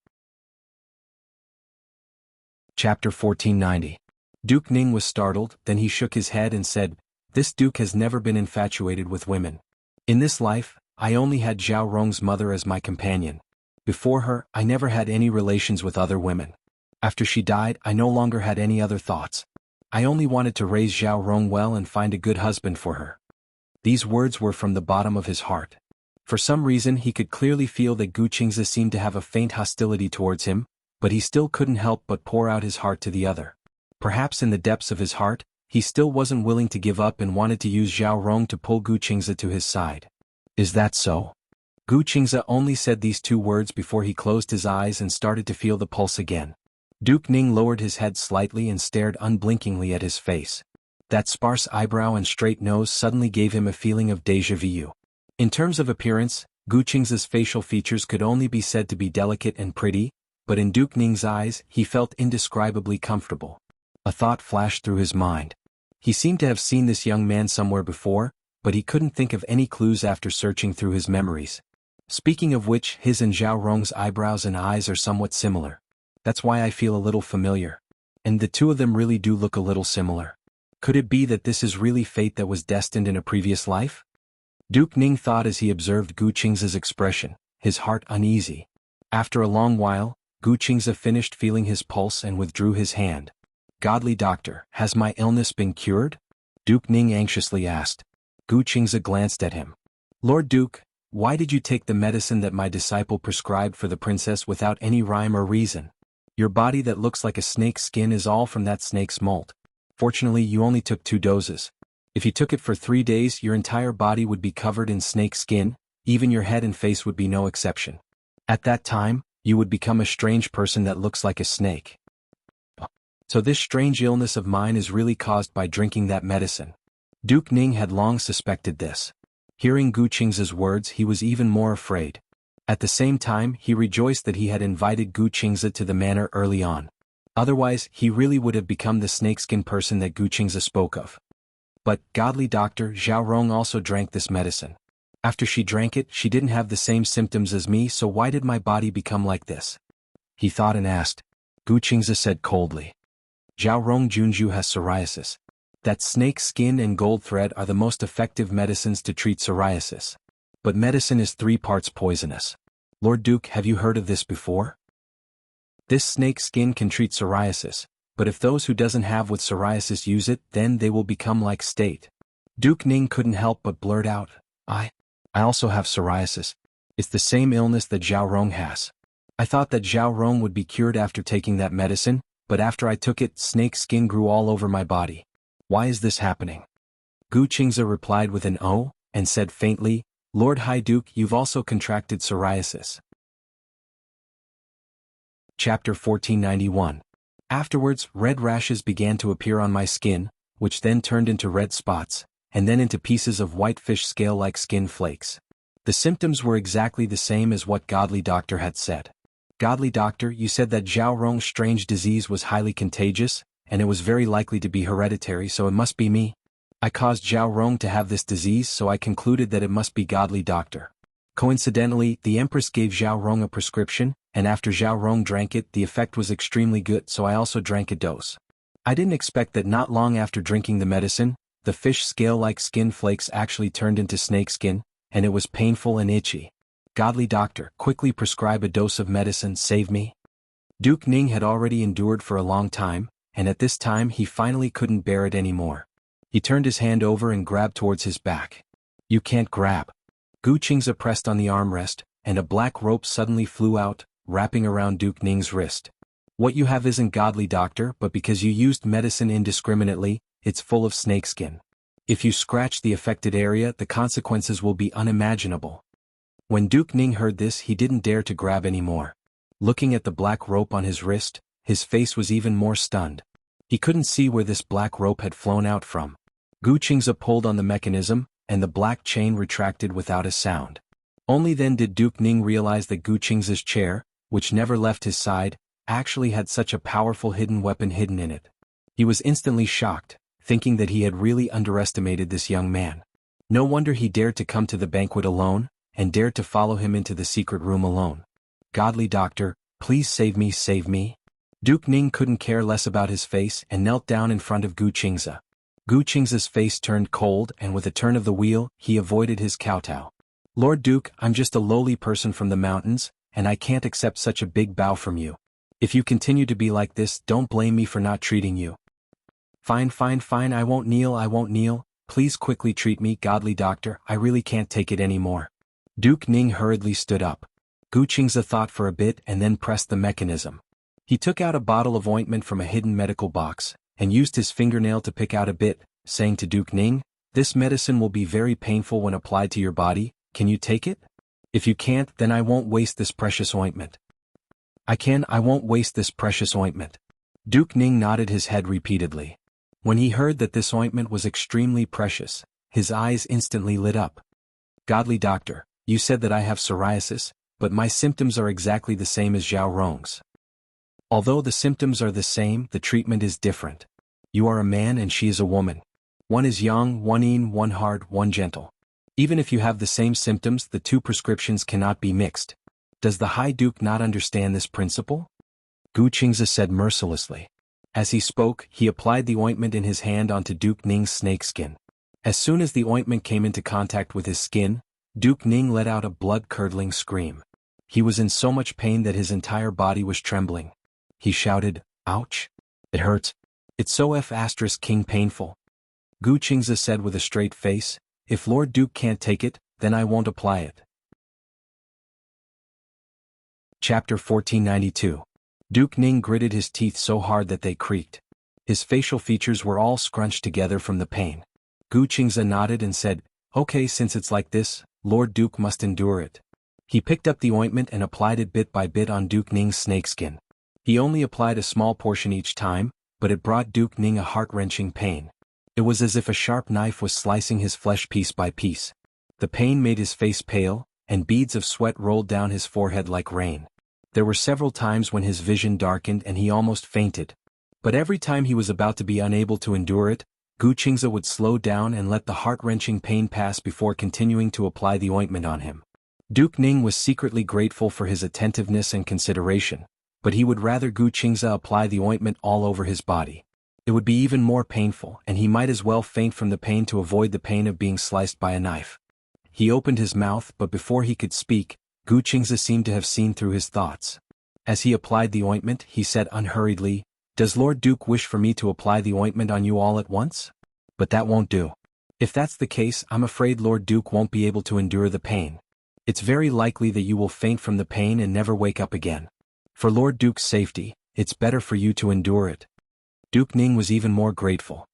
Chapter 1490. Duke Ning was startled, then he shook his head and said, "This Duke has never been infatuated with women. In this life, I only had Zhao Rong's mother as my companion. Before her, I never had any relations with other women. After she died, I no longer had any other thoughts. I only wanted to raise Zhao Rong well and find a good husband for her." These words were from the bottom of his heart. For some reason he could clearly feel that Gu Qingze seemed to have a faint hostility towards him, but he still couldn't help but pour out his heart to the other. Perhaps in the depths of his heart, he still wasn't willing to give up and wanted to use Zhao Rong to pull Gu Qingze to his side. "Is that so?" Gu Qingze only said these two words before he closed his eyes and started to feel the pulse again. Duke Ning lowered his head slightly and stared unblinkingly at his face. That sparse eyebrow and straight nose suddenly gave him a feeling of déjà vu. In terms of appearance, Gu Qingze's facial features could only be said to be delicate and pretty, but in Duke Ning's eyes he felt indescribably comfortable. A thought flashed through his mind. He seemed to have seen this young man somewhere before, but he couldn't think of any clues after searching through his memories. Speaking of which, his and Zhao Rong's eyebrows and eyes are somewhat similar. That's why I feel a little familiar. And the two of them really do look a little similar. Could it be that this is really fate that was destined in a previous life? Duke Ning thought as he observed Gu Qingze's expression, his heart uneasy. After a long while, Gu Qingze finished feeling his pulse and withdrew his hand. "Godly doctor, has my illness been cured?" Duke Ning anxiously asked. Gu Qingze glanced at him. "Lord Duke, why did you take the medicine that my disciple prescribed for the princess without any rhyme or reason? Your body that looks like a snake's skin is all from that snake's molt. Fortunately, you only took 2 doses. If you took it for 3 days, your entire body would be covered in snake skin, even your head and face would be no exception. At that time, you would become a strange person that looks like a snake. So this strange illness of mine is really caused by drinking that medicine." Duke Ning had long suspected this. Hearing Gu Qingze's words, he was even more afraid. At the same time, he rejoiced that he had invited Gu Qingze to the manor early on. Otherwise, he really would have become the snakeskin person that Gu Qingze spoke of. But, godly doctor, Zhao Rong also drank this medicine. After she drank it, she didn't have the same symptoms as me, so why did my body become like this? He thought and asked. Gu Qingze said coldly. Zhao Rong Junju has psoriasis. That snake skin and gold thread are the most effective medicines to treat psoriasis. But medicine is 3 parts poisonous. Lord Duke, have you heard of this before? This snake skin can treat psoriasis, but if those who doesn't have with psoriasis use it, then they will become like state. Duke Ning couldn't help but blurt out, I also have psoriasis. It's the same illness that Zhao Rong has. I thought that Zhao Rong would be cured after taking that medicine, but after I took it, snake skin grew all over my body. Why is this happening?" Gu Qingze replied with an "oh," and said faintly, "Lord High Duke, you've also contracted psoriasis." Chapter 1491. Afterwards, red rashes began to appear on my skin, which then turned into red spots, and then into pieces of white fish scale-like skin flakes. The symptoms were exactly the same as what godly doctor had said. Godly doctor, you said that Zhao Rong's strange disease was highly contagious, and it was very likely to be hereditary, so it must be me. I caused Zhao Rong to have this disease, so I concluded that it must be godly doctor. Coincidentally, the Empress gave Zhao Rong a prescription, and after Zhao Rong drank it, the effect was extremely good, so I also drank a dose. I didn't expect that not long after drinking the medicine, the fish scale-like skin flakes actually turned into snakeskin, and it was painful and itchy. Godly doctor, quickly prescribe a dose of medicine, save me. Duke Ning had already endured for a long time, and at this time he finally couldn't bear it anymore. He turned his hand over and grabbed towards his back. You can't grab. Gu Qingze pressed on the armrest, and a black rope suddenly flew out, wrapping around Duke Ning's wrist. What you have isn't godly doctor, but because you used medicine indiscriminately, it's full of snakeskin. If you scratch the affected area, the consequences will be unimaginable. When Duke Ning heard this, he didn't dare to grab anymore. Looking at the black rope on his wrist, his face was even more stunned. He couldn't see where this black rope had flown out from. Gu Qingze pulled on the mechanism, and the black chain retracted without a sound. Only then did Duke Ning realize that Gu Qingze's chair, which never left his side, actually had such a powerful hidden weapon hidden in it. He was instantly shocked, thinking that he had really underestimated this young man. No wonder he dared to come to the banquet alone, and dared to follow him into the secret room alone. Godly doctor, please save me, save me. Duke Ning couldn't care less about his face and knelt down in front of Gu Qingze. Gu Qingze's face turned cold, and with a turn of the wheel, he avoided his kowtow. Lord Duke, I'm just a lowly person from the mountains, and I can't accept such a big bow from you. If you continue to be like this, don't blame me for not treating you. Fine, fine, fine, I won't kneel. Please quickly treat me, godly doctor, I really can't take it anymore. Duke Ning hurriedly stood up. Gu Qingze thought for a bit and then pressed the mechanism. He took out a bottle of ointment from a hidden medical box, and used his fingernail to pick out a bit, saying to Duke Ning, this medicine will be very painful when applied to your body, can you take it? If you can't, then I won't waste this precious ointment. I won't waste this precious ointment. Duke Ning nodded his head repeatedly. When he heard that this ointment was extremely precious, his eyes instantly lit up. Godly doctor, you said that I have psoriasis, but my symptoms are exactly the same as Zhao Rong's. Although the symptoms are the same, the treatment is different. You are a man and she is a woman. One is young, one mean, one hard, one gentle. Even if you have the same symptoms, the two prescriptions cannot be mixed. Does the High Duke not understand this principle? Gu Qingze said mercilessly. As he spoke, he applied the ointment in his hand onto Duke Ning's snakeskin. As soon as the ointment came into contact with his skin, Duke Ning let out a blood-curdling scream. He was in so much pain that his entire body was trembling. He shouted, ouch! It hurts. It's so king painful. Gu Qingze said with a straight face, if Lord Duke can't take it, then I won't apply it. Chapter 1492. Duke Ning gritted his teeth so hard that they creaked. His facial features were all scrunched together from the pain. Gu Qingze nodded and said, okay, since it's like this, Lord Duke must endure it. He picked up the ointment and applied it bit by bit on Duke Ning's snakeskin. He only applied a small portion each time, but it brought Duke Ning a heart-wrenching pain. It was as if a sharp knife was slicing his flesh piece by piece. The pain made his face pale, and beads of sweat rolled down his forehead like rain. There were several times when his vision darkened and he almost fainted. But every time he was about to be unable to endure it, Gu Qingze would slow down and let the heart-wrenching pain pass before continuing to apply the ointment on him. Duke Ning was secretly grateful for his attentiveness and consideration, but he would rather Gu Qingze apply the ointment all over his body. It would be even more painful, and he might as well faint from the pain to avoid the pain of being sliced by a knife. He opened his mouth, but before he could speak, Gu Qingze seemed to have seen through his thoughts. As he applied the ointment, he said unhurriedly, does Lord Duke wish for me to apply the ointment on you all at once? But that won't do. If that's the case, I'm afraid Lord Duke won't be able to endure the pain. It's very likely that you will faint from the pain and never wake up again. For Lord Duke's safety, it's better for you to endure it. Duke Ning was even more grateful.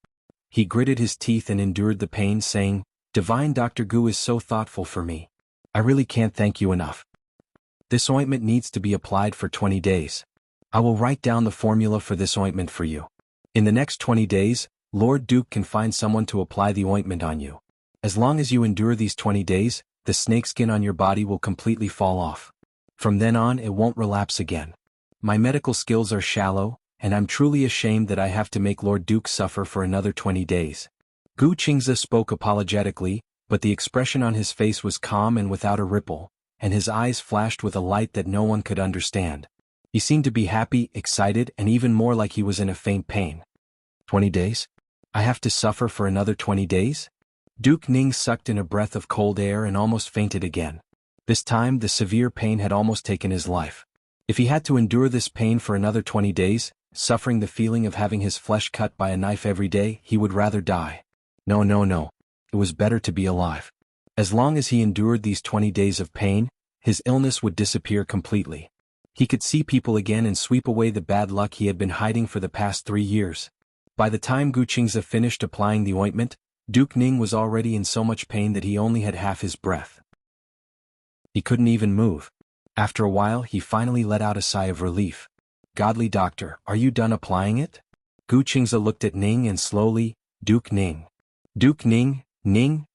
He gritted his teeth and endured the pain, saying, Divine Dr. Gu is so thoughtful for me. I really can't thank you enough. This ointment needs to be applied for 20 days. I will write down the formula for this ointment for you. In the next 20 days, Lord Duke can find someone to apply the ointment on you. As long as you endure these 20 days, the snakeskin on your body will completely fall off. From then on it won't relapse again. My medical skills are shallow, and I'm truly ashamed that I have to make Lord Duke suffer for another 20 days. Gu Qingze spoke apologetically, but the expression on his face was calm and without a ripple, and his eyes flashed with a light that no one could understand. He seemed to be happy, excited, and even more like he was in a faint pain. 20 days? I have to suffer for another 20 days? Duke Ning sucked in a breath of cold air and almost fainted again. This time the severe pain had almost taken his life. If he had to endure this pain for another 20 days, suffering the feeling of having his flesh cut by a knife every day, he would rather die. No. It was better to be alive. As long as he endured these 20 days of pain, his illness would disappear completely. He could see people again and sweep away the bad luck he had been hiding for the past 3 years. By the time Gu Qingze finished applying the ointment, Duke Ning was already in so much pain that he only had half his breath. He couldn't even move. After a while he finally let out a sigh of relief. Godly doctor, are you done applying it? Gu Qingze looked at Ning and slowly, Duke Ning. Duke Ning,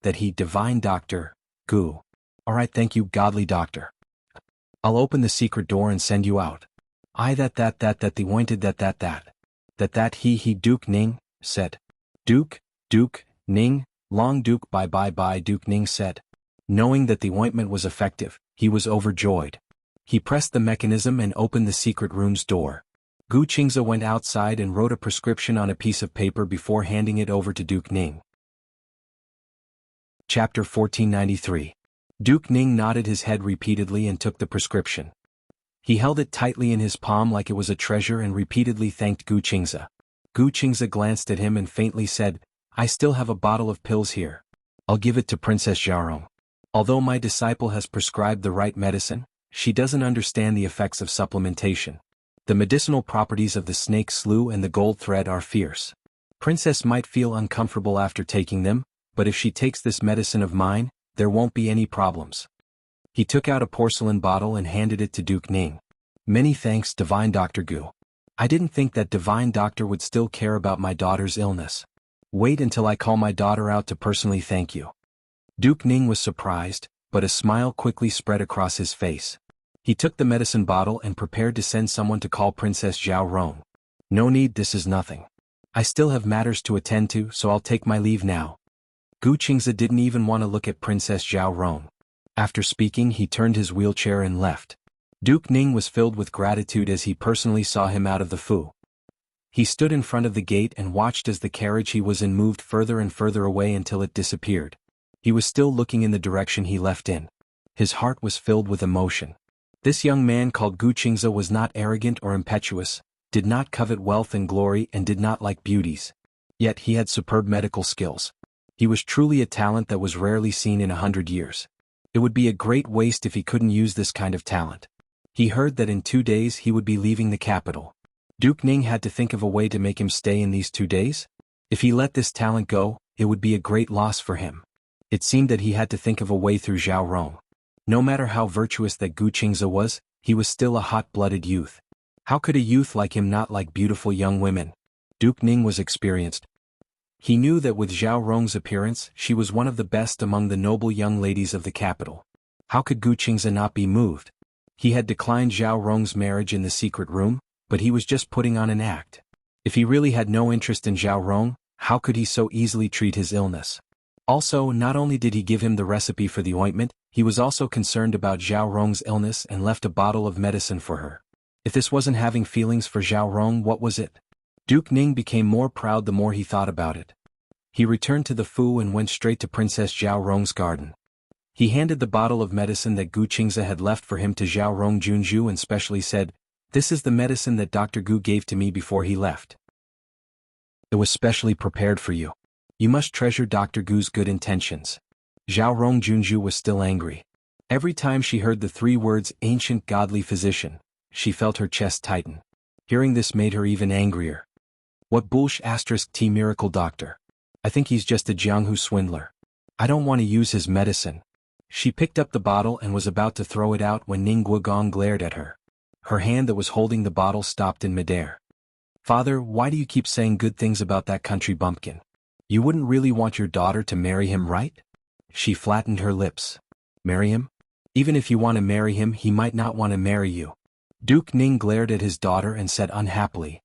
that he, divine doctor, Gu. Alright, thank you, godly doctor. I'll open the secret door and send you out. I that the ointed that he Duke Ning, said. Duke, Ning, long Duke bye Duke Ning said. Knowing that the ointment was effective, he was overjoyed. He pressed the mechanism and opened the secret room's door. Gu Qingze went outside and wrote a prescription on a piece of paper before handing it over to Duke Ning. Chapter 1493. Duke Ning nodded his head repeatedly and took the prescription. He held it tightly in his palm like it was a treasure and repeatedly thanked Gu Qingze. Gu Qingze glanced at him and faintly said, I still have a bottle of pills here. I'll give it to Princess Xiaorong. Although my disciple has prescribed the right medicine, she doesn't understand the effects of supplementation. The medicinal properties of the snake slough and the gold thread are fierce. Princess might feel uncomfortable after taking them, but if she takes this medicine of mine, there won't be any problems. He took out a porcelain bottle and handed it to Duke Ning. Many thanks, Divine Dr. Gu. I didn't think that Divine Doctor would still care about my daughter's illness. Wait until I call my daughter out to personally thank you. Duke Ning was surprised, but a smile quickly spread across his face. He took the medicine bottle and prepared to send someone to call Princess Xiaorong. No need, this is nothing. I still have matters to attend to, so I'll take my leave now. Gu Qingze didn't even want to look at Princess Xiaorong. After speaking, he turned his wheelchair and left. Duke Ning was filled with gratitude as he personally saw him out of the fu. He stood in front of the gate and watched as the carriage he was in moved further and further away until it disappeared. He was still looking in the direction he left in. His heart was filled with emotion. This young man called Gu Qingze was not arrogant or impetuous, did not covet wealth and glory, and did not like beauties. Yet he had superb medical skills. He was truly a talent that was rarely seen in 100 years. It would be a great waste if he couldn't use this kind of talent. He heard that in 2 days he would be leaving the capital. Duke Ning had to think of a way to make him stay in these 2 days. If he let this talent go, it would be a great loss for him. It seemed that he had to think of a way through Xiaorong. No matter how virtuous that Gu Qingze was, he was still a hot-blooded youth. How could a youth like him not like beautiful young women? Duke Ning was experienced. He knew that with Xiaorong's appearance, she was one of the best among the noble young ladies of the capital. How could Gu Qingze not be moved? He had declined Xiaorong's marriage in the secret room, but he was just putting on an act. If he really had no interest in Xiaorong, how could he so easily treat his illness? Also, not only did he give him the recipe for the ointment, he was also concerned about Xiaorong's illness and left a bottle of medicine for her. If this wasn't having feelings for Xiaorong, what was it? Duke Ning became more proud the more he thought about it. He returned to the fu and went straight to Princess Xiaorong's garden. He handed the bottle of medicine that Gu Qingze had left for him to Xiaorong Junju and specially said, "This is the medicine that Dr. Gu gave to me before he left. It was specially prepared for you. You must treasure Dr. Gu's good intentions." Xiaorong Junju was still angry. Every time she heard the 3 words ancient godly physician, she felt her chest tighten. Hearing this made her even angrier. What bullsh *T miracle doctor. I think he's just a Jianghu swindler. I don't want to use his medicine. She picked up the bottle and was about to throw it out when Ning Guogong glared at her. Her hand that was holding the bottle stopped in midair. "Father, why do you keep saying good things about that country bumpkin? You wouldn't really want your daughter to marry him, right?" She flattened her lips. "Marry him? Even if you want to marry him, he might not want to marry you. Duke Ning glared at his daughter and said unhappily.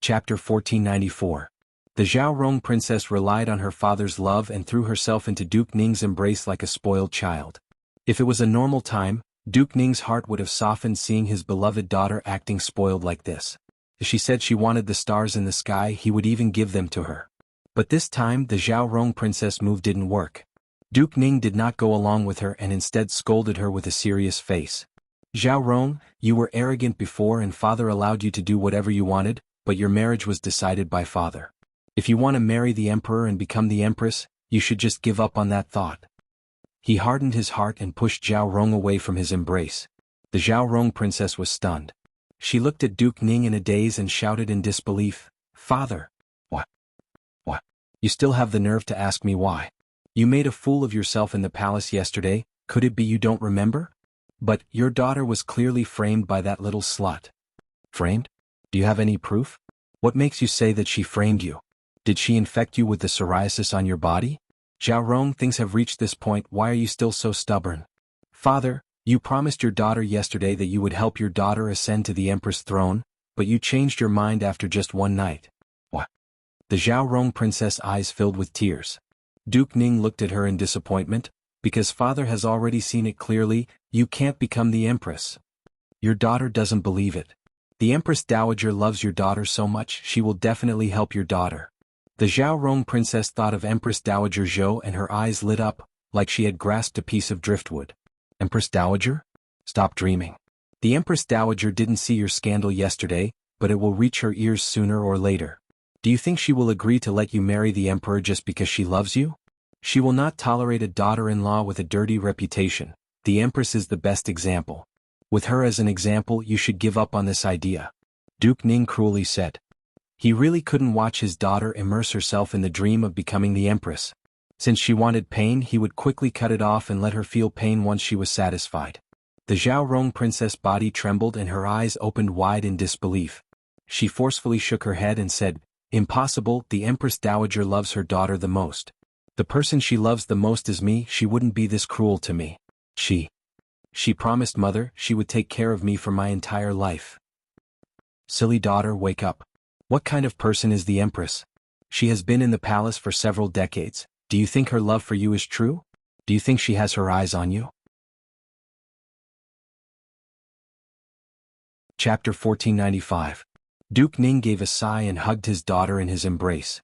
Chapter 1494. The Zhaorong princess relied on her father's love and threw herself into Duke Ning's embrace like a spoiled child. If it was a normal time, Duke Ning's heart would have softened seeing his beloved daughter acting spoiled like this. If she said she wanted the stars in the sky, he would even give them to her. But this time the Zhaorong princess move didn't work. Duke Ning did not go along with her and instead scolded her with a serious face. Zhaorong, you were arrogant before and father allowed you to do whatever you wanted, but your marriage was decided by father. If you want to marry the emperor and become the empress, you should just give up on that thought. He hardened his heart and pushed Zhaorong away from his embrace. The Zhaorong princess was stunned. She looked at Duke Ning in a daze and shouted in disbelief, "Father! What? What? You still have the nerve to ask me why? You made a fool of yourself in the palace yesterday, could it be you don't remember? But your daughter was clearly framed by that little slut." Framed? Do you have any proof? What makes you say that she framed you? Did she infect you with the psoriasis on your body? Zhaorong, things have reached this point, why are you still so stubborn? Father, you promised your daughter yesterday that you would help your daughter ascend to the Empress throne, but you changed your mind after just one night. What? The Zhaorong princess' eyes filled with tears. Duke Ning looked at her in disappointment, because father has already seen it clearly, you can't become the Empress. Your daughter doesn't believe it. The Empress Dowager loves your daughter so much she will definitely help your daughter. The Zhaorong princess thought of Empress Dowager Zhou and her eyes lit up, like she had grasped a piece of driftwood. Empress Dowager? Stop dreaming. The Empress Dowager didn't see your scandal yesterday, but it will reach her ears sooner or later. Do you think she will agree to let you marry the emperor just because she loves you? She will not tolerate a daughter-in-law with a dirty reputation. The Empress is the best example. With her as an example, you should give up on this idea. Duke Ning cruelly said. He really couldn't watch his daughter immerse herself in the dream of becoming the Empress. Since she wanted pain, he would quickly cut it off and let her feel pain once she was satisfied. The Zhaorong princess' body trembled and her eyes opened wide in disbelief. She forcefully shook her head and said, "Impossible, the Empress Dowager loves her daughter the most. The person she loves the most is me, she wouldn't be this cruel to me. She promised mother she would take care of me for my entire life." Silly daughter, wake up. What kind of person is the Empress? She has been in the palace for several decades. Do you think her love for you is true? Do you think she has her eyes on you? Chapter 1495. Duke Ning gave a sigh and hugged his daughter in his embrace.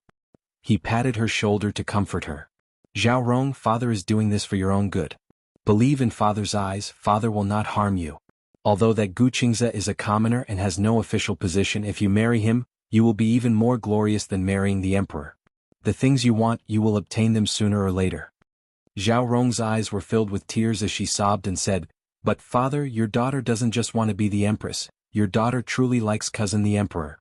He patted her shoulder to comfort her. "Zhaorong, father is doing this for your own good. Believe in father's eyes, father will not harm you. Although that Guqingze is a commoner and has no official position, if you marry him, you will be even more glorious than marrying the emperor. The things you want, you will obtain them sooner or later. Zhao Rong's eyes were filled with tears as she sobbed and said, "But father, your daughter doesn't just want to be the empress, your daughter truly likes cousin the emperor.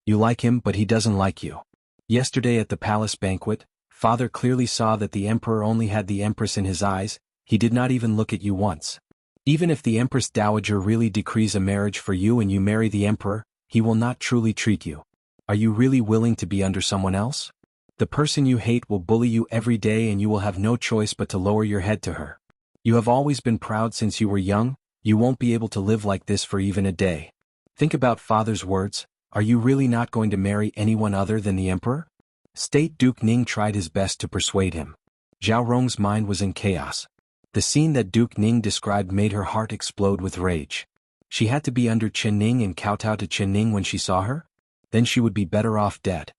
You like him but he doesn't like you. Yesterday at the palace banquet, father clearly saw that the emperor only had the empress in his eyes, he did not even look at you once. Even if the empress dowager really decrees a marriage for you and you marry the emperor, he will not truly treat you. Are you really willing to be under someone else? The person you hate will bully you every day and you will have no choice but to lower your head to her. You have always been proud since you were young, you won't be able to live like this for even a day. Think about father's words, are you really not going to marry anyone other than the emperor?" State Duke Ning tried his best to persuade him. Zhao Rong's mind was in chaos. The scene that Duke Ning described made her heart explode with rage. She had to be under Chen Ning and kowtow to Chen Ning when she saw her? Then she would be better off dead.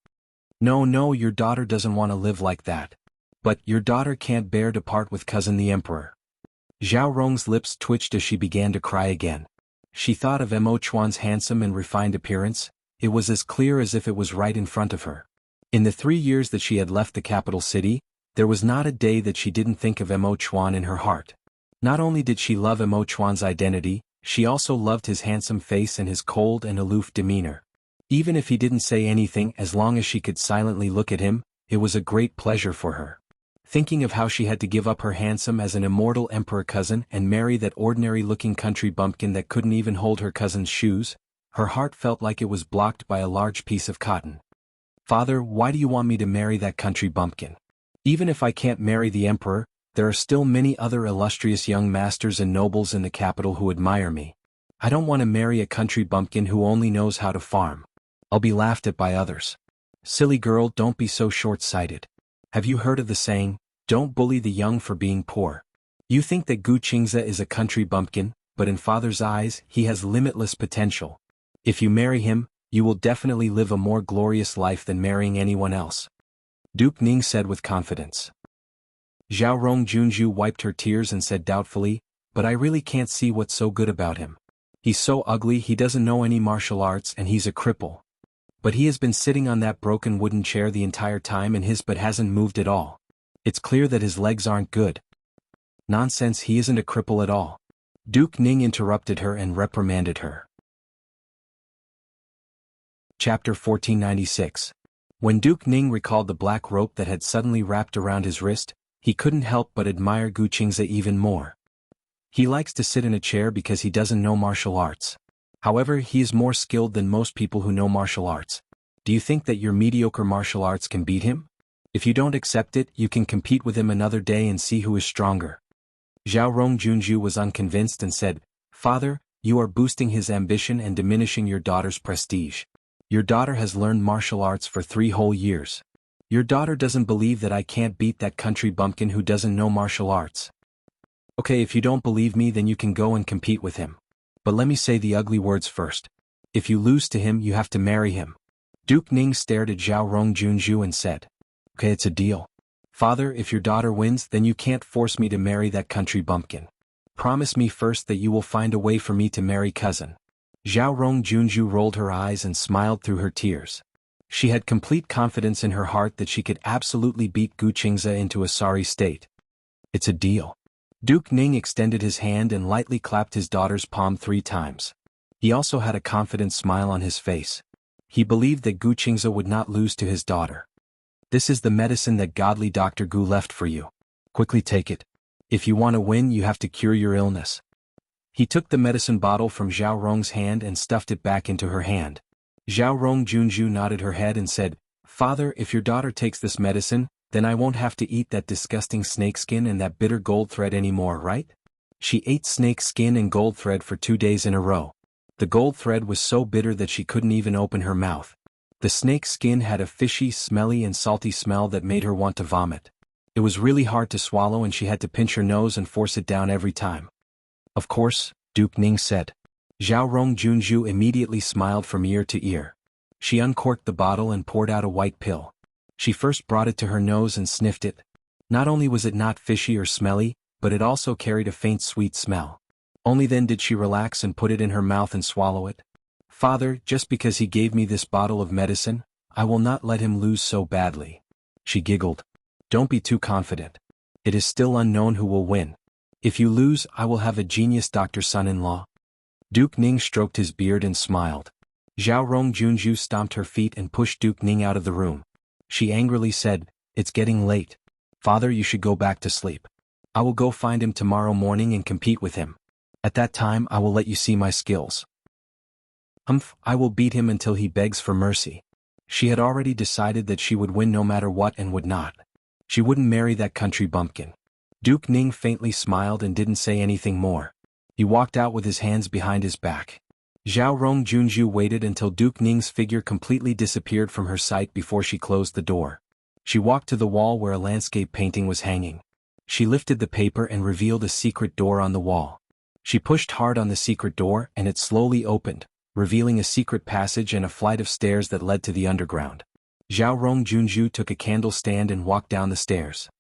No, your daughter doesn't want to live like that. But your daughter can't bear to part with cousin the emperor. Zhao Rong's lips twitched as she began to cry again. She thought of Mo Chuan's handsome and refined appearance, it was as clear as if it was right in front of her. In the 3 years that she had left the capital city, there was not a day that she didn't think of Mo Chuan in her heart. Not only did she love Mo Chuan's identity, she also loved his handsome face and his cold and aloof demeanor. Even if he didn't say anything, as long as she could silently look at him, it was a great pleasure for her. Thinking of how she had to give up her handsome as an immortal emperor cousin and marry that ordinary-looking country bumpkin that couldn't even hold her cousin's shoes, her heart felt like it was blocked by a large piece of cotton. "Father, why do you want me to marry that country bumpkin? Even if I can't marry the emperor, there are still many other illustrious young masters and nobles in the capital who admire me. I don't want to marry a country bumpkin who only knows how to farm. I'll be laughed at by others." "Silly girl, don't be so short-sighted. Have you heard of the saying, don't bully the young for being poor? You think that Guqingze is a country bumpkin, but in father's eyes, he has limitless potential. If you marry him, you will definitely live a more glorious life than marrying anyone else," Duke Ning said with confidence. Zhao Rong Junju wiped her tears and said doubtfully, "But I really can't see what's so good about him. He's so ugly, he doesn't know any martial arts and he's a cripple. But he has been sitting on that broken wooden chair the entire time and his butt hasn't moved at all. It's clear that his legs aren't good." "Nonsense, he isn't a cripple at all." Duke Ning interrupted her and reprimanded her. Chapter 1496. When Duke Ning recalled the black rope that had suddenly wrapped around his wrist, he couldn't help but admire Guqingze even more. He likes to sit in a chair because he doesn't know martial arts. However, he is more skilled than most people who know martial arts. Do you think that your mediocre martial arts can beat him? If you don't accept it, you can compete with him another day and see who is stronger. Zhao Rong Junju was unconvinced and said, "Father, you are boosting his ambition and diminishing your daughter's prestige. Your daughter has learned martial arts for 3 whole years. Your daughter doesn't believe that I can't beat that country bumpkin who doesn't know martial arts. Okay, if you don't believe me, then you can go and compete with him. But let me say the ugly words first. If you lose to him, you have to marry him." Duke Ning stared at Zhao Rong Junju and said, "Okay, it's a deal. Father, if your daughter wins, then you can't force me to marry that country bumpkin. Promise me first that you will find a way for me to marry cousin." Zhao Rong Junju rolled her eyes and smiled through her tears. She had complete confidence in her heart that she could absolutely beat Guqingze into a sorry state. "It's a deal." Duke Ning extended his hand and lightly clapped his daughter's palm 3 times. He also had a confident smile on his face. He believed that Guqingze would not lose to his daughter. "This is the medicine that godly Dr. Gu left for you. Quickly take it. If you want to win, you have to cure your illness." He took the medicine bottle from Zhao Rong's hand and stuffed it back into her hand. Zhao Rong Junju nodded her head and said, "Father, if your daughter takes this medicine, then I won't have to eat that disgusting snakeskin and that bitter gold thread anymore, right?" She ate snake skin and gold thread for 2 days in a row. The gold thread was so bitter that she couldn't even open her mouth. The snake skin had a fishy, smelly and salty smell that made her want to vomit. It was really hard to swallow and she had to pinch her nose and force it down every time. "Of course," Duke Ning said. Zhao Rong Junju immediately smiled from ear to ear. She uncorked the bottle and poured out a white pill. She first brought it to her nose and sniffed it. Not only was it not fishy or smelly, but it also carried a faint sweet smell. Only then did she relax and put it in her mouth and swallow it. Father, just because he gave me this bottle of medicine, I will not let him lose so badly. She giggled. Don't be too confident. It is still unknown who will win. If you lose, I will have a genius doctor son-in-law. Duke Ning stroked his beard and smiled. Zhao Rongjunju stomped her feet and pushed Duke Ning out of the room. She angrily said, It's getting late. Father, you should go back to sleep. I will go find him tomorrow morning and compete with him. At that time I will let you see my skills. I will beat him until he begs for mercy. She had already decided that she would win no matter what and would not. She wouldn't marry that country bumpkin. Duke Ning faintly smiled and didn't say anything more. He walked out with his hands behind his back. Zhao Rongjunju waited until Duke Ning's figure completely disappeared from her sight before she closed the door. She walked to the wall where a landscape painting was hanging. She lifted the paper and revealed a secret door on the wall. She pushed hard on the secret door and it slowly opened, revealing a secret passage and a flight of stairs that led to the underground. Zhao Rongjunju took a candle stand and walked down the stairs.